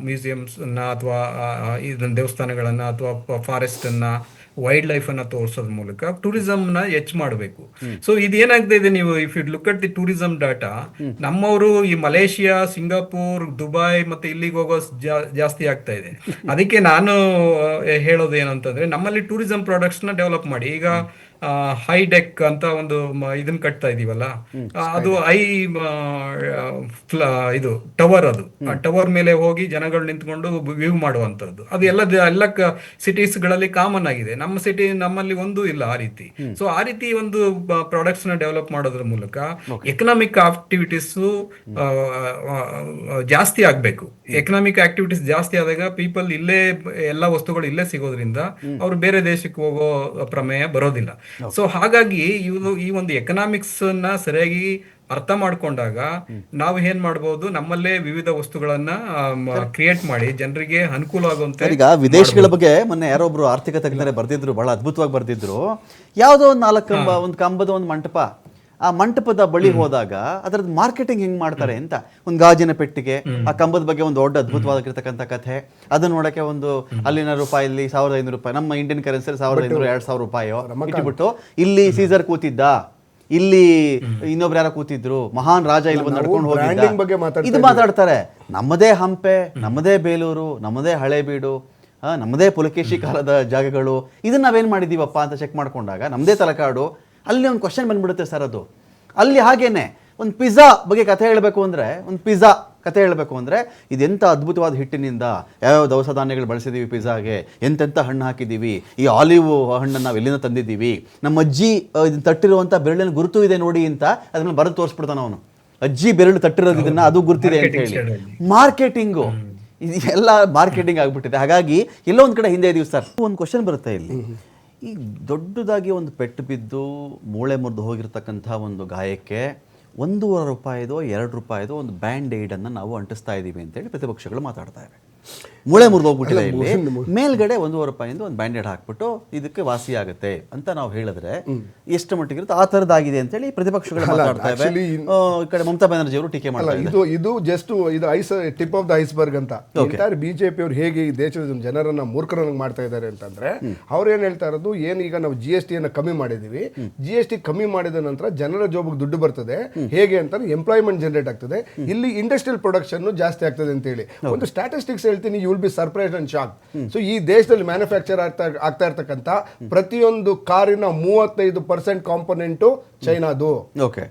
ಮ್ಯೂಸಿಯಮ್ಸ್ ಅನ್ನ, ಅಥವಾ ಇದನ್ನ ದೇವಸ್ಥಾನಗಳನ್ನ, ಅಥವಾ ಫಾರೆಸ್ಟ್ ಅನ್ನ, ವೈಲ್ಡ್ ಲೈಫ್ ಅನ್ನ ತೋರಿಸೋದ್ರ ಮೂಲಕ ಟೂರಿಸಂ ನ ಹೆಚ್ಚು ಮಾಡಬೇಕು. ಸೊ ಇದೇನಾಗ್ತಾ ಇದೆ, ನೀವು if you look at the tourism data, ನಮ್ಮವರು ಈ ಮಲೇಷಿಯಾ, ಸಿಂಗಾಪುರ್, ದುಬೈ ಮತ್ತೆ ಇಲ್ಲಿಗೆ ಹೋಗೋ ಜಾಸ್ತಿ ಆಗ್ತಾ ಇದೆ. ಅದಕ್ಕೆ ನಾನು ಹೇಳೋದು ಏನಂತಂದ್ರೆ, ನಮ್ಮಲ್ಲಿ ಟೂರಿಸಂ ಪ್ರಾಡಕ್ಟ್ಸ್ ನ ಡೆವಲಪ್ ಮಾಡಿ. ಈಗ ಹೈಡೆಕ್ ಅಂತ ಒಂದು ಇದನ್ನ ಕಟ್ತಾ ಇದೀವಲ್ಲ, ಅದು ಇದು ಟವರ್, ಅದು ಟವರ್ ಮೇಲೆ ಹೋಗಿ ಜನಗಳು ನಿಂತ್ಕೊಂಡು ವ್ಯೂ ಮಾಡುವಂತದ್ದು. ಅದು ಎಲ್ಲ ಸಿಟೀಸ್ ಗಳಲ್ಲಿ ಕಾಮನ್ ಆಗಿದೆ. ನಮ್ಮ ಸಿಟಿ, ನಮ್ಮಲ್ಲಿ ಒಂದು ಇಲ್ಲ ಆ ರೀತಿ. ಸೊ ಆ ರೀತಿ ಒಂದು ಪ್ರಾಡಕ್ಟ್ಸ್ ನ ಡೆವಲಪ್ ಮಾಡೋದ್ರ ಮೂಲಕ ಎಕನಾಮಿಕ್ ಆಕ್ಟಿವಿಟೀಸ್ ಜಾಸ್ತಿ ಆಗ್ಬೇಕು. ಎಕನಾಮಿಕ್ ಆಕ್ಟಿವಿಟೀಸ್ ಜಾಸ್ತಿ ಆದಾಗ ಪೀಪಲ್ ಇಲ್ಲೇ ಎಲ್ಲ ವಸ್ತುಗಳು ಇಲ್ಲೇ ಸಿಗೋದ್ರಿಂದ ಅವ್ರು ಬೇರೆ ದೇಶಕ್ಕೆ ಹೋಗೋ ಪ್ರಮೇಯ ಬರೋದಿಲ್ಲ. ಸೊ ಹಾಗಾಗಿ ಈ ಒಂದು ಎಕನಾಮಿಕ್ಸ್ ನ ಸರಿಯಾಗಿ ಅರ್ಥ ಮಾಡ್ಕೊಂಡಾಗ ನಾವು ಏನ್ ಮಾಡಬಹುದು, ನಮ್ಮಲ್ಲೇ ವಿವಿಧ ವಸ್ತುಗಳನ್ನ ಕ್ರಿಯೇಟ್ ಮಾಡಿ ಜನರಿಗೆ ಅನುಕೂಲ ಆಗುವಂತೆ. ಈಗ ವಿದೇಶಗಳ ಬಗ್ಗೆ ಮೊನ್ನೆ ಯಾರೊಬ್ರು ಆರ್ಥಿಕ ತಜ್ಞರೇ ಬರ್ದಿದ್ರು, ಬಹಳ ಅದ್ಭುತವಾಗಿ ಬರ್ದಿದ್ರು. ಯಾವುದೋ ಒಂದು ಕಂಬದ ಒಂದು ಮಂಟಪ, ಆ ಮಂಟಪದ ಬಳಿ ಹೋದಾಗ ಅದರದ್ದು ಮಾರ್ಕೆಟಿಂಗ್ ಹೆಂಗ್ ಮಾಡ್ತಾರೆ ಅಂತ, ಒಂದು ಗಾಜಿನ ಪೆಟ್ಟಿಗೆ, ಆ ಕಂಬದ ಬಗ್ಗೆ ಒಂದು ದೊಡ್ಡ ಅದ್ಭುತವಾಗಿರ್ತಕ್ಕಂಥ ಕಥೆ, ಅದನ್ನ ನೋಡಕ್ಕೆ ಒಂದು ಅಲ್ಲಿನ ರೂಪಾಯಲ್ಲಿ 1500 ರೂಪಾಯಿ, ನಮ್ಮ ಇಂಡಿಯನ್ ಕರೆನ್ಸಿ 1500 2000 ರೂಪಾಯೋ ಇಟ್ಬಿಟ್ಟು, ಇಲ್ಲಿ ಸೀಸರ್ ಕೂತಿದ್ದ, ಇಲ್ಲಿ ಇನ್ನೊಬ್ರು ಯಾರೋ ಕೂತಿದ್ರು, ಮಹಾನ್ ರಾಜ ಇಲ್ಲಿ ಬಂದು ನಡ್ಕೊಂಡು ಹೋಗಿದ್ದ, ಇದು ಮಾತಾಡ್ತಾರೆ. ನಮ್ಮದೇ ಹಂಪೆ, ನಮ್ಮದೇ ಬೇಲೂರು, ನಮ್ಮದೇ ಹಳೇಬೀಡು, ನಮ್ಮದೇ ಪುಲಕೇಶಿ ಕಾಲದ ಜಾಗಗಳು, ಇದನ್ನ ನಾವೇನ್ ಮಾಡಿದೀವಪ್ಪ ಅಂತ ಚೆಕ್ ಮಾಡ್ಕೊಂಡಾಗ ನಮ್ಮದೇ ತಲಕಾಡು. ಅಲ್ಲಿ ಒಂದು ಕ್ವಶನ್ ಬಂದ್ಬಿಡುತ್ತೆ ಸರ್. ಅದು ಅಲ್ಲಿ ಹಾಗೇನೆ ಒಂದು ಪಿಜ್ಜಾ ಬಗ್ಗೆ ಕಥೆ ಹೇಳಬೇಕು ಅಂದರೆ, ಇದೆಂಥ ಅದ್ಭುತವಾದ ಹಿಟ್ಟಿನಿಂದ ಯಾವ್ಯಾವ ದವಸ ಧಾನ್ಯಗಳು ಬಳಸಿದ್ದೀವಿ ಪಿಜ್ಜಾಗೆ, ಎಂತೆಂಥ ಹಣ್ಣು ಹಾಕಿದ್ದೀವಿ, ಈ ಆಲಿವ್ ಹಣ್ಣನ್ನು ನಾವು ಎಲ್ಲಿಂದ ತಂದಿದ್ದೀವಿ, ನಮ್ಮ ಅಜ್ಜಿ ಇದನ್ನ ತಟ್ಟಿರುವಂಥ ಬೆರಳಿನ ಗುರುತು ಇದೆ ನೋಡಿ ಅಂತ ಅದನ್ನ ಬರೆದು ತೋರಿಸ್ಬಿಡ್ತಾನೆ ಅವನು. ಅಜ್ಜಿ ಬೆರಳು ತಟ್ಟಿರೋದು ಇದನ್ನ, ಅದು ಗುರುತಿದೆ ಅಂತ ಹೇಳಿ. ಮಾರ್ಕೆಟಿಂಗು, ಎಲ್ಲ ಮಾರ್ಕೆಟಿಂಗ್ ಆಗ್ಬಿಟ್ಟಿದೆ. ಹಾಗಾಗಿ ಎಲ್ಲೋ ಒಂದು ಕಡೆ ಹಿಂದೆ ಇದೀವಿ ಸರ್. ಒಂದು ಕ್ವಶನ್ ಬರುತ್ತೆ ಇಲ್ಲಿ, ಈ ದೊಡ್ಡದಾಗಿ ಒಂದು ಪೆಟ್ಟು ಬಿದ್ದು ಮೂಳೆ ಮುರಿದು ಹೋಗಿರ್ತಕ್ಕಂಥ ಒಂದು ಗಾಯಕ್ಕೆ 1.5 ರೂಪಾಯಿದೋ 2 ರೂಪಾಯಿದೋ ಒಂದು ಬ್ಯಾಂಡ್ ಏಡನ್ನು ನಾವು ಅಂಟಿಸ್ತಾ ಇದ್ದೀವಿ ಅಂತೇಳಿ ಪ್ರತಿಪಕ್ಷಗಳು ಮಾತಾಡ್ತಾ ಇವೆ. ಮೂಳೆ ಮುರಿದು ಹೋಗ್ಬಿಟ್ಟಿದೆ, ಇಲ್ಲಿ ಮೇಲ್ಗಡೆ 1.5 ರೂಪಾಯಿಂದ ಒಂದು ಬ್ಯಾಂಡೇಡ್ ಹಾಕ್ಬಿಟ್ಟು ಇದಕ್ಕೆ ವಾಸಿ ಆಗುತ್ತೆ ಅಂತ ನಾವು ಹೇಳಿದ್ರೆ ಎಷ್ಟು ಮಟ್ಟಿಗೆ ಇರುತ್ತೆ, ಆ ಥರದ್ದಾಗಿದೆ ಅಂತೇಳಿ ಪ್ರತಿಪಕ್ಷಗಳು ಮಾತಾಡ್ತಾ ಇವೆ. ಈ ಕಡೆ ಮಮತಾ ಬ್ಯಾನರ್ಜಿ ಅವರು ಟೀಕೆ ಮಾಡ್ತಾರೆ. ಇದು ಜಸ್ಟ್ ಇದು ಟಿಪ್ ಆಫ್ ದ ಐಸ್ಬರ್ಗ್ ಅಂತ. ಬಿಜೆಪಿ ಅವರು ಹೇಗೆ ಈ ದೇಶದ ಜನರನ್ನ ಮೂರ್ಖರನ್ನಾಗಿ ಮಾಡ್ತಾ ಇದ್ದಾರೆ ಅಂತಂದ್ರೆ, ಅವ್ರು ಏನ್ ಹೇಳ್ತಾ ಇರೋದು, ಏನೀಗ ನಾವು GST ಅನ್ನ ಕಮ್ಮಿ ಮಾಡಿದೀವಿ, GST ಕಮ್ಮಿ ಮಾಡಿದ ನಂತರ ಜನರ ಜೋಬಿಗೆ ದುಡ್ಡು ಬರ್ತದೆ, ಹೇಗೆ ಅಂತ ಎಂಪ್ಲಾಯ್ಮೆಂಟ್ ಜನರೇಟ್ ಆಗ್ತದೆ, ಇಲ್ಲಿ ಇಂಡಸ್ಟ್ರಿಯಲ್ ಪ್ರೊಡಕ್ಷನ್ ಜಾಸ್ತಿ ಆಗ್ತದೆ ಅಂತ ಹೇಳಿ ಒಂದು ಸ್ಟ್ಯಾಟಿಸ್ಟಿಕ್ಸ್ ಹೇಳ್ತೀನಿ. Will be surprise and shock. So ಈ ದೇಶದಲ್ಲಿ ಮ್ಯಾನುಫ್ಯಾಕ್ಚರ್ ಆಗ್ತಾ ಇರ್ತಕ್ಕಂಥ ಪ್ರತಿಯೊಂದು ಕಾರಿನ 35% ಕಾಂಪೊನೆಂಟು ಚೈನಾದು.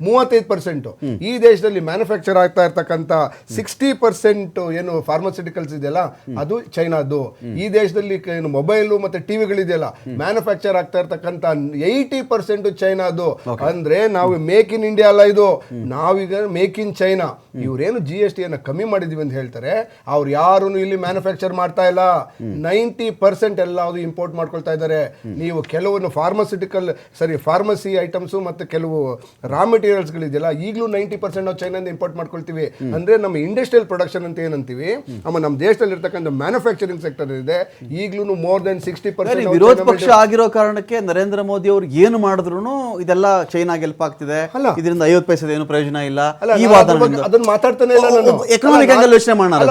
35%. ಈ ದೇಶದಲ್ಲಿ ಮ್ಯಾನುಫ್ಯಾಕ್ಚರ್ ಆಗ್ತಾ ಇರ್ತಕ್ಕಂಥ 60% ಏನು ಫಾರ್ಮಾಸ್ಯೂಟಿಕಲ್ಸ್ ಇದೆಯಲ್ಲ ಅದು ಚೈನಾದು. ಈ ದೇಶದಲ್ಲಿ ಏನು ಮೊಬೈಲು ಮತ್ತೆ ಟಿವಿಗಳಿದೆಯಲ್ಲ ಮ್ಯಾನುಫ್ಯಾಕ್ಚರ್ ಆಗ್ತಾ ಇರ್ತಕ್ಕಂಥ 80% ಚೈನಾದು. ಅಂದ್ರೆ ನಾವು ಮೇಕ್ ಇನ್ ಇಂಡಿಯಾ ಅಲ್ಲ ಇದು, ನಾವೀಗ ಮೇಕ್ ಇನ್ ಚೈನಾ. ಇವ್ರೇನು GST ಅನ್ನ ಕಮ್ಮಿ ಮಾಡಿದೀವಿ ಅಂತ ಹೇಳ್ತಾರೆ, ಅವ್ರು ಯಾರು ಇಲ್ಲಿ ಮ್ಯಾನುಫ್ಯಾಕ್ಚರ್ ಮಾಡ್ತಾ ಇಲ್ಲ. 90% ಎಲ್ಲಾವುದು ಇಂಪೋರ್ಟ್ ಮಾಡ್ಕೊಳ್ತಾ ಇದ್ದಾರೆ. ನೀವು ಕೆಲವನ್ನು ಫಾರ್ಮಸಿ ಐಟಮ್ಸ್ ಮತ್ತೆ ಕೆಲವು ರಾ ಮೆಟೀರಿಯಲ್ಸ್ ಗಳಿದೆಯಲ್ಲ ಈಗಲೂ 90% ನಾವು ಚೈನಾದಿಂದ ಇಂಪೋರ್ಟ್ ಮಾಡ್ಕೊಳ್ತೀವಿ. ಅಂದ್ರೆ ನಮ್ಮ ಇಂಡಸ್ಟ್ರಿಯಲ್ ಪ್ರೊಡಕ್ಷನ್ ಅಂತ ಏನಂತೀವಿ, ನಮ್ಮ ದೇಶದಲ್ಲಿ ಇರ್ತಕ್ಕಂಥ ಮ್ಯಾನುಫ್ಯಾಕ್ಚರಿಂಗ್ ಸೆಕ್ಟರ್ ಇದೆ ಈಗಲೂ ಮೋರ್ ದೆನ್ 60%. ವಿರೋಧ ಪಕ್ಷ ಆಗಿರೋ ಕಾರಣಕ್ಕೆ ನರೇಂದ್ರ ಮೋದಿ ಅವರು ಏನು ಮಾಡಿದ್ರು ಇದೆಲ್ಲ ಚೈನಾಗೆ ಹೆಲ್ಪ್ ಆಗ್ತಿದೆ, ಇದರಿಂದ 50 ಪೈಸೆ ಏನು ಪ್ರಯೋಜನ ಇಲ್ಲ. ಈ ವಾದ ಅದನ್ನ ಮಾತಾಡ್ತಾನೆ ಇಲ್ಲ ನಾನು. ಎಕನಾಮಿಕ್ ಆಂಗಲ್ ಯೋಚನೆ ಮಾಡೋಣ,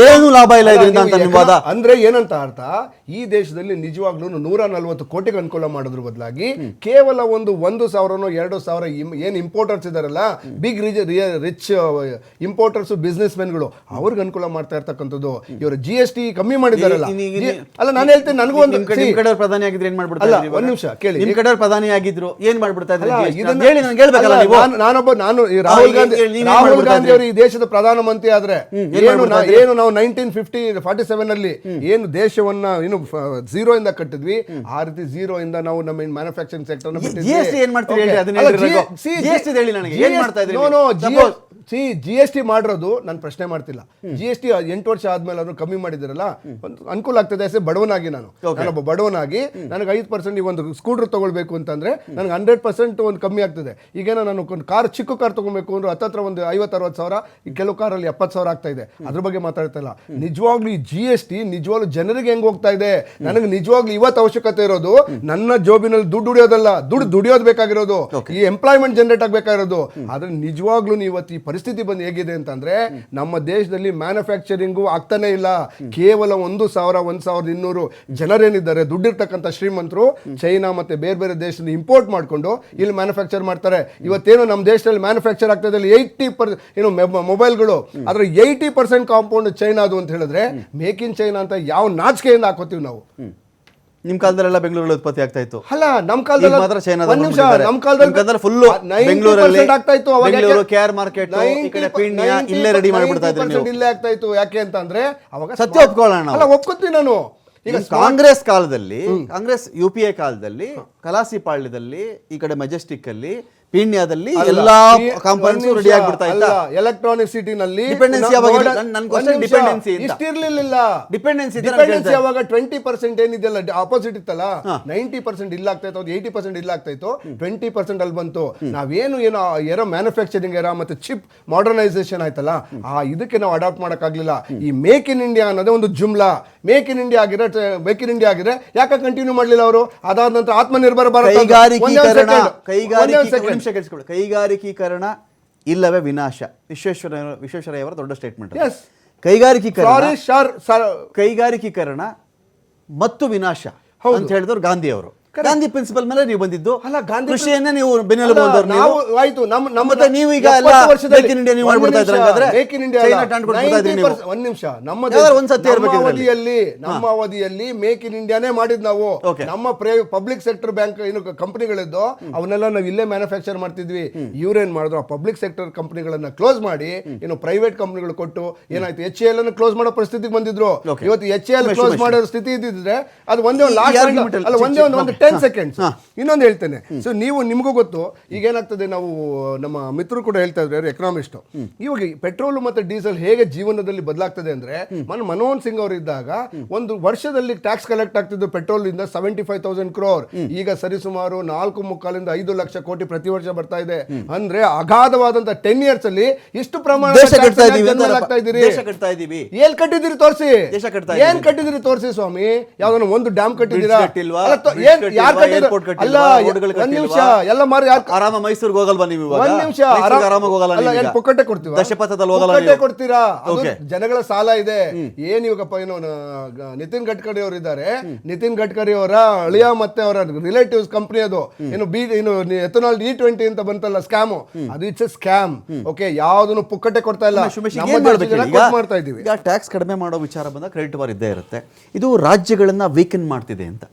ಏನು ಲಾಭ ಇಲ್ಲ ಇದರಿಂದ ಅಂತ ನಿಮ್ಮ ವಾದ. ಅಂದ್ರೆ ಏನಂತ ಅರ್ಥ, ಈ ದೇಶದಲ್ಲಿ ನಿಜವಾಗ್ಲೂ 140 ಕೋಟಿಗೆ ಅನುಕೂಲ ಮಾಡೋದ್ರ ಬದಲಾಗಿ ಕೇವಲ 1,000 2,000 ಏನ್ ಇಂಪೋರ್ಟರ್ಸ್ ಇದಾರಲ್ಲ, ಬಿಗ್ ರಿಚ್ ಇಂಪೋರ್ಟರ್ಸ್ ಬಿಸ್ನೆಸ್ ಮೆನ್ಗಳು ಅವ್ರಿಗೆ ಅನುಕೂಲ ಮಾಡ್ತಾ ಇರ್ತಕ್ಕಂಥದ್ದು. ಇವರು GST ಕಮ್ಮಿ ಮಾಡಿದಾರಲ್ಲ. ಅಲ್ಲ ನಾನು ಹೇಳ್ತೇನೆ, ನನಗೂ ಒಂದು ನಿಮ್ ಕಡೆ ಪ್ರಧಾನಿ ಆಗಿದ್ರೆ ಏನ್ ಮಾಡ್ಬಿಡ್ತಾರೆ? ಒಂದ್ ನಿಮಿಷ ಕೇಳಿ, ನಿಮ್ ಕಡೆ ಪ್ರಧಾನಿ ಆಗಿದ್ರು ಏನ್ ಮಾಡ್ಬಿಡ್ತಾ ಇದ್ರು? ನಾನು ರಾಹುಲ್ ಗಾಂಧಿ ಅವರು ಈ ದೇಶದ ಪ್ರಧಾನಮಂತ್ರಿ ಆದ್ರೆ ಏನು ನಾವು 1947 ಅಲ್ಲಿ ಏನು ದೇಶವನ್ನ ಏನು 0 ಇಂದ ಕಟ್ಟಿದ್ವಿ, ಆ ರೀತಿ 0 ಇಂದ ನಾವು ನಮ್ಮ ಮ್ಯಾನುಫ್ಯಾಕ್ಚರಿಂಗ್ ಸೆಕ್ಟರ್ GST ಮಾಡಿರೋದು ನಾನು ಪ್ರಶ್ನೆ ಮಾಡ್ತಿಲ್ಲ. GST 8 ವರ್ಷ ಆದ್ಮೇಲೆ ಅದನ್ನು ಕಮ್ಮಿ ಮಾಡಿದಿರಲ್ಲ, ಅನುಕೂಲ ಆಗ್ತದೆ. ಬಡವನಾಗಿ ನಾನೊಬ್ಬ ಬಡವನಾಗಿ ನನಗೆ 5% ಒಂದು ಸ್ಕೂಟರ್ ತಗೊಳ್ಬೇಕು ಅಂತಂದ್ರೆ ನನಗೆ 100% ಒಂದು ಕಮ್ಮಿ ಆಗ್ತದೆ. ಈಗೇನೋ ನಾನು ಒಂದು ಚಿಕ್ಕ ಕಾರ್ ತಗೊಳ್ಬೇಕು ಅಂದ್ರೆ ಹತ್ತತ್ರ ಒಂದು 50-60 ಸಾವಿರ, ಕೆಲವು ಕಾರಲ್ಲಿ 70 ಸಾವಿರ ಆಗ್ತಾ ಇದೆ. ಅದ್ರ ಬಗ್ಗೆ ಮಾತಾಡ್ತಾ ಇಲ್ಲ. ನಿಜವಾಗ್ಲೂ ಈ GST ನಿಜವಾಗ್ಲೂ ಜನರಿಗೆ ಹೆಂಗ್ ಹೋಗ್ತಾ ಇದೆ, ನನಗೆ ನಿಜವಾಗ್ಲೂ ಇವತ್ತು ಅವಶ್ಯಕತೆ ಇರೋದು ನನ್ನ ಜೋಬಿನಲ್ಲಿ ದುಡ್ಡು ದುಡಿಯೋದಲ್ಲ, ದುಡಿಯೋದು ಬೇಕಾಗಿರೋದು, ಈ ಎಂಪ್ಲಾಯ್ಮೆಂಟ್ ಜನರೇಟ್ ಆಗಬೇಕಾಗಿರೋದು. ಆದ್ರೆ ನಿಜವಾಗ್ಲೂ ಇವತ್ತು ಈ ಪರಿಸ್ಥಿತಿ ಬಂದು ಹೇಗಿದೆ ಅಂತಂದ್ರೆ, ನಮ್ಮ ದೇಶದಲ್ಲಿ ಮ್ಯಾನುಫ್ಯಾಕ್ಚರಿಂಗು ಆಗ್ತಾನೆ ಇಲ್ಲ. ಕೇವಲ 1,000-1,200 ಜನರೇನಿದ್ದಾರೆ ದುಡ್ಡಿರ್ತಕ್ಕಂಥ ಶ್ರೀಮಂತರು ಚೈನಾ ಮತ್ತೆ ಬೇರೆ ಬೇರೆ ದೇಶದಿಂದ ಇಂಪೋರ್ಟ್ ಮಾಡ್ಕೊಂಡು ಇಲ್ಲಿ ಮ್ಯಾನುಫ್ಯಾಕ್ಚರ್ ಮಾಡ್ತಾರೆ. ಇವತ್ತೇನು ನಮ್ಮ ದೇಶದಲ್ಲಿ ಮ್ಯಾನುಫ್ಯಾಕ್ಚರ್ ಆಗ್ತಾ ಇದೆ 80% ಮೊಬೈಲ್ಗಳು, ಅದ್ರ 80% ಕಾಂಪೌಂಡ್ ಚೈನಾದು ಅಂತ ಹೇಳಿದ್ರೆ ಮೇಕ್ ಇನ್ ಚೈನಾ ಅಂತ ಯಾವ ನಾಚಿಕೆಯಿಂದ ಹಾಕೋತೀವಿ ನಾವು? ನಿಮ್ ಕಾಲದಲ್ಲೆಲ್ಲ ಬೆಂಗಳೂರಲ್ಲಿ ಉತ್ಪತ್ತಿ ಆಗ್ತಾ ಇತ್ತು. ಅಲ್ಲ ನಮ್ಮ ಕಾಲದಲ್ಲಿ ಮಾತ್ರ ಚೈನಾ. ನಮ್ಮ ಕಾಲದಲ್ಲಿ ಫುಲ್ ಬೆಂಗಳೂರಲ್ಲಿ ಆಗ್ತಾ ಇತ್ತು. ಬೆಂಗಳೂರು KR ಮಾರ್ಕೆಟ್ ಈ ಕಡೆ ಪೀಣ್ಯ ಇಲ್ಲೇ ರೆಡಿ ಮಾಡ್ಬಿಡ್ತಾ ಇದ್ರು ನೀವು. ಇಲ್ಲೇ ಆಗ್ತಾ ಇತ್ತು. ಯಾಕೆ ಅಂತಂದ್ರೆ ಅವಾಗ ಸತ್ಯ ಒಪ್ಕೊಳ್ಳೋಣ. ಅಲ್ಲ ಒಪ್ಕೊತೀನಿ ನಾನು. ಈಗ ಕಾಂಗ್ರೆಸ್ ಕಾಲದಲ್ಲಿ, ಕಾಂಗ್ರೆಸ್ UPA ಕಾಲದಲ್ಲಿ ಕಲಾಸಿಪಾಳ್ಯದಲ್ಲಿ ಈ ಕಡೆ ಮೆಜೆಸ್ಟಿಕ್ ಅಲ್ಲಿ ಪೀಣ್ಯದಲ್ಲಿ ಎಲ್ಲಾ ಕಾಂಪೌಂಡ್ಸ್ ರೆಡಿ ಆಗಿಬಿಡ್ತಾ ಇತ್ತು. ಎಲೆಕ್ಟ್ರಾನಿಕ್ ಸಿಟಿನಲ್ಲಿ ಡಿಪೆಂಡೆನ್ಸಿ ಇಷ್ಟಿರ್ಲಿಲ್ಲ. ಡಿಪೆಂಡೆನ್ಸಿ ಅವಾಗ 20% ಏನಿದೆಯಲ್ಲ ಆಪೋಸಿಟ್ ಇತ್ತಲ್ಲ, 90% ಇಲ್ಲ ಆಗ್ತಾ ಇತ್ತು, 80% ಇಲ್ಲ ಆಗ್ತಾ ಇತ್ತು, 20% ಅಲ್ಲಿ ಬಂತು. ನಾವೇನು ಏನೋ ಮ್ಯಾನುಫ್ಯಾಕ್ಚರಿಂಗ್ ಏರಾ ಮತ್ತೆ ಚಿಪ್ ಮಾಡರ್ನೈಸೇಷನ್ ಆಯ್ತಲ್ಲ, ಇದಕ್ಕೆ ನಾವು ಅಡಾಪ್ಟ್ ಮಾಡಕ್ಕಾಗ್ಲಿಲ್ಲ. ಈ ಮೇಕ್ ಇನ್ ಇಂಡಿಯಾ ಅನ್ನೋದೇ ಒಂದು ಜುಮ್ಲಾ. ಮೇಕ್ ಇನ್ ಇಂಡಿಯಾ ಆಗಿದ್ರೆ ಯಾಕೆ ಕಂಟಿನ್ಯೂ ಮಾಡ್ಲಿಲ್ಲ ಅವರು? ಅದಾದ ನಂತರ ಆತ್ಮನಿರ್ಭರ ಭಾರತ, ಕೈಗಾರಿಕೀಕರಣ ಇಲ್ಲವೇ ವಿನಾಶ. ವಿಶ್ವೇಶ್ವರಯ್ಯವರ ದೊಡ್ಡ ಸ್ಟೇಟ್ಮೆಂಟ್. ಕೈಗಾರಿಕೀಕರಣ ಮತ್ತು ವಿನಾಶ ಅಂತ ಹೇಳಿದವರು ಗಾಂಧಿ ಅವರು. ಗಾಂಧಿ ಪ್ರಿನ್ಸಿಪಲ್ ಮೇಲೆ ನೀವು ಬಂದಿದ್ದು, ಕೃಷಿಯನ್ನೇ ನೀವು ಬೆನ್ನೆಲುಬು. ನೀವು ಈಗ ನಮ್ಮ ಅವಧಿಯಲ್ಲಿ ಮೇಕ್ ಇನ್ ಇಂಡಿಯಾನೇ ಮಾಡಿದ್ ನಾವು. ನಮ್ಮ ಪಬ್ಲಿಕ್ ಸೆಕ್ಟರ್ ಬ್ಯಾಂಕ್ ಏನು ಕಂಪನಿಗಳಿದ್ದು ಅವನ್ನೆಲ್ಲ ನಾವು ಇಲ್ಲೇ ಮ್ಯಾನುಫ್ಯಾಕ್ಚರ್ ಮಾಡ್ತಿದ್ವಿ. ಇವ್ರೇನ್ ಮಾಡಿದ್ರು, ಆ ಪಬ್ಲಿಕ್ ಸೆಕ್ಟರ್ ಕಂಪನಿಗಳನ್ನ ಕ್ಲೋಸ್ ಮಾಡಿ ಏನು ಪ್ರೈವೇಟ್ ಕಂಪನಿಗಳು ಕೊಟ್ಟು ಏನಾಯ್ತು, HAL ಅನ್ನು ಕ್ಲೋಸ್ ಮಾಡೋ ಪರಿಸ್ಥಿತಿಗೆ ಬಂದಿದ್ರು. ಇವತ್ತು HAL ಕ್ಲೋಸ್ ಮಾಡೋ ಸ್ಥಿತಿ ಇದ್ದಿದ್ರೆ ಅದು ಒಂದೇ ಒಂದು 10 ಸೆಕೆಂಡ್ಸ್. ಇನ್ನೊಂದು ಹೇಳ್ತೇನೆ. ಸೊ ನಿಮಗೂ ಗೊತ್ತು ಈಗ ಏನಾಗ್ತದೆ, ನಾವು ನಮ್ಮ ಮಿತ್ರರು ಕೂಡ ಹೇಳ್ತಾ ಇದ್ರು, ಎಕನಾಮಿಸ್ಟ್, ಇವಾಗ ಪೆಟ್ರೋಲ್ ಮತ್ತೆ ಡೀಸೆಲ್ ಹೇಗೆ ಜೀವನದಲ್ಲಿ ಬದಲಾಗ್ತದೆ ಅಂದ್ರೆ, ಮನಮೋಹನ್ ಸಿಂಗ್ ಅವರು ಇದ್ದಾಗ ಒಂದು ವರ್ಷದಲ್ಲಿ ಟ್ಯಾಕ್ಸ್ ಕಲೆಕ್ಟ್ ಆಗ್ತಿದ್ದು ಪೆಟ್ರೋಲ್ ಇಂದ 75,000 crore. ಈಗ ಸರಿಸುಮಾರು 4.25 ಲಕ್ಷ ಕೋಟಿ ಪ್ರತಿ ವರ್ಷ ಬರ್ತಾ ಇದೆ. ಅಂದ್ರೆ ಅಗಾಧವಾದಂತ 10 years ಅಲ್ಲಿ ಇಷ್ಟು ಪ್ರಮಾಣ ಏನ್ ಕಟ್ಟಿದಿರಿ ತೋರಿಸಿ, ಏನ್ ಕಟ್ಟಿದಿರಿ ತೋರಿಸಿ ಸ್ವಾಮಿ. ಯಾವ್ದನ್ನ ಒಂದು ಡ್ಯಾಮ್ ಕಟ್ಟಿದಿರಾ? ಏನ್ ಯಾರ್ ಕಟ್ಟಿಲ್ವಾ, ಕಟ್ಟಿದ್ರು? ಏರ್ಪೋರ್ಟ್ ಅಲ್ಲ, ಕಟ್ಟಿಲ್ವಾ, ರೋಡ್ಗಳು ಒಂದ್ ನಿಮಿಷ, ಕಟ್ಟಿಲ್ವಾ? ಎಲ್ಲ ಮಾರಿ ಯಾರ್ ಆರಾಮ ಮೈಸೂರಿಗೆ ಹೋಗಲ್ವಾ ನೀವು ಇವಾಗ? ಒಂದ್ ನಿಮಿಷ, ಮೈಸೂರಿಗೆ ಆರಾಮಾಗಿ ಹೋಗಲ್ಲ ಅಲ್ಲ, ನೀವು ಏನ್ ಈಗ? ಪುಕ್ಕಟ್ಟೆ ಕೊಡ್ತೀವಾ? ದಶಪಥದಲ್ಲಿ ಹೋಗಲ್ಲ ಪುಕ್ಕಟ್ಟೆ ನೀವು? ಕೊಡ್ತೀರಾ? ಅದು Okay. ಜನಗಳ ಸಾಲ ಇದೆ. ಏನ್ ಇವಾಗಪ್ಪ ಏನು ನಿತಿನ್ ಗಡ್ಕರಿ ಅವರು ಇದ್ದಾರೆ, ನಿತಿನ್ ಗಡ್ಕರಿ ಅವರ ಅಳಿಯ ಮತ್ತೆ ಅವರ ರಿಲೇಟಿವ್ಸ್ ಕಂಪನಿ ಅದು ಏನು ಎಥನಾಲ್ E20 ಅಂತ ಬಂತಲ್ಲ ಸ್ಕ್ಯಾಮು, ಅದು ಇಟ್ಸ್ ಎ ಸ್ಕ್ಯಾಮ್. ಓಕೆ, ಯಾವ್ದನ್ನು ಪುಕ್ಕಟ್ಟೆ ಕೊಡ್ತಾ ಇಲ್ಲ. ನಮ್ಮ ದೇಶದ ಜನ ಕೊಟ್ಟು ಮಾಡ್ತಾ ಇದೀವಿ. ಈಗ ಟ್ಯಾಕ್ಸ್ ಕಡಿಮೆ ಮಾಡೋ ವಿಚಾರ ಬಂದಾಗ ಕ್ರೆಡಿಟ್ ವಾರ್ ಇದ್ದೇ ಇರುತ್ತೆ. ಇದು ರಾಜ್ಯಗಳನ್ನ ವೀಕೆನ್ ಮಾಡ್ತಿದೆ ಅಂತ,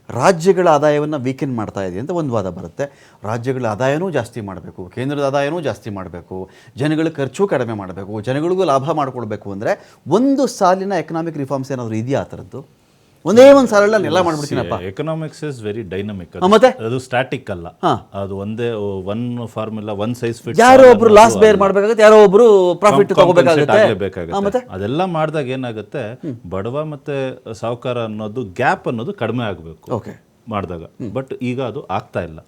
ರಾಜ್ಯಗಳ ಆದಾಯವನ್ನು ವೀಕೆನ್ ಮಾಡ್ತಾ ಇದೆ ಅಂತ ಒಂದು ವಾದ ಬರುತ್ತೆ. ರಾಜ್ಯಗಳ ಆದಾಯನೂ ಜಾಸ್ತಿ ಮಾಡಬೇಕು, ಕೇಂದ್ರದ ಆದಾಯನೂ ಜಾಸ್ತಿ ಮಾಡಬೇಕು, ಜನಗಳ ಖರ್ಚು ಕಡಿಮೆ ಮಾಡಬೇಕು, ಜನಗಳಿಗೂ ಲಾಭ ಮಾಡಿಕೊಡ್ಬೇಕು ಅಂದರೆ ಒಂದು ಸಾಲಿನ ಎಕನಾಮಿಕ್ ರಿಫಾರ್ಮ್ಸ್ ಏನಾದರೂ ಇದೆಯಾ ಆ ಥರದ್ದು? ಒಂದೇ ಒಂದು ಸಾಲ ಎಲ್ಲ ಮಾಡ್ಬಿಡ್ತೀನಪ್ಪ. Economics is very dynamic. ಮತ್ತೆ ಅದು ಸ್ಟ್ಯಾಟಿಕ್ ಅಲ್ಲ, ಅದು ಒಂದೇ one formula one size fit. ಯಾರೋ ಒಬ್ರು ಲಾಸ್ ಬೇರ್ ಮಾಡ್ಬೇಕಾಗುತ್ತೆ, ಯಾರೋ ಒಬ್ರು ಪ್ರಾಫಿಟ್ ತಗೋಬೇಕಾಗುತ್ತೆ. ಮತ್ತೆ ಅದೆಲ್ಲ ಮಾಡಿದಾಗ ಏನಾಗುತ್ತೆ, ಬಡವ ಮತ್ತೆ ಸಾಹುಕಾರ ಅನ್ನೋದು ಗ್ಯಾಪ್ ಅನ್ನೋದು ಕಡಿಮೆ ಆಗಬೇಕು ಓಕೆ ಮಾಡಿದಾಗ. ಬಟ್ ಈಗ ಅದು ಆಗ್ತಾ ಇಲ್ಲ.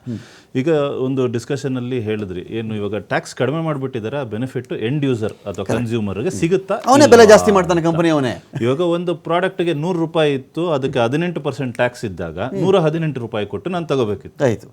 ಈಗ ಒಂದು ಡಿಸ್ಕಷನ್ ಅಲ್ಲಿ ಹೇಳಿದ್ರಿ, ಏನು ಇವಾಗ ಟ್ಯಾಕ್ಸ್ ಕಡಿಮೆ ಮಾಡಿಬಿಟ್ಟಿದ್ದಾರೆ, ಬೆನಿಫಿಟ್ ಎಂಡ್ ಯೂಸರ್ ಅಥವಾ ಕನ್ಸ್ಯೂಮರ್ಗೆ ಸಿಗುತ್ತಾ? ಅವನೇ ಬೆಲೆ ಜಾಸ್ತಿ ಮಾಡ್ತಾನೆ ಕಂಪನಿ ಅವನೇ. ಇವಾಗ ಒಂದು ಪ್ರಾಡಕ್ಟ್ಗೆ 100 ರೂಪಾಯಿ ಇತ್ತು, ಅದಕ್ಕೆ 18% ಟ್ಯಾಕ್ಸ್ ಇದ್ದಾಗ 118 ರೂಪಾಯಿ ಕೊಟ್ಟು ನಾನು ತಗೋಬೇಕಿತ್ತು. ಆಯ್ತು,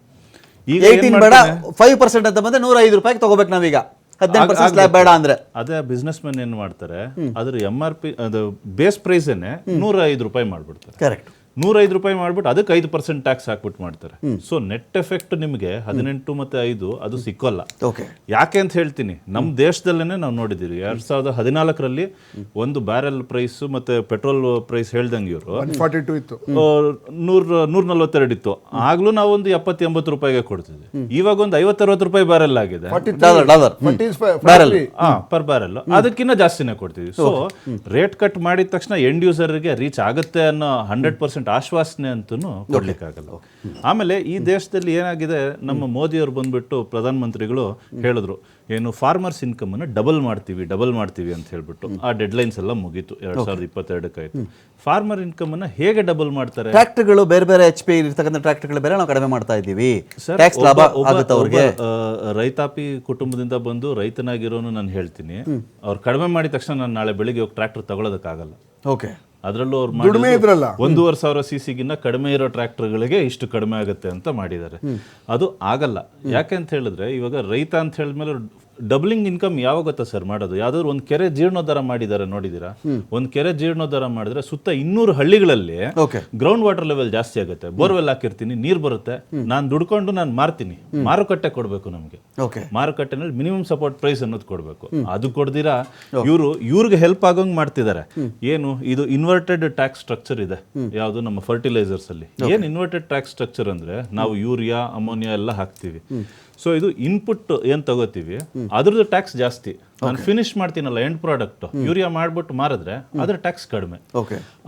ಈಗ 18 ಬೇಡ 5% ಅಂತ ಬಂದ್ರೆ 105 ರೂಪಾಯಿಗೆ ತಗೋಬೇಕು ನಾವೀಗ. 18% ಸ್ಲ್ಯಾಬ್ ಬೇಡ ಅಂದ್ರೆ ಅದೇ ಬಿಸ್ನೆಸ್ ಮೆನ್ ಏನ್ ಮಾಡ್ತಾರೆ, ಅದ್ರ MRP ಅದು ಬೇಸ್ ಪ್ರೈಸೇನೆ 105 ರೂಪಾಯಿ ಮಾಡ್ಬಿಡ್ತಾರೆ. ಕರೆಕ್ಟ್, 105 ರೂಪಾಯಿ ಮಾಡ್ಬಿಟ್ಟು ಅದಕ್ಕೆ 5% ಟ್ಯಾಕ್ಸ್ ಹಾಕ್ಬಿಟ್ಟು ಮಾಡ್ತಾರೆ. ಸೊ ನೆಟ್ ಎಫೆಕ್ಟ್ ನಿಮಗೆ 18 ಮತ್ತೆ 5 ಅದು ಸಿಕ್ಕೋಲ್ಲ. ಓಕೆ, ಯಾಕೆ ಯಾಕೆ ಅಂತ ಹೇಳ್ತೀನಿ. ನಮ್ಮ ದೇಶದಲ್ಲೇನೆ ನಾವು ನೋಡಿದ್ದೀವಿ 2014ರಲ್ಲಿ ಒಂದು ಬ್ಯಾರೆಲ್ ಪ್ರೈಸ್ ಮತ್ತೆ ಪೆಟ್ರೋಲ್ ಪ್ರೈಸ್ ಹೇಳ್ದಂಗೆ ಇವರು 142 ಇತ್ತು, 142 ಇತ್ತು. ಆಗ್ಲೂ ನಾವು ಒಂದು 70-80 ರೂಪಾಯಿಗೆ ಕೊಡ್ತಿದ್ವಿ. ಇವಾಗ ಒಂದು 50-60 ರೂಪಾಯಿ ಬ್ಯಾರೆಲ್ ಆಗಿದೆ ಬ್ಯಾರೆಲ್ ಪರ್ ಬ್ಯಾರೆಲ್. ಅದಕ್ಕಿಂತ ಜಾಸ್ತಿನೇ ಕೊಡ್ತೀವಿ. ಸೊ ರೇಟ್ ಕಟ್ ಮಾಡಿದ ತಕ್ಷಣ ಎಂಡ್ ಯೂಸರ್ಗೆ ರೀಚ್ ಆಗುತ್ತೆ ಅನ್ನೋ 100% ಆಶ್ವಾಸನೆ ಅಂತೂ ಕೊಡ್ಲಿಕ್ಕಾಗಲ್ಲ. ಆಮೇಲೆ ಈ ದೇಶದಲ್ಲಿ ಏನಾಗಿದೆ, ನಮ್ಮ ಮೋದಿಯವರು ಬಂದ್ಬಿಟ್ಟು ಪ್ರಧಾನ ಮಂತ್ರಿಗಳು ಹೇಳಿದ್ರು, ಏನು ಫಾರ್ಮರ್ಸ್ ಇನ್ಕಮ್ ಅನ್ನು ಡಬಲ್ ಮಾಡ್ತೀವಿ ಅಂತ ಹೇಳ್ಬಿಟ್ಟು. ಆ ಡೆಡ್ಲೈನ್ಸ್ ಎಲ್ಲ ಮುಗೀತು, 2022 ಆಯ್ತು. ಫಾರ್ಮರ್ ಇನ್ಕಮ್ ಅನ್ನ ಹೇಗೆ ಡಬಲ್ ಮಾಡ್ತಾರೆ? ಟ್ರ್ಯಾಕ್ಟರ್ಗಳು ಬೇರೆ ಬೇರೆ HP ಇರ್ತಕ್ಕಂಥ ಟ್ರ್ಯಾಕ್ಟರ್ಗಳು ಬೇರೆ ನಾವು ಕಡಿಮೆ ಮಾಡ್ತಾ ಇದ್ದೀವಿ, ಟ್ಯಾಕ್ಸ್ ಲಾಭ ಆಗುತ್ತೆ ಅವ್ರಿಗೆ. ರೈತಾಪಿ ಕುಟುಂಬದಿಂದ ಬಂದು ರೈತನಾಗಿರೋನು ನಾನು ಹೇಳ್ತೀನಿ, ಅವ್ರು ಕಡಿಮೆ ಮಾಡಿದ ತಕ್ಷಣ ನಾನು ನಾಳೆ ಬೆಳಿಗ್ಗೆ ಹೋಗಿ ಟ್ರ್ಯಾಕ್ಟರ್ ತಗೊಳ್ಳೋದಕ್ಕಾಗಲ್ಲ. ಓಕೆ, ಅದರಲ್ಲೂ ಅವ್ರು 1,500 CCಗಿನ್ನ ಕಡಿಮೆ ಇರೋ ಟ್ರ್ಯಾಕ್ಟರ್ಗಳಿಗೆ ಇಷ್ಟು ಕಡಿಮೆ ಆಗುತ್ತೆ ಅಂತ ಮಾಡಿದ್ದಾರೆ. ಅದು ಆಗಲ್ಲ. ಯಾಕೆ ಅಂತ ಹೇಳಿದ್ರೆ, ಇವಾಗ ರೈತ ಅಂತ ಹೇಳಿದ್ಮೇಲೆ ಡಬ್ಲಿಂಗ್ ಇನ್ಕಮ್ ಯಾವಾಗ ಗೊತ್ತಾ ಸರ್ ಮಾಡೋದು? ಯಾವ್ದಾದ್ರು ಒಂದು ಕೆರೆ ಜೀರ್ಣೋದ್ಧಾರ ಮಾಡಿದ್ದಾರೆ ನೋಡಿದೀರಾ? ಒಂದು ಕೆರೆ ಜೀರ್ಣೋದ್ಧಾರ ಮಾಡಿದ್ರೆ ಸುತ್ತ 200 ಹಳ್ಳಿಗಳಲ್ಲಿ ಗ್ರೌಂಡ್ ವಾಟರ್ ಲೆವೆಲ್ ಜಾಸ್ತಿ ಆಗುತ್ತೆ. ಬೋರ್ವೆಲ್ ಹಾಕಿರ್ತೀನಿ, ನೀರು ಬರುತ್ತೆ, ನಾನು ದುಡ್ಕೊಂಡು ನಾನು ಮಾರ್ತೀನಿ, ಮಾರುಕಟ್ಟೆ ಕೊಡಬೇಕು ನಮಗೆ. ಮಾರುಕಟ್ಟೆನಲ್ಲಿ ಮಿನಿಮಮ್ ಸಪೋರ್ಟ್ ಪ್ರೈಸ್ ಅನ್ನೋದು ಕೊಡಬೇಕು. ಅದು ಕೊಡ್ದಿರಾ ಇವ್ರಿಗೆ ಹೆಲ್ಪ್ ಆಗೋಂಗ್ ಮಾಡ್ತಿದ್ದಾರೆ. ಏನು ಇದು ಇನ್ವರ್ಟೆಡ್ ಟ್ಯಾಕ್ಸ್ ಸ್ಟ್ರಕ್ಚರ್ ಇದೆ ಯಾವುದು ನಮ್ಮ ಫರ್ಟಿಲೈಸರ್ಸ್ ಅಲ್ಲಿ. ಏನ್ ಇನ್ವರ್ಟೆಡ್ ಟ್ಯಾಕ್ಸ್ ಸ್ಟ್ರಕ್ಚರ್ ಅಂದ್ರೆ, ನಾವು ಯೂರಿಯಾ ಅಮೋನಿಯಾ ಎಲ್ಲ ಹಾಕ್ತಿವಿ. ಸೊ ಇದು ಇನ್ಪುಟ್ ಏನ್ ತಗೋತೀವಿ ಅದ್ರದ್ದು ಟ್ಯಾಕ್ಸ್ ಜಾಸ್ತಿ. ನಾನು ಫಿನಿಶ್ ಮಾಡ್ತೀನಲ್ಲ ಎಂಡ್ ಪ್ರಾಡಕ್ಟ್, ಯೂರಿಯಾ ಮಾಡ್ಬಿಟ್ಟು ಮಾರಿದ್ರೆ ಅದ್ರ ಟ್ಯಾಕ್ಸ್ ಕಡಿಮೆ.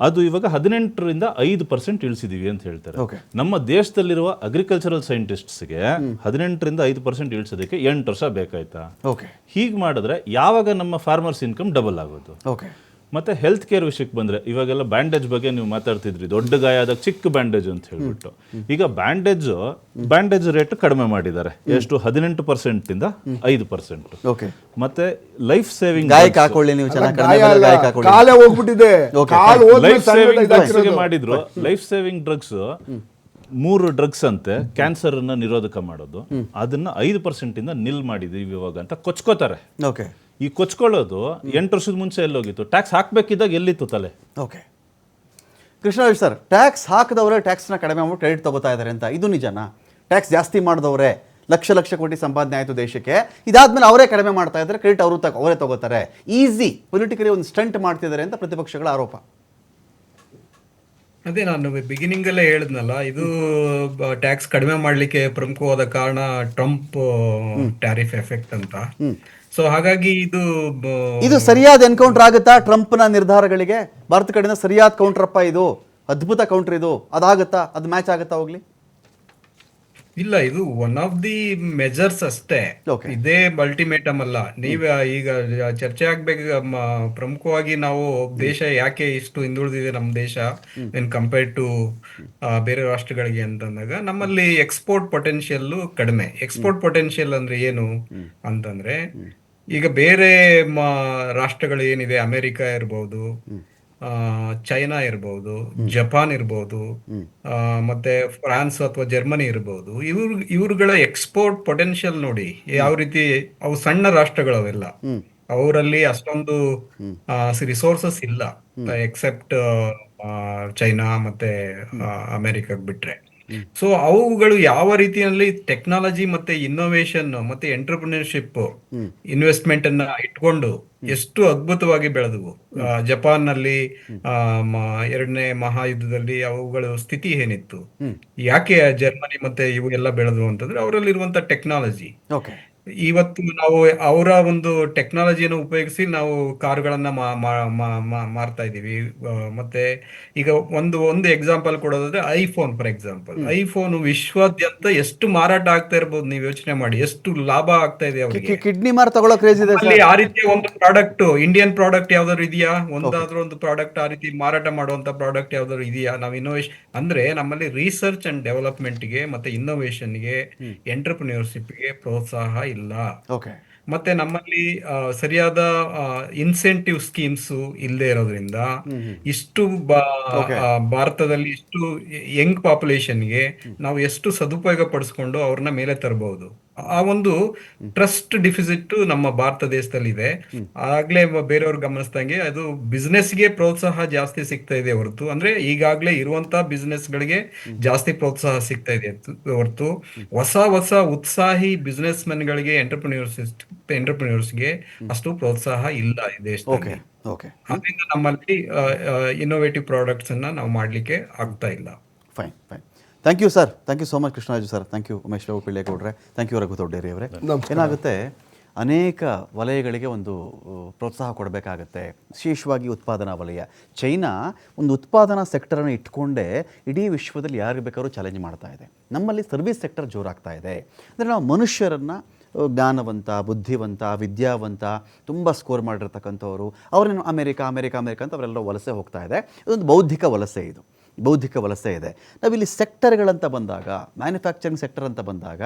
ಅದು ಇವಾಗ 18ರಿಂದ 5% ಇಳಿಸಿದೀವಿ ಅಂತ ಹೇಳ್ತಾರೆ. ನಮ್ಮ ದೇಶದಲ್ಲಿರುವ ಅಗ್ರಿಕಲ್ಚರಲ್ ಸೈಂಟಿಸ್ಟ್ಸ್ಗೆ 18ರಿಂದ 5% ಇಳಿಸೋದಕ್ಕೆ 8 ವರ್ಷ ಬೇಕಾಯ್ತಾ? ಹೀಗೆ ಮಾಡಿದ್ರೆ ಯಾವಾಗ ನಮ್ಮ ಫಾರ್ಮರ್ಸ್ ಇನ್ಕಮ್ ಡಬಲ್ ಆಗೋದು? ಮತ್ತೆ ಹೆಲ್ತ್ ಕೇರ್ ವಿಷಯಕ್ಕೆ ಬಂದ್ರೆ, ಇವಾಗೆಲ್ಲ ಬ್ಯಾಂಡೇಜ್ ಬಗ್ಗೆ ನೀವು ಮಾತಾಡ್ತಿದ್ರಿ, ದೊಡ್ಡ ಗಾಯ ಆದಾಗ ಚಿಕ್ಕ ಬ್ಯಾಂಡೇಜ್ ಅಂತ ಹೇಳ್ಬಿಟ್ಟು. ಈಗ ಬ್ಯಾಂಡೇಜ್ ರೇಟ್ ಕಡಿಮೆ ಮಾಡಿದ್ದಾರೆ. ಎಷ್ಟು? 18% ಇಂದ 5%. ಮತ್ತೆ ಲೈಫ್ ಸೇವಿಂಗ್ ಮಾಡಿದ್ರು. ಲೈಫ್ ಸೇವಿಂಗ್ ಡ್ರಗ್ಸ್ 3 ಡ್ರಗ್ಸ್ ಅಂತೆ ಕ್ಯಾನ್ಸರ್ ಅನ್ನ ನಿರೋಧಕ ಮಾಡೋದು, ಅದನ್ನ 5% ಇಂದ ನಿಲ್ ಮಾಡಿದೀವಿ ಇವಾಗ ಅಂತ ಕೊಚ್ಕೋತಾರೆ. ಈ ಕೊಚ್ಕೊಳ್ಳೋದು 8 ವರ್ಷದ ಮುಂಚೆ ಎಲ್ಲೋಗಿತ್ತು? ಟ್ಯಾಕ್ಸ್ ಹಾಕ್ಬೇಕಿದ್ದಾಗ ಎಲ್ಲಿತ್ತು ತಲೆ? ಕೃಷ್ಣರಾಜ್ ಸರ್, ಟ್ಯಾಕ್ಸ್ ಹಾಕಿದವರೇ ಟ್ಯಾಕ್ಸ್ನ ಕಡಿಮೆ ಮಾಡಿ ಕ್ರೆಡಿಟ್ ತಗೋತಾ ಇದ್ದಾರೆ ಅಂತ ಇದು ನಿಜನಾ? ಟ್ಯಾಕ್ಸ್ ಜಾಸ್ತಿ ಮಾಡಿದವರೇ ಲಕ್ಷ ಕೋಟಿ ಸಂಪಾದನೆ ಆಯಿತು ದೇಶಕ್ಕೆ, ಇದಾದ್ಮೇಲೆ ಅವರೇ ಕಡಿಮೆ ಮಾಡ್ತಾ ಇದ್ದಾರೆ, ಕ್ರೆಡಿಟ್ ಅವರೇ ತಗೋತಾರೆ, ಈಸಿ ಪೊಲಿಟಿಕಲಿ ಒಂದು ಸ್ಟಂಟ್ ಮಾಡ್ತಿದ್ದಾರೆ ಅಂತ ಪ್ರತಿಪಕ್ಷಗಳ ಆರೋಪ. ಅದೇ ನಾನು ಬಿಗಿನಿಂಗ್ ಅಲ್ಲೇ ಹೇಳಿದ್ನಲ್ಲ, ಇದು ಟ್ಯಾಕ್ಸ್ ಕಡಿಮೆ ಮಾಡ್ಲಿಕ್ಕೆ ಪ್ರಮುಖವಾದ ಕಾರಣ ಟ್ರಂಪ್ ಟ್ಯಾರಿಫ್ ಎಫೆಕ್ಟ್ ಅಂತ. ಸೊ ಹಾಗಾಗಿ ಇದು ಸರಿಯಾದ ಎನ್ಕೌಂಟರ್ ಆಗುತ್ತಾ ಟ್ರಂಪ್ನ ನಿರ್ಧಾರಗಳಿಗೆ? ಭಾರತ ಕಡೆಯಿಂದ ಸರಿಯಾದ ಕೌಂಟರ್ ಅಪ್ಪ, ಇದು ಅದ್ಭುತ ಕೌಂಟರ್, ಇದು ಅದಾಗುತ್ತಾ? ಅದು ಮ್ಯಾಚ್ ಆಗುತ್ತಾ ಹೋಗ್ಲಿ? ಇಲ್ಲ, ಇದು ಒನ್ ಆಫ್ ದಿ ಮೆಜರ್ಸ್ ಅಷ್ಟೇ, ಇದೇ ಅಲ್ಟಿಮೇಟಮ್ ಅಲ್ಲ. ನೀವ್ ಈಗ ಚರ್ಚೆ ಆಗ್ಬೇಕು ಪ್ರಮುಖವಾಗಿ ನಾವು ದೇಶ ಯಾಕೆ ಇಷ್ಟು ಹಿಂದುಳಿದಿದೆ ನಮ್ಮ ದೇಶ ಇನ್ ಕಂಪೇರ್ಡ್ ಟು ಬೇರೆ ರಾಷ್ಟ್ರಗಳಿಗೆ ಅಂತಂದಾಗ, ನಮ್ಮಲ್ಲಿ ಎಕ್ಸ್ಪೋರ್ಟ್ ಪೊಟೆನ್ಷಿಯಲ್ ಕಡಿಮೆ. ಎಕ್ಸ್ಪೋರ್ಟ್ ಪೊಟೆನ್ಷಿಯಲ್ ಅಂದ್ರೆ ಏನು ಅಂತಂದ್ರೆ, ಈಗ ಬೇರೆ ರಾಷ್ಟ್ರಗಳು ಏನಿದೆ, ಅಮೆರಿಕ ಇರ್ಬೋದು ಚೈನಾ ಇರ್ಬೋದು, ಜಪಾನ್ ಇರ್ಬೋದು, ಮತ್ತೆ ಫ್ರಾನ್ಸ್ ಅಥವಾ ಜರ್ಮನಿ ಇರ್ಬೋದು. ಇವ್ರುಗಳ ಎಕ್ಸ್ಪೋರ್ಟ್ ಪೊಟೆನ್ಷಿಯಲ್ ನೋಡಿ ಯಾವ ರೀತಿ. ಅವು ಸಣ್ಣ ರಾಷ್ಟ್ರಗಳು ಅವೆಲ್ಲ. ಅವರಲ್ಲಿ ಅಷ್ಟೊಂದು ರಿಸೋರ್ಸಸ್ ಇಲ್ಲ, ಎಕ್ಸೆಪ್ಟ್ ಚೈನಾ ಮತ್ತೆ ಅಮೆರಿಕಕ್ಕೆ ಬಿಟ್ರೆ. ಸೊ ಅವುಗಳು ಯಾವ ರೀತಿಯಲ್ಲಿ ಟೆಕ್ನಾಲಜಿ ಮತ್ತೆ ಇನ್ನೋವೇಶನ್ ಮತ್ತೆ ಎಂಟರ್ಪ್ರಿನರ್ಶಿಪ್ ಇನ್ವೆಸ್ಟ್ಮೆಂಟ್ ಅನ್ನ ಇಟ್ಕೊಂಡು ಎಷ್ಟು ಅದ್ಭುತವಾಗಿ ಬೆಳೆದವು. ಜಪಾನ್ ನಲ್ಲಿ ಎರಡನೇ ಮಹಾಯುದ್ಧದಲ್ಲಿ ಅವುಗಳ ಸ್ಥಿತಿ ಏನಿತ್ತು, ಯಾಕೆ ಜರ್ಮನಿ ಮತ್ತೆ ಇವು ಎಲ್ಲ ಬೆಳೆದವು ಅಂತಂದ್ರೆ ಅವರಲ್ಲಿರುವಂತ ಟೆಕ್ನಾಲಜಿ. ಓಕೆ. ಇವತ್ತು ನಾವು ಅವರ ಒಂದು ಟೆಕ್ನಾಲಜಿಯನ್ನು ಉಪಯೋಗಿಸಿ ನಾವು ಕಾರುಗಳನ್ನ ಮಾರ್ತಾ ಇದ್ದೀವಿ. ಮತ್ತೆ ಈಗ ಒಂದು ಎಕ್ಸಾಂಪಲ್ ಕೊಡೋದಾದ್ರೆ ಐಫೋನ್. ಫಾರ್ ಎಕ್ಸಾಂಪಲ್, ಐಫೋನ್ ವಿಶ್ವಾದ್ಯಂತ ಎಷ್ಟು ಮಾರಾಟ ಆಗ್ತಾ ಇರ್ಬೋದು, ನೀವು ಯೋಚನೆ ಮಾಡಿ, ಎಷ್ಟು ಲಾಭ ಆಗ್ತಾ ಇದೆ ಅವರಿಗೆ. ಕಿಡ್ನಿ ಮಾರ್ ತಗೊಳ್ಳೋ ಕ್ರೇಜ್ ಇದೆ ಅಲ್ಲಿ ಆ ರೀತಿಯ ಒಂದು ಪ್ರಾಡಕ್ಟ್, ಇಂಡಿಯನ್ ಪ್ರಾಡಕ್ಟ್ ಯಾವ್ದಾದ್ರು ಇದೆಯಾ? ಒಂದಾದ್ರೂ ಒಂದು ಪ್ರಾಡಕ್ಟ್ ಆ ರೀತಿ ಮಾರಾಟ ಮಾಡುವಂತ ಪ್ರಾಡಕ್ಟ್ ಯಾವ್ದಾದ್ರು ಇದೆಯಾ? ನಾವು ಇನ್ನೋವೇಶನ್ ಅಂದ್ರೆ ನಮ್ಮಲ್ಲಿ ರಿಸರ್ಚ್ ಅಂಡ್ ಡೆವಲಪ್ಮೆಂಟ್ ಗೆ ಮತ್ತೆ ಇನ್ನೋವೇಶನ್ ಗೆ ಎಂಟರ್ಪ್ರಿನರ್ಶಿಪ್ ಗೆ ಪ್ರೋತ್ಸಾಹ ಇಲ್ಲ. ಓಕೆ. ಮತ್ತೆ ನಮ್ಮಲ್ಲಿ ಸರಿಯಾದ ಇನ್ಸೆಂಟಿವ್ ಸ್ಕೀಮ್ಸ್ ಇಲ್ಲದೆ ಇರೋದ್ರಿಂದ ಇಷ್ಟು ಭಾರತದಲ್ಲಿ ಇಷ್ಟು ಯಂಗ್ ಪಾಪ್ಯುಲೇಷನ್ಗೆ ನಾವು ಎಷ್ಟು ಸದುಪಯೋಗ ಪಡಿಸ್ಕೊಂಡು ಅವ್ರನ್ನ ಮೇಲೆ ತರಬಹುದು. ಆ ಒಂದು ಟ್ರಸ್ಟ್ ಡಿಫಿಸಿಟ್ ನಮ್ಮ ಭಾರತ ದೇಶದಲ್ಲಿ ಇದೆ. ಆಗ್ಲೇ ಬೇರೆಯವ್ರು ಗಮನಿಸ್ದಂಗೆ ಅದು ಬಿಸ್ನೆಸ್ಗೆ ಪ್ರೋತ್ಸಾಹ ಜಾಸ್ತಿ ಸಿಗ್ತಾ ಇದೆ ಹೊರತು, ಅಂದ್ರೆ ಈಗಾಗ್ಲೇ ಇರುವಂತ ಬಿಸ್ನೆಸ್ ಗಳಿಗೆ ಜಾಸ್ತಿ ಪ್ರೋತ್ಸಾಹ ಸಿಗ್ತಾ ಇದೆ ಹೊರತು ಹೊಸ ಉತ್ಸಾಹಿ ಬಿಸ್ನೆಸ್ ಮೆನ್ ಗಳಿಗೆ ಎಂಟರ್ಪ್ರಿನರ್ಸ್ಗೆ ಅಷ್ಟು ಪ್ರೋತ್ಸಾಹ ಇಲ್ಲ ಈ ದೇಶದಲ್ಲಿ. ಅದರಿಂದ ನಮ್ಮಲ್ಲಿ ಇನ್ನೋವೇಟಿವ್ ಪ್ರಾಡಕ್ಟ್ಸ್ ಅನ್ನ ನಾವು ಮಾಡ್ಲಿಕ್ಕೆ ಆಗ್ತಾ ಇಲ್ಲ. Fine. Thank you sir. Thank you so much Krishnaraju sir. Thank you Umesh Babu ಪಿಳ್ಳೆಗೌಡ್ರೆ. ಥ್ಯಾಂಕ್ ಯು ರಘು ದೊಡ್ಡೇರಿ ಅವರೇ. ಏನಾಗುತ್ತೆ, ಅನೇಕ ವಲಯಗಳಿಗೆ ಒಂದು ಪ್ರೋತ್ಸಾಹ ಕೊಡಬೇಕಾಗತ್ತೆ, ವಿಶೇಷವಾಗಿ ಉತ್ಪಾದನಾ ವಲಯ. ಚೈನಾ ಒಂದು ಉತ್ಪಾದನಾ ಸೆಕ್ಟರನ್ನು ಇಟ್ಕೊಂಡೇ ಇಡೀ ವಿಶ್ವದಲ್ಲಿ ಯಾರಿಗೆ ಬೇಕಾದ್ರೂ ಚಾಲೆಂಜ್ ಮಾಡ್ತಾ ಇದೆ. ನಮ್ಮಲ್ಲಿ ಸರ್ವಿಸ್ ಸೆಕ್ಟರ್ ಜೋರಾಗ್ತಾ ಇದೆ. ಅಂದರೆ ನಾವು ಮನುಷ್ಯರನ್ನು ಜ್ಞಾನವಂತ, ಬುದ್ಧಿವಂತ, ವಿದ್ಯಾವಂತ, ತುಂಬ ಸ್ಕೋರ್ ಮಾಡಿರ್ತಕ್ಕಂಥವ್ರು ಅವ್ರನ್ನ ಅಮೇರಿಕಾ ಅಂತ ಅವರೆಲ್ಲ ವಲಸೆ ಹೋಗ್ತಾ ಇದೆ. ಇದೊಂದು ಬೌದ್ಧಿಕ ವಲಸೆ ಇದೆ. ನಾವಿಲ್ಲಿ ಸೆಕ್ಟರ್ಗಳಂತ ಬಂದಾಗ, ಮ್ಯಾನುಫ್ಯಾಕ್ಚರಿಂಗ್ ಸೆಕ್ಟರ್ ಅಂತ ಬಂದಾಗ,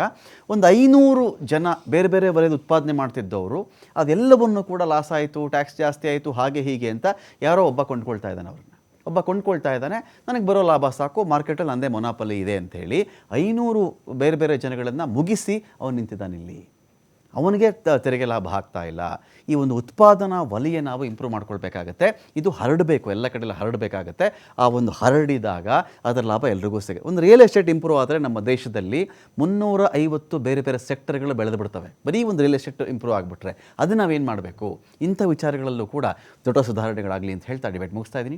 ಒಂದು 500 ಜನ ಬೇರೆ ಬೇರೆ ವಲಯದ ಉತ್ಪಾದನೆ ಮಾಡ್ತಿದ್ದವರು ಅದೆಲ್ಲವನ್ನು ಕೂಡ ಲಾಸ್ ಆಯಿತು, ಟ್ಯಾಕ್ಸ್ ಜಾಸ್ತಿ ಆಯಿತು, ಹಾಗೆ ಹೀಗೆ ಅಂತ ಯಾರೋ ಒಬ್ಬ ಕೊಂಡ್ಕೊಳ್ತಾ ಇದ್ದಾನೆ. ನನಗೆ ಬರೋ ಲಾಭ ಸಾಕು, ಮಾರ್ಕೆಟಲ್ಲಿ ನಂದೇ ಮೊನಾಪಲಿ ಇದೆ ಅಂಥೇಳಿ 500 ಬೇರೆ ಬೇರೆ ಜನಗಳನ್ನು ಮುಗಿಸಿ ಅವನು ನಿಂತಿದ್ದಾನಿಲ್ಲಿ. ಅವನಿಗೆ ತೆರಿಗೆ ಲಾಭ ಆಗ್ತಾ ಇಲ್ಲ. ಈ ಒಂದು ಉತ್ಪಾದನಾ ವಲಯ ನಾವು ಇಂಪ್ರೂವ್ ಮಾಡ್ಕೊಳ್ಬೇಕಾಗತ್ತೆ. ಇದು ಹರಡಬೇಕು, ಎಲ್ಲ ಕಡೆಯಲ್ಲಿ ಹರಡಬೇಕಾಗತ್ತೆ. ಆ ಒಂದು ಹರಡಿದಾಗ ಅದರ ಲಾಭ ಎಲ್ರಿಗೂ ಸಿಗುತ್ತೆ. ಒಂದು ರಿಯಲ್ ಎಸ್ಟೇಟ್ ಇಂಪ್ರೂವ್ ಆದರೆ ನಮ್ಮ ದೇಶದಲ್ಲಿ 350 ಬೇರೆ ಬೇರೆ ಸೆಕ್ಟರ್ಗಳು ಬೆಳೆದು ಬಿಡ್ತವೆ. ಬರೀ ಒಂದು ರಿಯಲ್ ಎಸ್ಟೇಟ್ ಇಂಪ್ರೂವ್ ಆಗಿಬಿಟ್ರೆ ಅದು ನಾವೇನು ಮಾಡಬೇಕು? ಇಂಥ ವಿಚಾರಗಳಲ್ಲೂ ಕೂಡ ದೊಡ್ಡ ಸುಧಾರಣೆಗಳಾಗಲಿ ಅಂತ ಹೇಳ್ತಾ ಡಿಬೇಟ್ ಮುಗಿಸ್ತಾ ಇದ್ದೀನಿ.